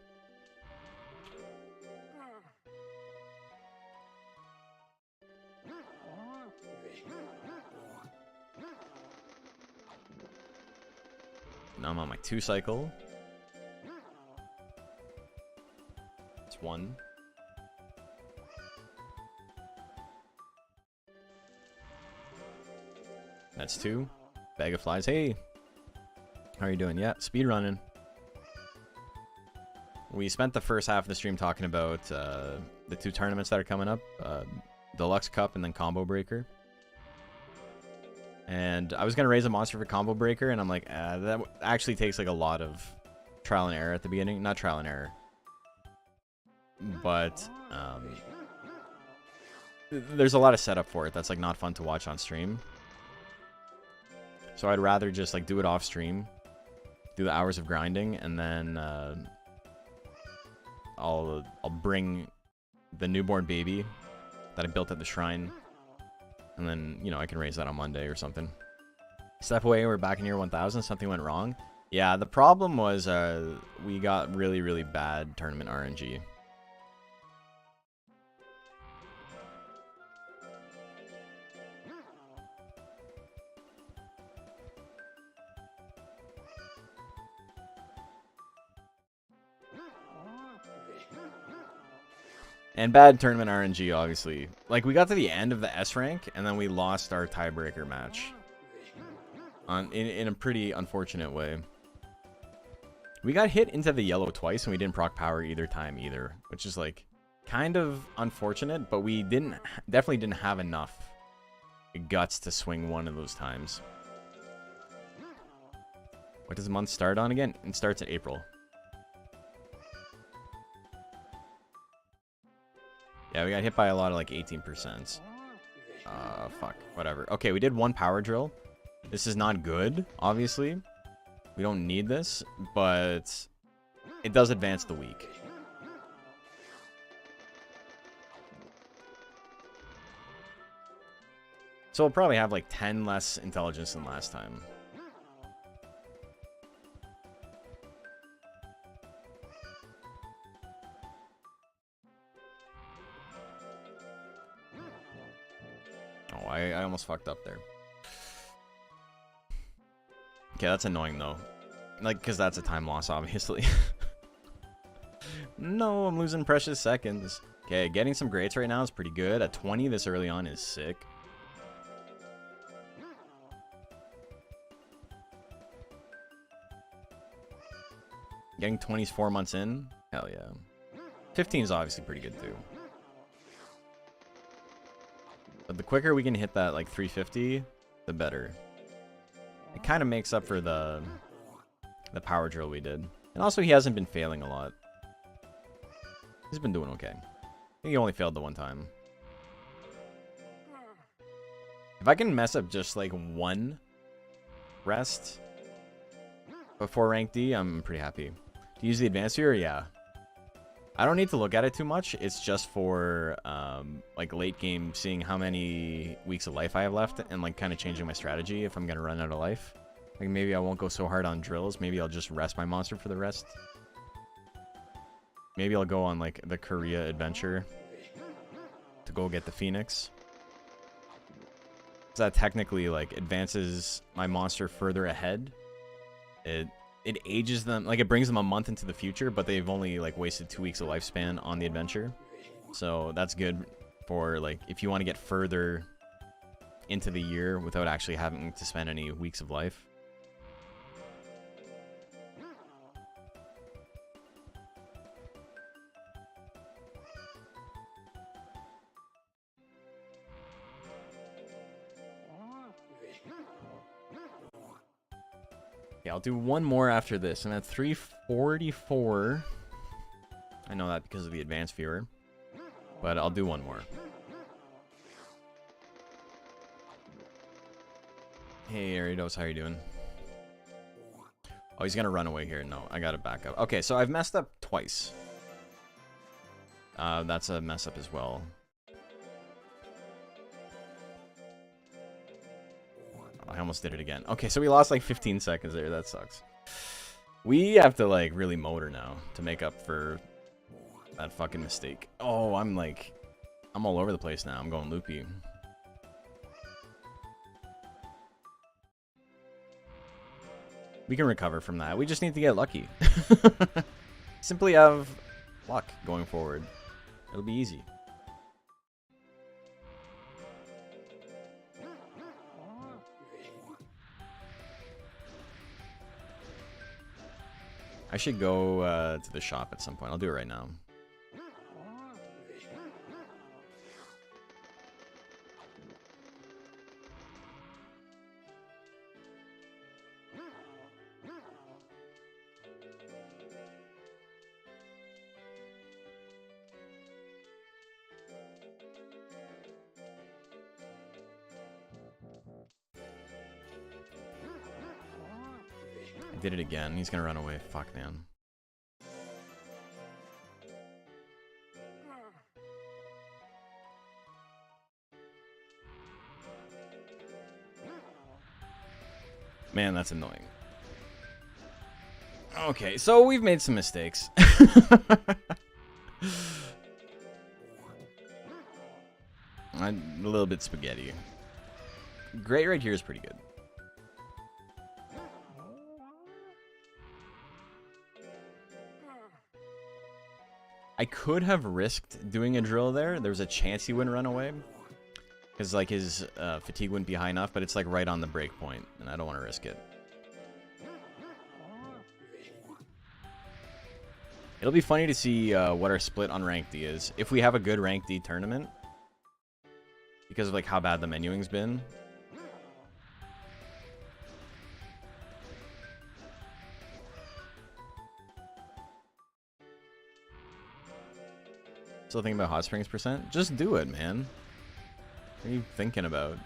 Now I'm on my 2 cycle. It's 1. That's 2. Bag of flies. Hey! How are you doing? Yeah, speed running. We spent the first half of the stream talking about the 2 tournaments that are coming up. Deluxe Cup and then Combo Breaker. And I was going to raise a monster for Combo Breaker, and I'm like, that actually takes like a lot of trial and error at the beginning. Not trial and error. But there's a lot of setup for it that's like not fun to watch on stream. So I'd rather just like do it off stream, do the hours of grinding, and then I'll bring the newborn baby that I built at the shrine, and then, you know, I can raise that on Monday or something. Step away, we're back in year 1000. Something went wrong. Yeah, the problem was we got really, really bad tournament RNG. And bad tournament RNG, obviously. Like, we got to the end of the S rank, and then we lost our tiebreaker match. In a pretty unfortunate way. We got hit into the yellow twice, and we didn't proc power either time either. Which is, like, kind of unfortunate, but we definitely didn't have enough guts to swing one of those times. What does the month start on again? It starts in April. Yeah, we got hit by a lot of like 18%. Fuck. Whatever. Okay, we did 1 power drill. This is not good, obviously. We don't need this, but it does advance the week. So we'll probably have like 10 less intelligence than last time. Oh, I almost fucked up there. Okay, that's annoying though. Like, because that's a time loss, obviously. No, I'm losing precious seconds. Okay, getting some greats right now is pretty good. At 20 this early on is sick. Getting 20s 4 months in? Hell yeah. 15 is obviously pretty good too. But the quicker we can hit that like 350, the better. It kind of makes up for the power drill we did. And also he hasn't been failing a lot. He's been doing okay. I think he only failed the one time. If I can mess up just like one rest before rank D, I'm pretty happy. To use the advanced viewer, yeah. I don't need to look at it too much. It's just for like late game, seeing how many weeks of life I have left and like kind of changing my strategy if I'm gonna run out of life. Like maybe I won't go so hard on drills. Maybe I'll just rest my monster for the rest. Maybe I'll go on like the Korea adventure to go get the Phoenix. So that technically like advances my monster further ahead. It ages them, like it brings them a month into the future, but they've only like wasted 2 weeks of lifespan on the adventure. So that's good for like if you want to get further into the year without actually having to spend any weeks of life. Yeah, I'll do one more after this, and at 344. I know that because of the advanced viewer, but I'll do one more. Hey, Aridos, how you doing? Oh, he's gonna run away here. No, I gotta back up. Okay, so I've messed up twice. That's a mess up as well. I almost did it again. Okay, so we lost like 15 seconds there. That sucks. We have to like really motor now to make up for that fucking mistake. Oh, I'm all over the place now. I'm going loopy. We can recover from that. We just need to get lucky. Simply have luck going forward. It'll be easy. I should go to the shop at some point. I'll do it right now. Did it again. He's gonna run away. Fuck, man. Man, that's annoying. Okay, so we've made some mistakes. I'm a little bit spaghetti. Great right here is pretty good. I could have risked doing a drill there. There was a chance he wouldn't run away. Because like his fatigue wouldn't be high enough, but it's like right on the break point, and I don't want to risk it. It'll be funny to see what our split on rank D is. If we have a good rank D tournament, because of like how bad the menuing's been. Still thinking about Hot Springs %? Just do it, man. What are you thinking about?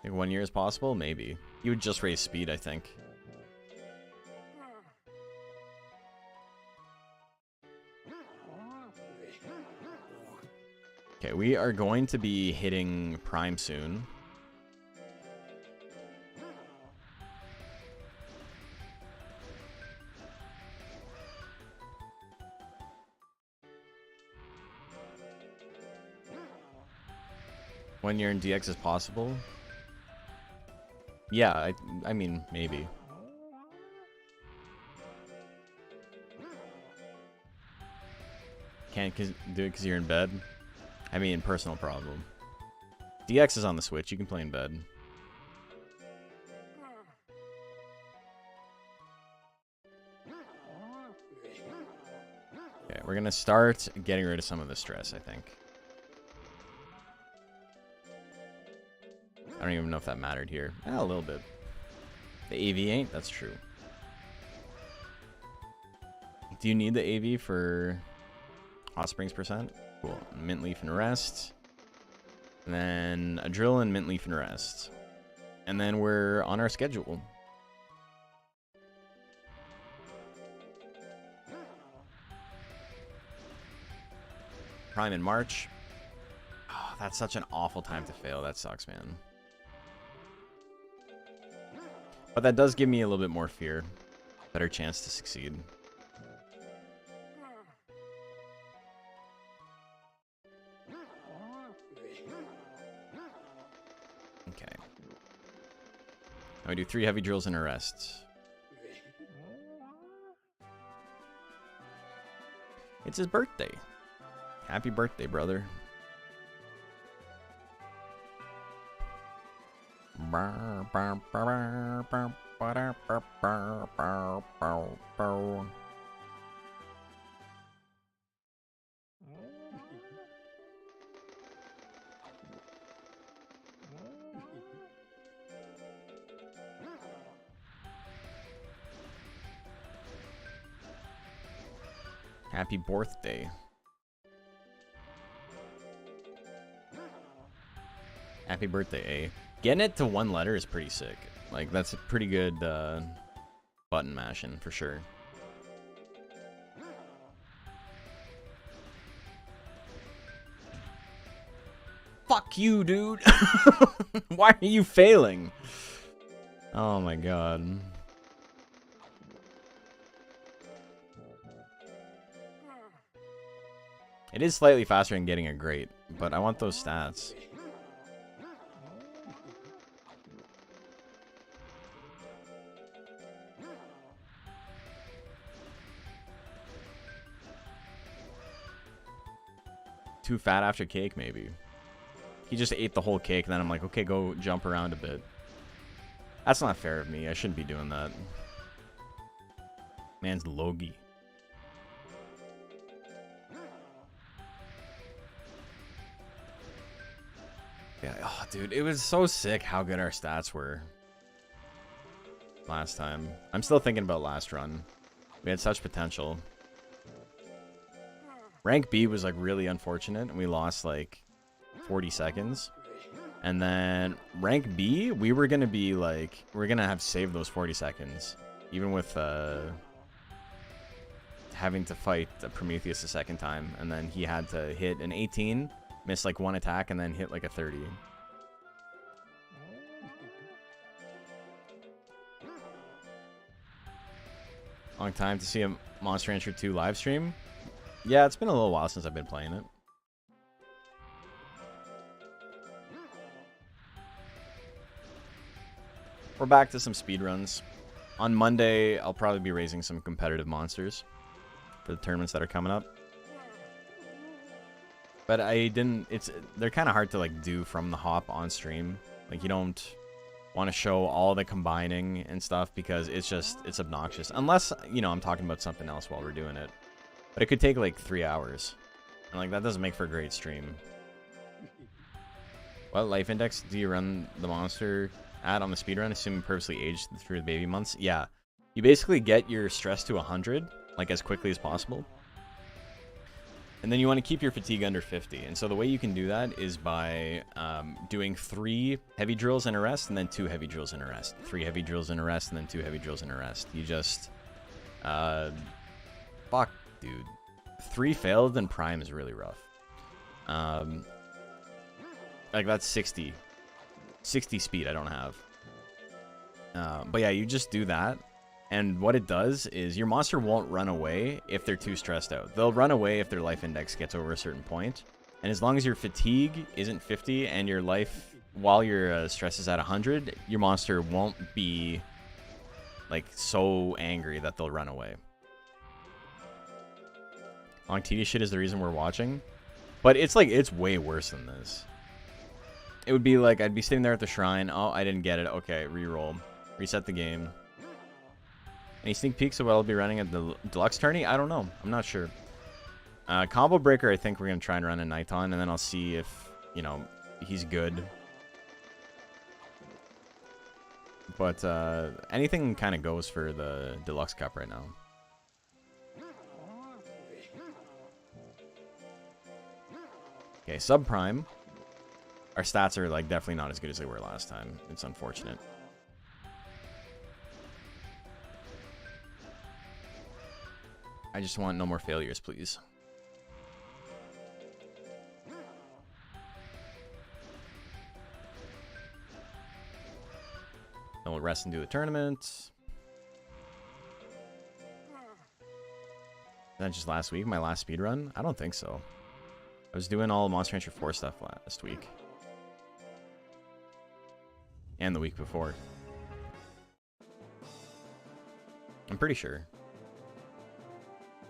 Think 1 year is possible? Maybe. You would just raise speed, I think. Okay, we are going to be hitting Prime soon. One year in DX is possible? Yeah, I mean, maybe. Can't do it because you're in bed? I mean, personal problem. DX is on the Switch. You can play in bed. Okay, we're going to start getting rid of some of the stress, I think. I don't even know if that mattered here. A little bit. The AV ain't? That's true. Do you need the AV for Hot Springs percent? Cool. Mint Leaf and Rest. And then a drill and Mint Leaf and Rest. And then we're on our schedule. Prime in March. Oh, that's such an awful time to fail. That sucks, man. But that does give me a little bit more fear. Better chance to succeed. Okay. Now we do 3 heavy drills and a rest. It's his birthday. Happy birthday, brother. Happy birthday. Happy birthday, A. Getting it to 1 letter is pretty sick. Like, that's a pretty good button mashing, for sure. Fuck you, dude! Why are you failing? Oh my god. It is slightly faster than getting a great, but I want those stats. Too fat after cake, maybe. He just ate the whole cake, and then I'm like, okay, go jump around a bit. That's not fair of me. I shouldn't be doing that. Man's logy. Yeah, oh, dude, it was so sick how good our stats were last time. I'm still thinking about last run. We had such potential. Rank B was like really unfortunate, and we lost like 40 seconds. And then rank B, we were gonna be like, we're gonna have saved those 40 seconds, even with having to fight Prometheus a second time, and then he had to hit an 18. Missed like 1 attack and then hit like a 30. Long time to see a Monster Rancher 2 live stream. Yeah, it's been a little while since I've been playing it. We're back to some speedruns. On Monday, I'll probably be raising some competitive monsters for the tournaments that are coming up. But I didn't, they're kind of hard to like do from the hop on stream. Like, you don't want to show all the combining and stuff because it's obnoxious. Unless, you know, I'm talking about something else while we're doing it. But it could take like 3 hours. And like, that doesn't make for a great stream. What life index do you run the monster at on the speedrun, assuming purposely aged through the baby months? Yeah. You basically get your stress to 100, like as quickly as possible. And then you want to keep your fatigue under 50. And so the way you can do that is by doing 3 heavy drills and a rest, and then 2 heavy drills and a rest. 3 heavy drills and a rest, and then 2 heavy drills and a rest. You just... fuck, dude. 3 failed, and prime is really rough. Like, that's 60. 60 speed I don't have. But yeah, you just do that. And what it does is your monster won't run away if they're too stressed out. They'll run away if their life index gets over a certain point. And as long as your fatigue isn't 50 and your life, while your stress is at 100, your monster won't be like so angry that they'll run away. Long tedious shit is the reason we're watching. But it's like, it's way worse than this. It would be like, I'd be sitting there at the shrine. Oh, I didn't get it. Okay, reroll. Reset the game. Any sneak peeks of what I'll be running at the Deluxe tourney? I don't know. I'm not sure. Combo Breaker, I think we're going to try and run a Nighton, and then I'll see if, you know, he's good. But anything kind of goes for the Deluxe Cup right now. Okay, subprime. Our stats are like definitely not as good as they were last time. It's unfortunate. I just want no more failures, please. Then we'll rest and do a tournament. Is that just last week? My last speedrun? I don't think so. I was doing all Monster Rancher 4 stuff last week. And the week before. I'm pretty sure.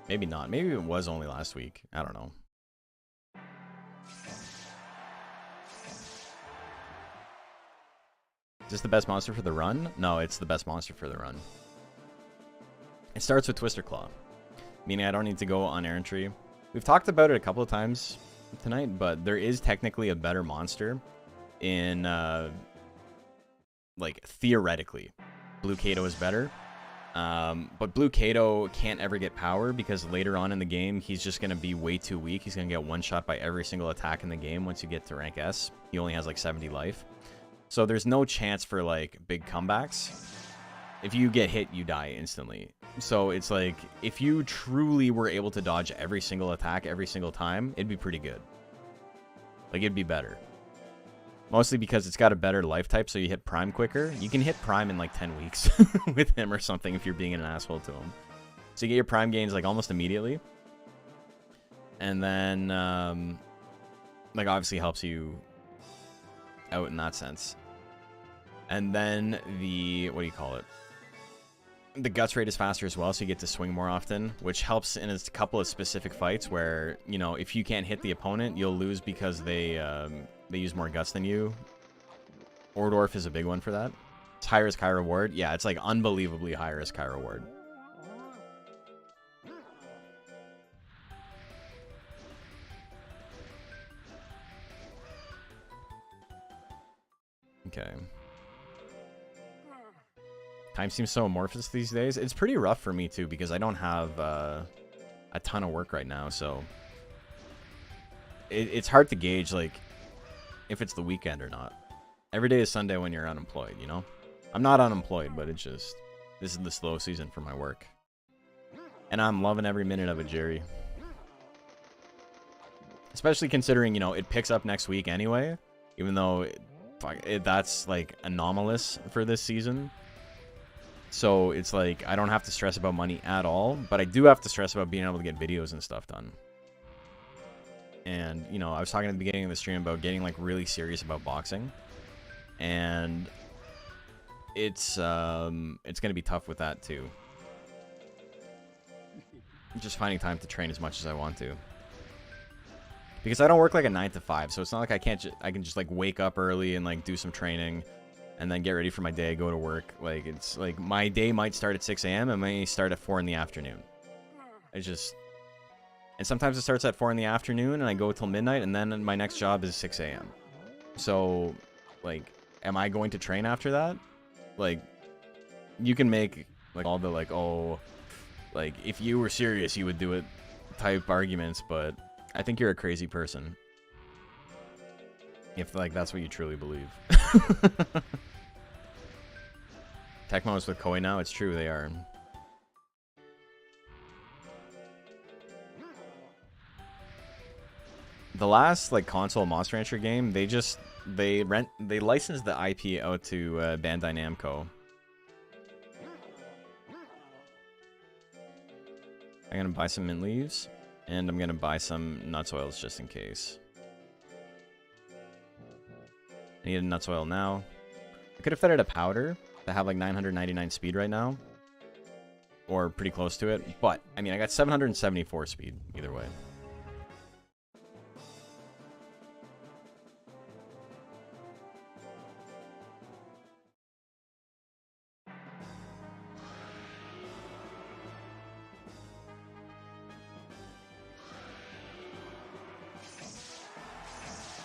Maybe not. Maybe it was only last week. I don't know. Is this the best monster for the run? No, it's the best monster for the run. It starts with Twister Claw, meaning I don't need to go on errantry. We've talked about it a couple of times tonight, but there is technically a better monster in, like, theoretically. Blue Kato is better. But Blue Kato can't ever get power because later on in the game, he's just going to be way too weak. He's going to get one shot by every single attack in the game once you get to rank S. He only has like 70 life. So there's no chance for like big comebacks. If you get hit, you die instantly. So it's like, if you truly were able to dodge every single attack every single time, it'd be pretty good. Like, it'd be better. Mostly because it's got a better life type, so you hit Prime quicker. You can hit Prime in like 10 weeks with him or something if you're being an asshole to him. So you get your Prime gains like almost immediately. And then, like, obviously helps you out in that sense. And then the, what do you call it? The guts rate is faster as well, so you get to swing more often, which helps in a couple of specific fights where, you know, if you can't hit the opponent, you'll lose because they use more guts than you. Ordorf is a big one for that. It's high risk, high reward. Yeah, it's like unbelievably high risk, high reward. Okay. Time seems so amorphous these days. It's pretty rough for me too because I don't have a ton of work right now, so it's hard to gauge like if it's the weekend or not. Every day is Sunday when you're unemployed, you know? I'm not unemployed, but it's just this is the slow season for my work. And I'm loving every minute of it, Jerry. Especially considering, you know, it picks up next week anyway, even though that's like anomalous for this season. So it's like I don't have to stress about money at all, but I do have to stress about being able to get videos and stuff done. And, you know, I was talking at the beginning of the stream about getting like really serious about boxing. And it's going to be tough with that too. Just finding time to train as much as I want to. Because I don't work like a 9 to 5, so it's not like I can just like wake up early and like do some training and then get ready for my day, go to work. Like, it's like my day might start at 6 a.m. and may start at 4 in the afternoon. It's just, and sometimes it starts at 4 in the afternoon and I go till midnight, and then my next job is 6 a.m. So, like, am I going to train after that? Like, you can make like all the like, oh, like if you were serious you would do it type arguments, but I think you're a crazy person if like that's what you truly believe. Tecmo's with Koi now, it's true, they are. The last like console Monster Rancher game, they licensed the IP out to Bandai Namco. I'm gonna buy some mint leaves, and I'm gonna buy some nuts oils just in case. I need a nuts oil now. I could have fed it a powder to have like 999 speed right now, or pretty close to it. But I mean, I got 774 speed either way.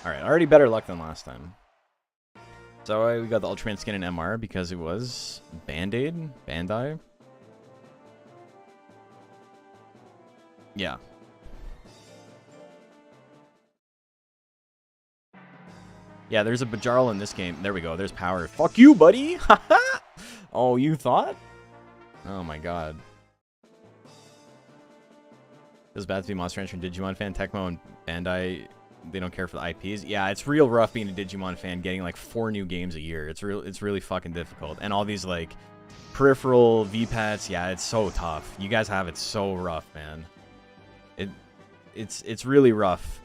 Alright, already better luck than last time. So we got the Ultraman skin in MR because it was Band-Aid? Bandai? Yeah. Yeah, there's a Bajarl in this game. There we go. There's power. Fuck you, buddy! Oh, you thought? Oh my god. It was bad to be Monster Rancher and Digimon fan. Tecmo and Bandai, they don't care for the IPs. Yeah, it's real rough being a Digimon fan, getting like 4 new games a year. It's really fucking difficult. And all these like peripheral VPATs, yeah, it's so tough. You guys have it so rough, man. It's really rough.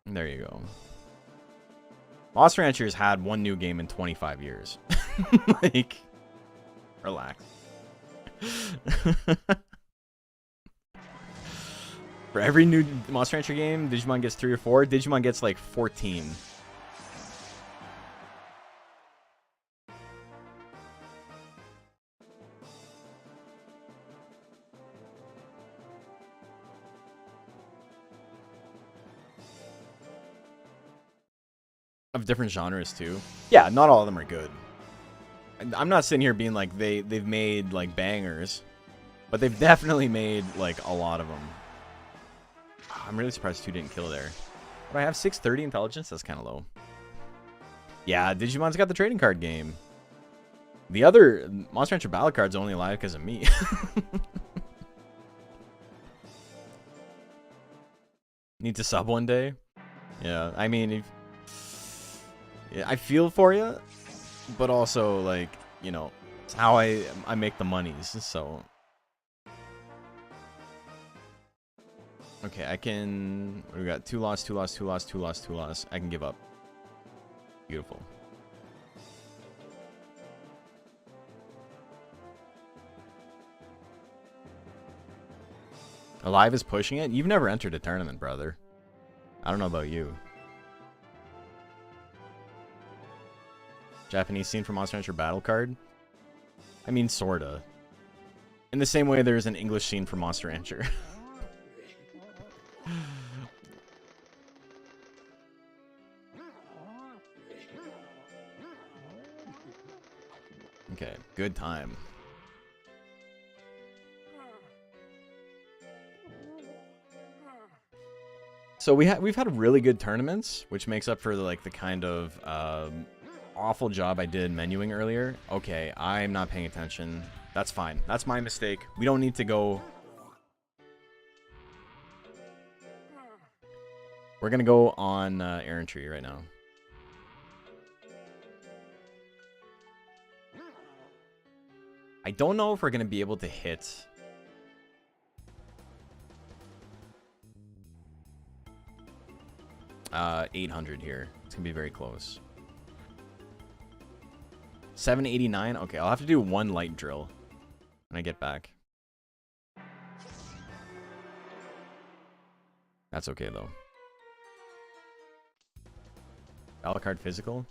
There you go. Monster Rancher's had 1 new game in 25 years. Like, relax. For every new Monster Rancher game, Digimon gets 3 or 4. Digimon gets like 14. Of different genres too. Yeah, not all of them are good. I'm not sitting here being like they've made like bangers, but they've definitely made like a lot of them. I'm really surprised 2 didn't kill there. But I have 630 intelligence. That's kind of low. Yeah, Digimon's got the trading card game. The other Monster Rancher Battle Card's only alive because of me. Need to sub one day. Yeah, I mean, if, yeah, I feel for you, but also like, you know, it's how I make the monies. So okay, I can. We got 2 loss, 2 loss, 2 loss, 2 loss, 2 loss. I can give up. Beautiful. Alive is pushing it. You've never entered a tournament, brother. I don't know about you. Japanese scene for Monster Rancher Battle Card? I mean, sorta. In the same way there's an English scene for Monster Rancher. Okay, good time. So we've had really good tournaments, which makes up for the kind of awful job I did menuing earlier. Okay, I'm not paying attention. That's fine. That's my mistake. We don't need to go. We're gonna go on errantry right now. I don't know if we're gonna be able to hit. 800 here. It's gonna be very close. 789. Okay, I'll have to do 1 light drill when I get back. That's okay though. Battle card physical.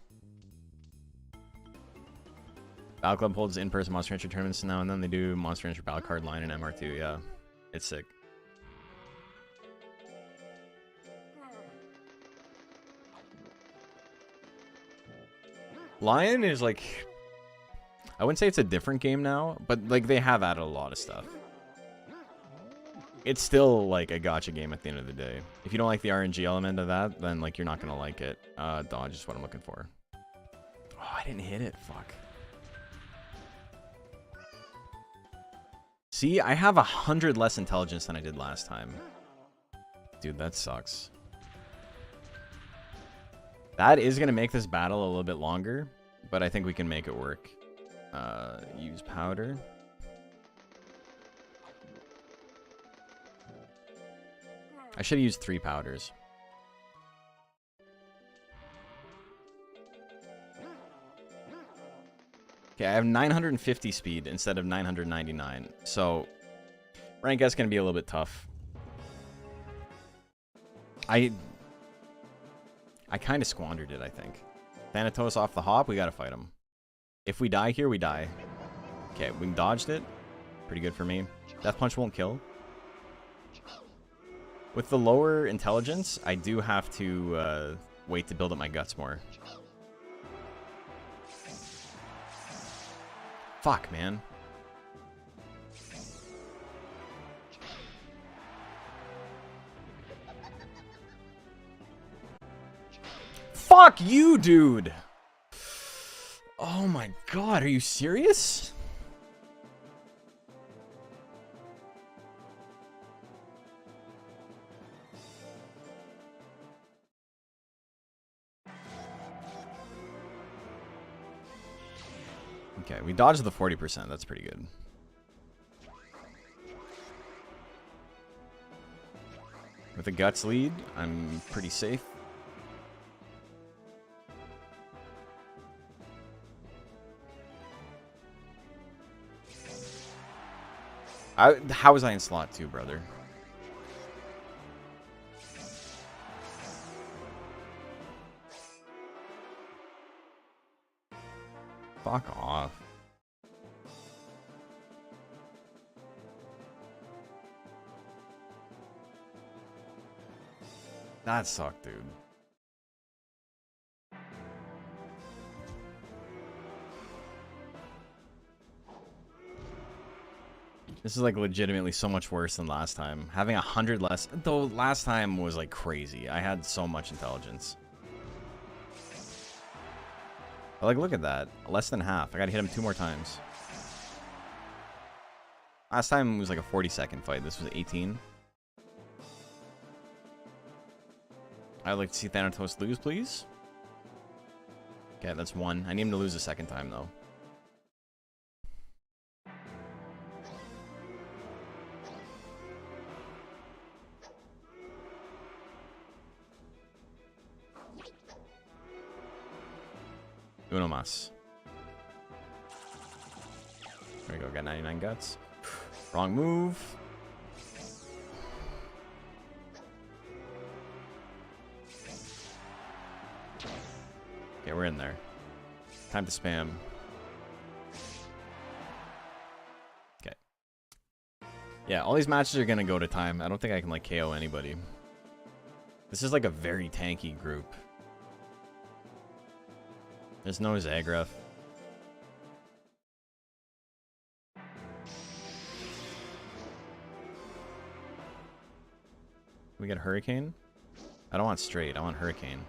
Battle Club holds in-person Monster Rancher tournaments now and then. They do Monster Rancher Battle Card line in MR2. Yeah, it's sick. Lion is like, I wouldn't say it's a different game now, but like they have added a lot of stuff. It's still like a gacha game at the end of the day. If you don't like the RNG element of that, then like you're not gonna like it. Dodge is what I'm looking for. Oh, I didn't hit it. Fuck. See, I have 100 less intelligence than I did last time. Dude, that sucks. That is going to make this battle a little bit longer, but I think we can make it work. Use powder. I should have used 3 powders. Okay, I have 950 speed instead of 999. So, rank S is going to be a little bit tough. I kind of squandered it, I think. Thanatos off the hop, we got to fight him. If we die here, we die. Okay, we dodged it. Pretty good for me. Death Punch won't kill. With the lower intelligence, I do have to wait to build up my guts more. Fuck, man. Fuck you, dude! Oh my god, are you serious? Okay, we dodged the 40%. That's pretty good. With a guts lead, I'm pretty safe. How was I in slot 2, brother? Fuck off. That sucked, dude. This is like legitimately so much worse than last time. Having 100 less, though last time was like crazy. I had so much intelligence. But like, look at that. Less than half. I gotta hit him 2 more times. Last time was like a 40-second fight. This was 18. I'd like to see Thanatos lose, please. Okay, that's 1. I need him to lose a second time, though. Uno mas. There we go, got 99 guts. Wrong move. Okay, we're in there. Time to spam. Okay. Yeah, all these matches are gonna go to time. I don't think I can like KO anybody. This is like a very tanky group. There's no Zagref. We get Hurricane? I don't want straight. I want Hurricane.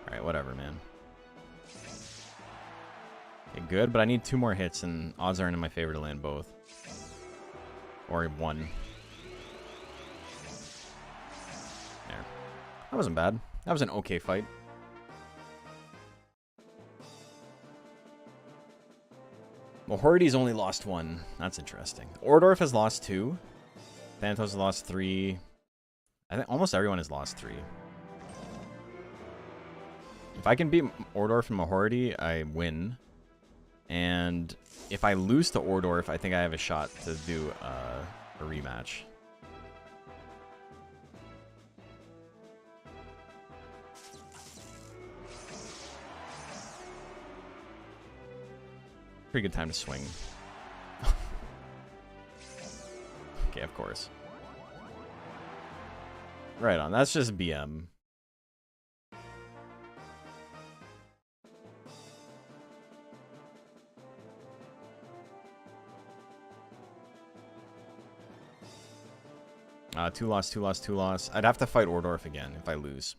Alright, whatever, man. Okay, good, but I need 2 more hits, and odds aren't in my favor to land both. Or 1. There. That wasn't bad. That was an okay fight. Mohority's only lost 1. That's interesting. Ordorf has lost 2. Thanatos has lost 3. I think almost everyone has lost 3. If I can beat Ordorf and Mohority, I win. And if I lose to Ordorf, I think I have a shot to do a rematch. Pretty good time to swing. Okay, of course. Right on. That's just BM. Two loss, 2 loss, 2 loss. I'd have to fight Ordorf again if I lose.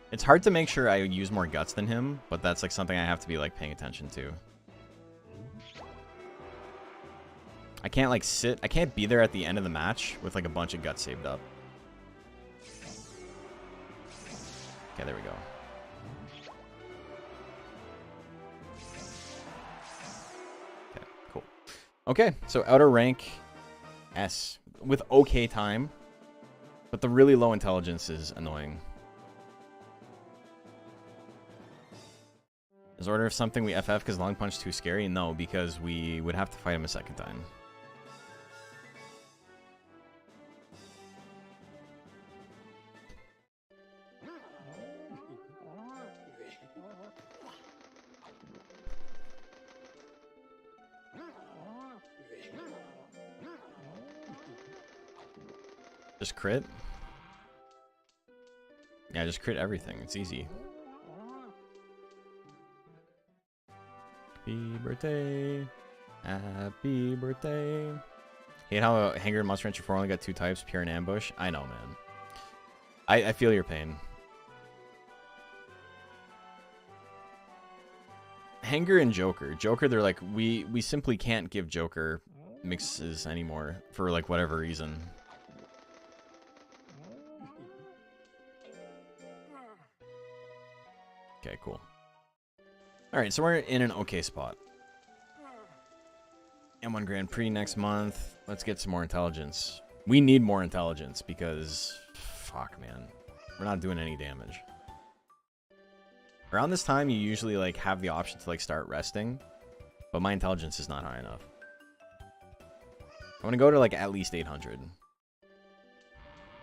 It's hard to make sure I use more guts than him, but that's like something I have to be like paying attention to. I can't like sit, I can't be there at the end of the match with like a bunch of guts saved up. Okay, there we go. Okay, cool. Okay, so outer rank S with okay time, but the really low intelligence is annoying. Is Order of something we FF because Long Punch too scary? No, because we would have to fight him a second time. Just crit? Yeah, just crit everything. It's easy. Happy birthday. Happy birthday. Hate how Hanger and Monster Rancher 4 only got 2 types, pure and ambush. I know, man. I feel your pain. Hanger and Joker. Joker, they're like, we simply can't give Joker mixes anymore for like whatever reason. Okay, cool. Alright, so we're in an okay spot. M1 Grand Prix next month. Let's get some more intelligence. We need more intelligence because... Fuck, man. We're not doing any damage. Around this time, you usually like have the option to like start resting. But my intelligence is not high enough. I want to go to like at least 800. And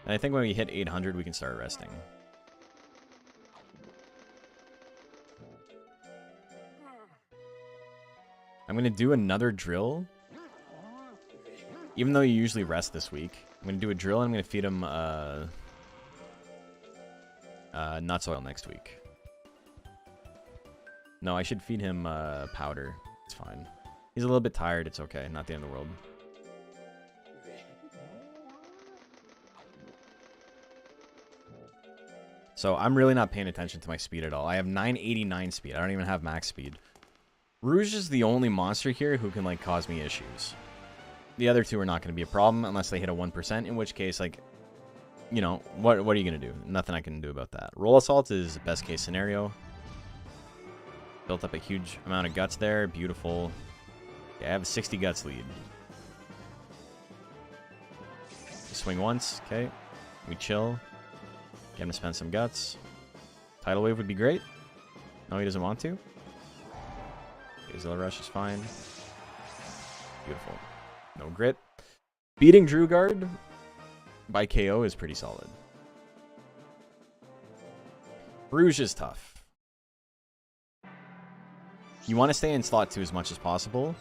I think when we hit 800, we can start resting. I'm going to do another drill. Even though you usually rest this week. I'm going to do a drill and I'm going to feed him nuts oil next week. No, I should feed him powder. It's fine. He's a little bit tired. It's okay. Not the end of the world. So I'm really not paying attention to my speed at all. I have 989 speed. I don't even have max speed. Rouge is the only monster here who can like cause me issues. The other two are not going to be a problem unless they hit a 1%, in which case, like, you know, what are you going to do? Nothing I can do about that. Roll Assault is best case scenario. Built up a huge amount of guts there. Beautiful. Yeah, I have a 60 guts lead. We swing once. Okay. We chill. Get him to spend some guts. Tidal Wave would be great. No, he doesn't want to. Okay, Zilla Rush is fine. Beautiful. No grit. Beating Drew Guard by KO is pretty solid. Rouge is tough. You want to stay in slot 2 as much as possible.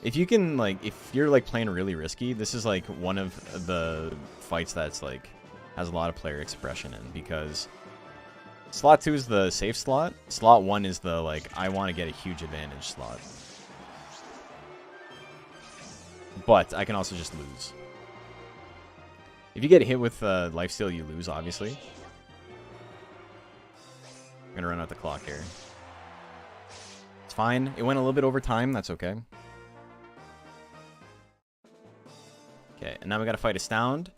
If you can, like, if you're, like, playing really risky, this is, like, one of the fights that's, like, has a lot of player expression in, because slot 2 is the safe slot. Slot 1 is the, like, I want to get a huge advantage slot. But I can also just lose. If you get hit with lifesteal, you lose, obviously. I'm going to run out the clock here. It's fine. It went a little bit over time. That's okay. Okay, and now we got to fight Astound.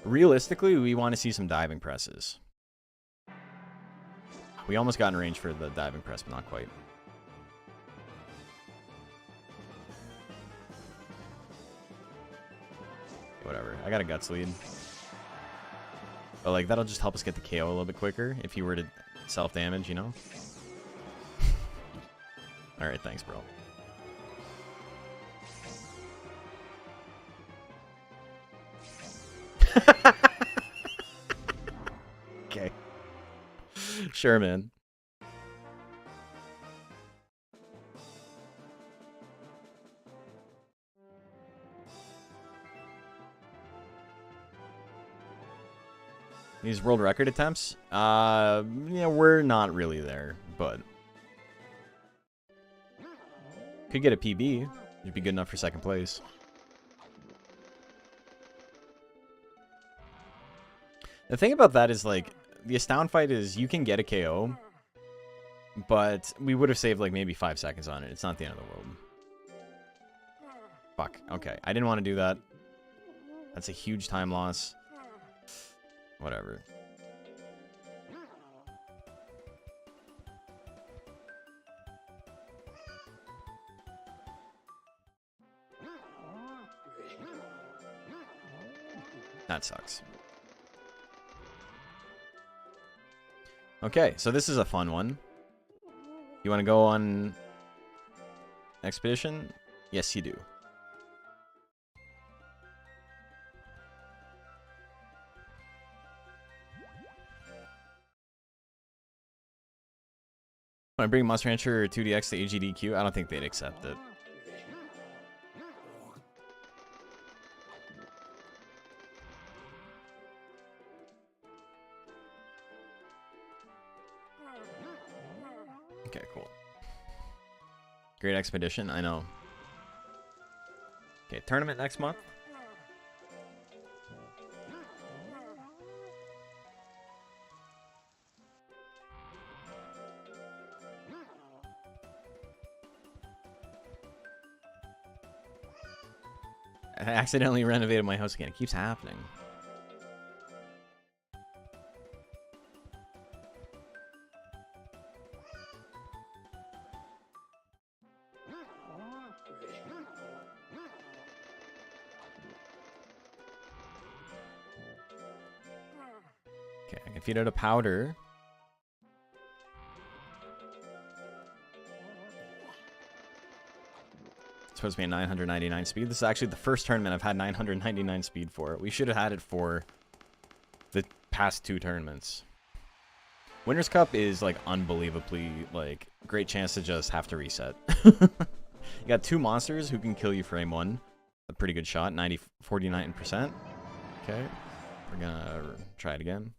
Realistically, we want to see some diving presses. We almost got in range for the diving press, but not quite. Whatever. I got a guts lead. But, like, that'll just help us get the KO a little bit quicker if you were to self-damage, you know? Alright, thanks, bro. Okay. Sure, man. These world record attempts? Yeah, we're not really there, but could get a PB. It'd be good enough for second place. The thing about that is, like, the Astound fight is you can get a KO, but we would have saved, like, maybe 5 seconds on it. It's not the end of the world. Fuck. Okay. I didn't want to do that. That's a huge time loss. Whatever. That sucks. Okay, so this is a fun one. You want to go on expedition? Yes, you do. When I bring Monster Rancher 2DX to AGDQ, I don't think they'd accept it. Okay, cool. Great Expedition, I know. Okay, tournament next month. I accidentally renovated my house again. It keeps happening. Okay, I can feed out a powder. It's supposed to be a 999 speed. This is actually the first tournament I've had 999 speed for. We should have had it for the past 2 tournaments. Winners Cup is like unbelievably like great chance to just have to reset. You got 2 monsters who can kill you frame 1. A pretty good shot, 49%. Okay, we're gonna try it again.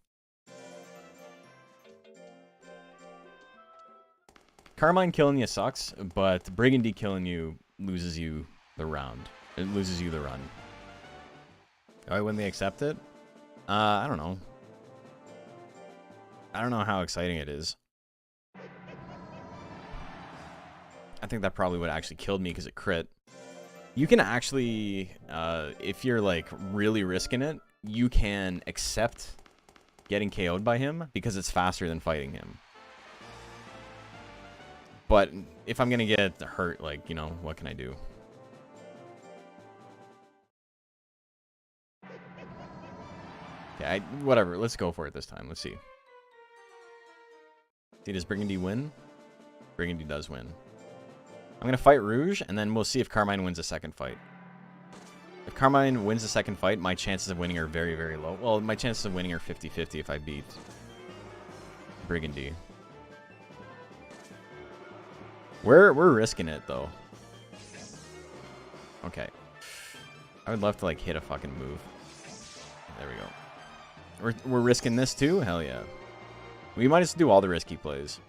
Carmine killing you sucks, but Brigandy killing you loses you the round. It loses you the run. Why wouldn't they accept it? I don't know. I don't know how exciting it is. I think that probably would have actually killed me because it crit. You can actually, if you're like really risking it, you can accept getting KO'd by him because it's faster than fighting him. But if I'm gonna get hurt, like, you know, what can I do? Okay, whatever. Let's go for it this time. Let's see. See, does Brigandy win? Brigandy does win. I'm gonna fight Rouge, and then we'll see if Carmine wins a second fight. If Carmine wins the second fight, my chances of winning are very, very low. Well, my chances of winning are 50-50 if I beat Brigandy. We're risking it, though. Okay. I would love to, like, hit a fucking move. There we go. We're risking this, too? Hell yeah. We might just do all the risky plays.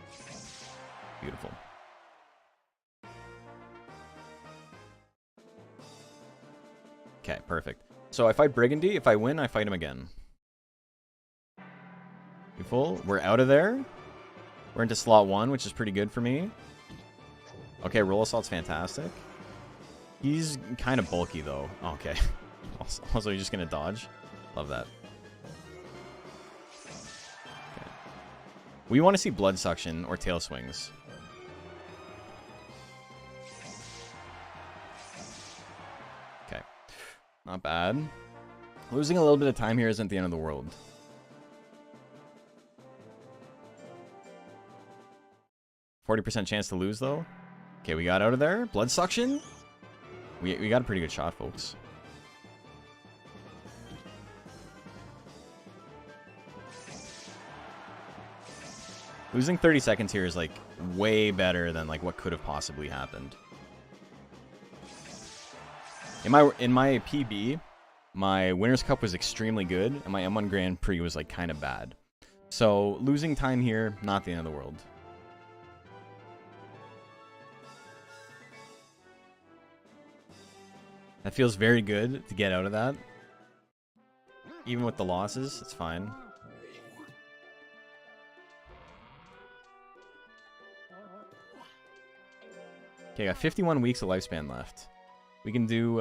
Beautiful. Okay, perfect. So I fight Brigandy. If I win, I fight him again. Beautiful. We're out of there. We're into slot 1, which is pretty good for me. Okay, Roll Assault's fantastic. He's kind of bulky, though. Okay. Also, he's just going to dodge. Love that. Okay. We want to see Blood Suction or Tail Swings. Okay. Not bad. Losing a little bit of time here isn't the end of the world. %40 chance to lose, though. Okay, we got out of there. Blood Suction. We got a pretty good shot, folks. Losing 30 seconds here is, like, way better than, like, what could have possibly happened. In my PB, my Winners Cup was extremely good, and my M1 Grand Prix was, like, kind of bad. So, losing time here, not the end of the world. That feels very good to get out of that. Even with the losses, it's fine. Okay, got 51 weeks of lifespan left. We can do, we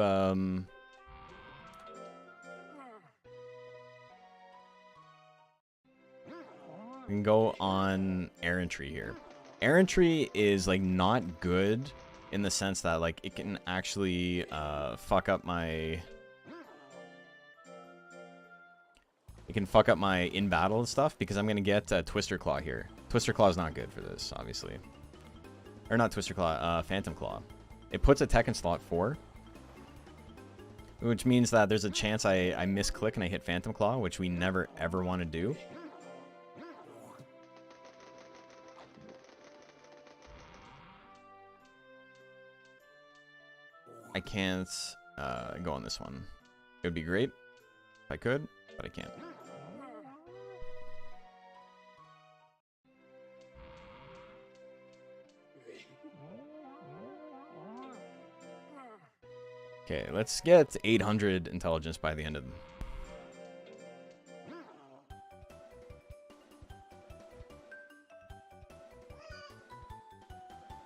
can go on Errantry here. Errantry is, like, not good in the sense that, like, it can actually fuck up my... It can fuck up my in-battle and stuff, because I'm going to get Twister Claw here. Twister Claw is not good for this, obviously. Or not Twister Claw, Phantom Claw. It puts a tech in slot 4. Which means that there's a chance I misclick and I hit Phantom Claw, which we never ever want to do. I can't go on this one. It would be great if I could, but I can't. Okay, let's get 800 intelligence by the end of them.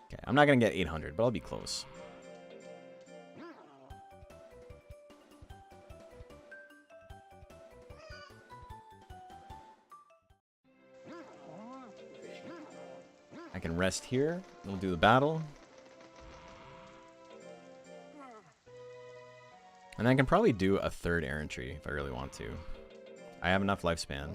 Okay, I'm not gonna get 800, but I'll be close. I can rest here. We'll do the battle. And I can probably do a third errantry if I really want to. I have enough lifespan.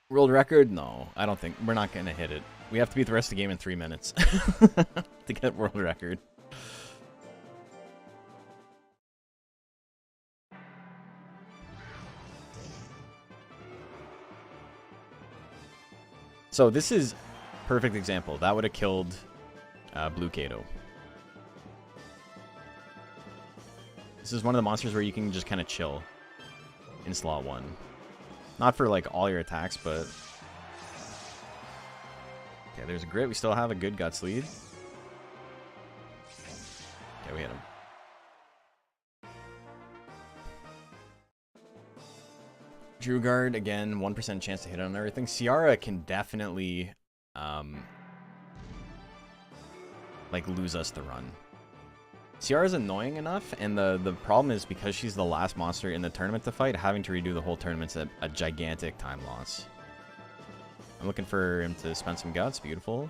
World record? No, I don't think. We're not going to hit it. We have to beat the rest of the game in 3 minutes to get world record. So this is perfect example. That would have killed Blue Kato. This is one of the monsters where you can just kind of chill in slot 1. Not for like all your attacks, but... Okay, there's a grit. We still have a good guts lead. Okay, we hit him. Drew Guard, again, 1% chance to hit on everything. Ciara can definitely, like, lose us the run. Ciara's annoying enough, and the problem is because she's the last monster in the tournament to fight, having to redo the whole tournament's a gigantic time loss. I'm looking for him to spend some guts. Beautiful.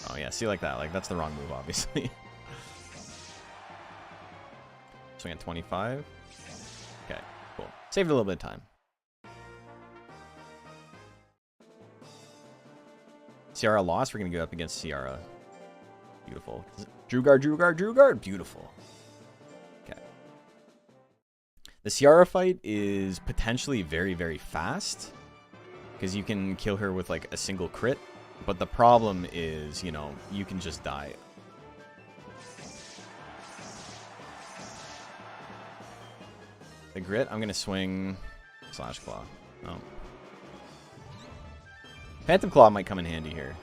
Oh, yeah, see, like that. Like, that's the wrong move, obviously. Swing at 25. Okay, cool. Saved a little bit of time. Ciara lost. We're going to go up against Ciara. Beautiful. Drew Guard, Drew Guard, Drew Guard. Beautiful. Okay. The Ciara fight is potentially very, very fast. Because you can kill her with like a single crit. But the problem is, you know, you can just die. The grit, I'm going to swing Slash Claw. Oh. Phantom Claw might come in handy here.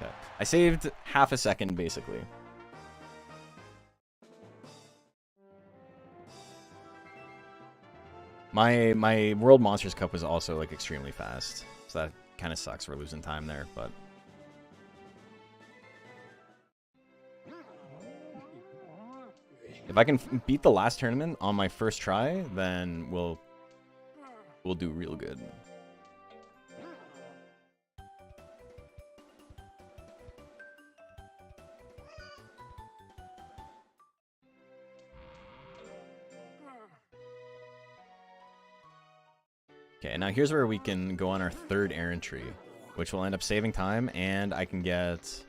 Okay. I saved half a second, basically. My World Monsters Cup was also like extremely fast. So that kind of sucks. We're losing time there, but... If I can beat the last tournament on my first try, then we'll do real good. Okay, now here's where we can go on our third errantry, which will end up saving time, and I can get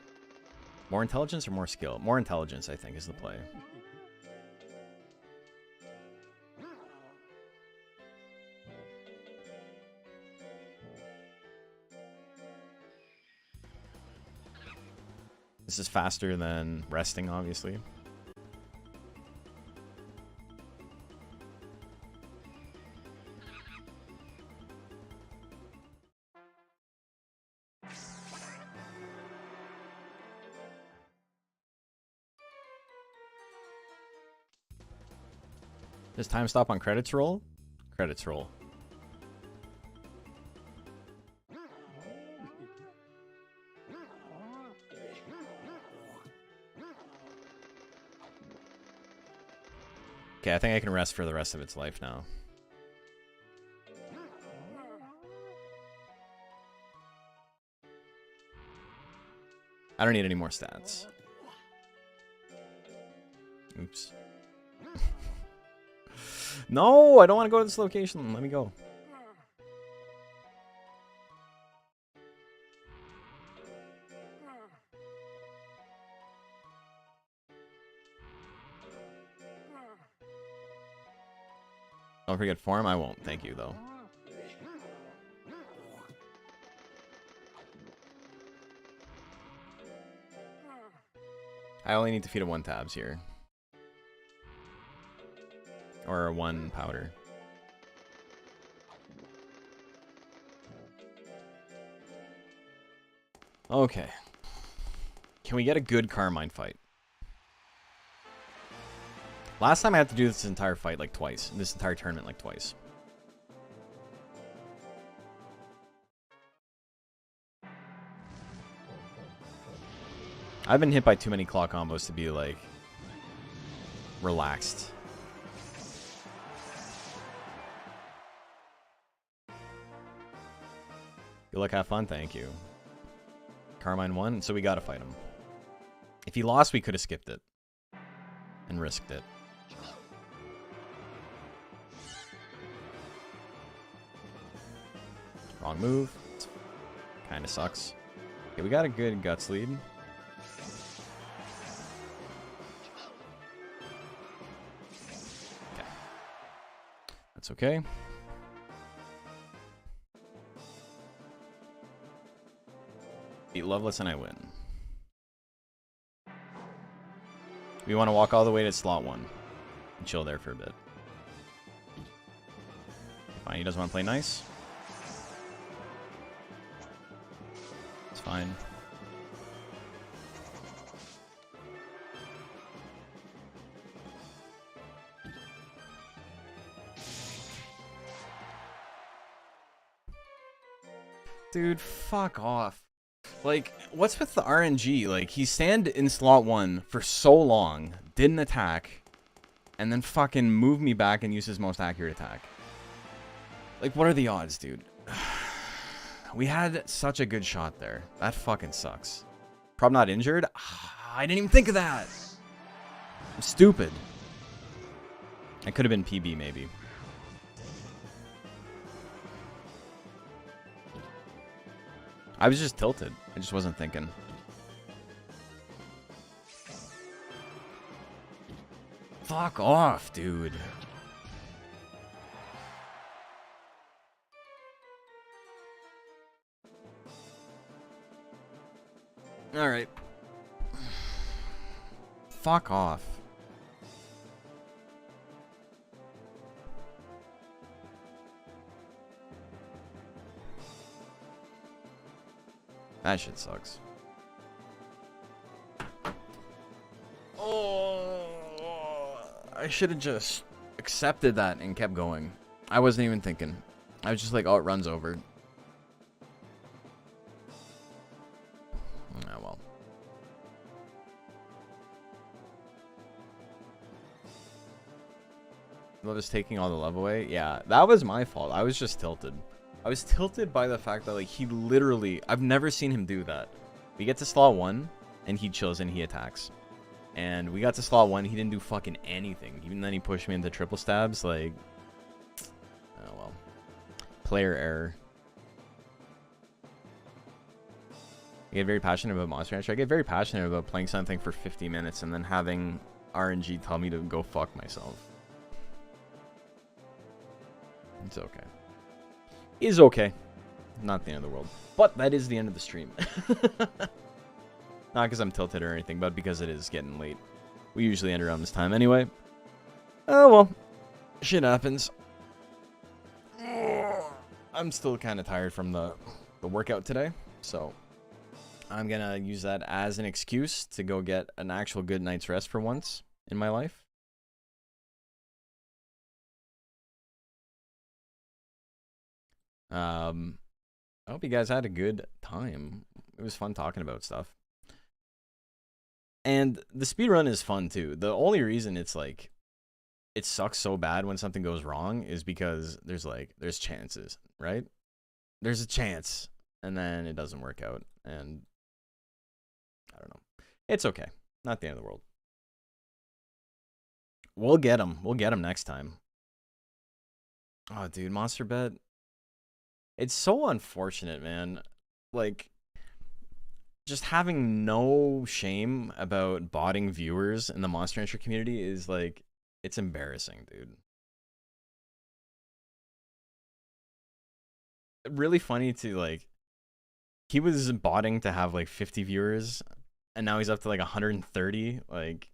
more intelligence or more skill? More intelligence, I think, is the play. This is faster than resting, obviously. Does time stop on credits roll? Credits roll. Okay, I think I can rest for the rest of its life now. I don't need any more stats. Oops. No, I don't want to go to this location. Let me go. Don't forget form. I won't. Thank you, though. I only need to feed it 1 tabs here. Or 1 powder. Okay. Can we get a good Carmine fight? Last time I had to do this entire fight like twice. This entire tournament like twice. I've been hit by too many claw combos to be like relaxed. Good luck, have fun, thank you. Carmine won, so we gotta fight him. If he lost, we could have skipped it. And risked it. Wrong move. Kinda sucks. Okay, we got a good guts lead. Okay. That's okay. Beat Loveless and I win. We want to walk all the way to slot 1 and chill there for a bit. Fine, he doesn't want to play nice. It's fine. Dude, fuck off. Like, what's with the RNG? Like, he stand in slot 1 for so long, didn't attack, and then fucking moved me back and used his most accurate attack. Like, what are the odds, dude? We had such a good shot there. That fucking sucks. Prob not injured? I didn't even think of that. I'm stupid. I could have been PB, maybe. I was just tilted. I just wasn't thinking. Fuck off, dude. Alright. Fuck off. That shit sucks. Oh, I should have just accepted that and kept going. I wasn't even thinking. I was just like, oh, it runs over. Oh, well. Love is taking all the love away. Yeah, that was my fault. I was just tilted. I was tilted by the fact that, like, he literally... I've never seen him do that. We get to slot 1, and he chills and he attacks. And we got to slot 1, he didn't do fucking anything. Even then, he pushed me into triple stabs, like... Oh, well. Player error. I get very passionate about Monster Rancher. I get very passionate about playing something for 50 minutes and then having RNG tell me to go fuck myself. It's okay. Is okay. Not the end of the world. But that is the end of the stream. Not because I'm tilted or anything, but because it is getting late. We usually end around this time anyway. Oh well. Shit happens. I'm still kind of tired from the workout today. So I'm going to use that as an excuse to go get an actual good night's rest for once in my life. I hope you guys had a good time. It was fun talking about stuff. And the speedrun is fun too. The only reason it's like it sucks so bad when something goes wrong is because there's chances, right? There's a chance and then it doesn't work out and I don't know. It's okay. Not the end of the world. We'll get him. We'll get him next time. Oh, dude, Monster Bet. It's so unfortunate, man. Like, just having no shame about botting viewers in the Monster Rancher community is like, it's embarrassing, dude. really funny to like. He was botting to have like 50 viewers, and now he's up to like 130. Like,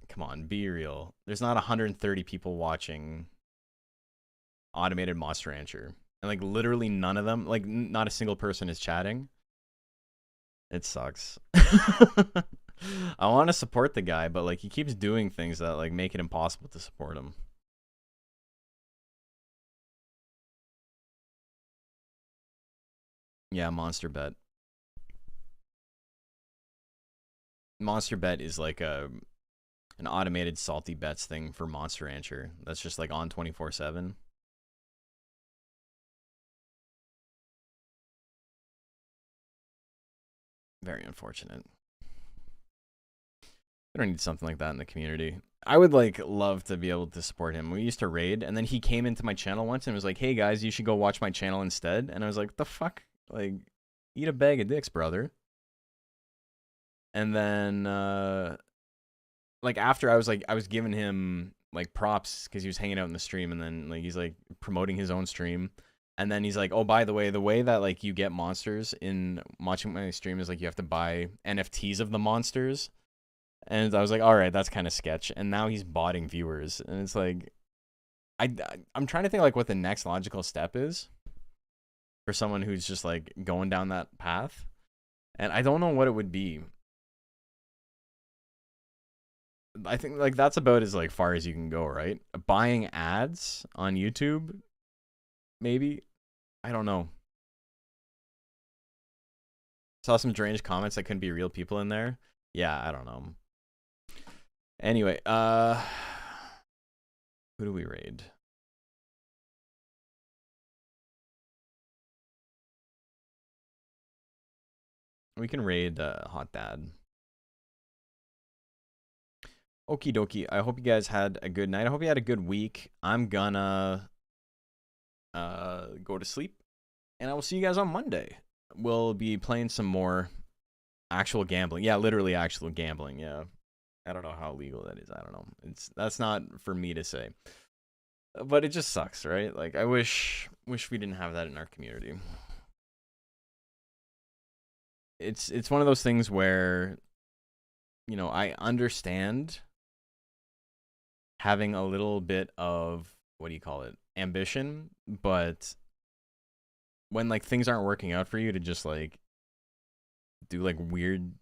come on, be real. There's not 130 people watching Automated Monster Rancher, and like literally none of them, like not a single person is chatting. It sucks. I want to support the guy, but like he keeps doing things that like make it impossible to support him. Yeah, Monster Bet. Monster Bet is like an automated salty bets thing for Monster Rancher. That's just like on 24/7. Very unfortunate. We don't need something like that in the community. I would like love to be able to support him. We used to raid, and then he came into my channel once and was like, "Hey guys, you should go watch my channel instead." And I was like, "The fuck? Like, eat a bag of dicks, brother." And then like after I was giving him like props because he was hanging out in the stream, and then like he's like promoting his own stream. And then he's like, "Oh, by the way that like you get monsters in watching my stream is like you have to buy NFTs of the monsters." And I was like, "All right, that's kind of sketch." And now he's botting viewers, and it's like, I'm trying to think like what the next logical step is for someone who's just like going down that path, and I don't know what it would be. I think like that's about as like far as you can go, right? Buying ads on YouTube, maybe. I don't know. Saw some deranged comments that couldn't be real people in there. Yeah, I don't know. Anyway, who do we raid? We can raid Hot Dad. Okie dokie. I hope you guys had a good night. I hope you had a good week. I'm gonna go to sleep, and I will see you guys on Monday. We'll be playing some more actual gambling. Yeah, literally actual gambling. Yeah. I don't know how legal that is. I don't know. That's not for me to say. But it just sucks, right? Like I wish we didn't have that in our community. It's one of those things where I understand having a little bit of what do you call it? Ambition, but when like things aren't working out for you to just like do like weird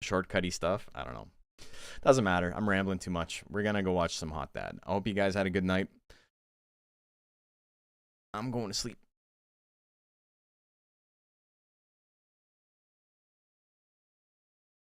shortcutty stuff, I don't know. Doesn't matter. I'm rambling too much. We're gonna go watch some Hot Dad. I hope you guys had a good night. I'm going to sleep.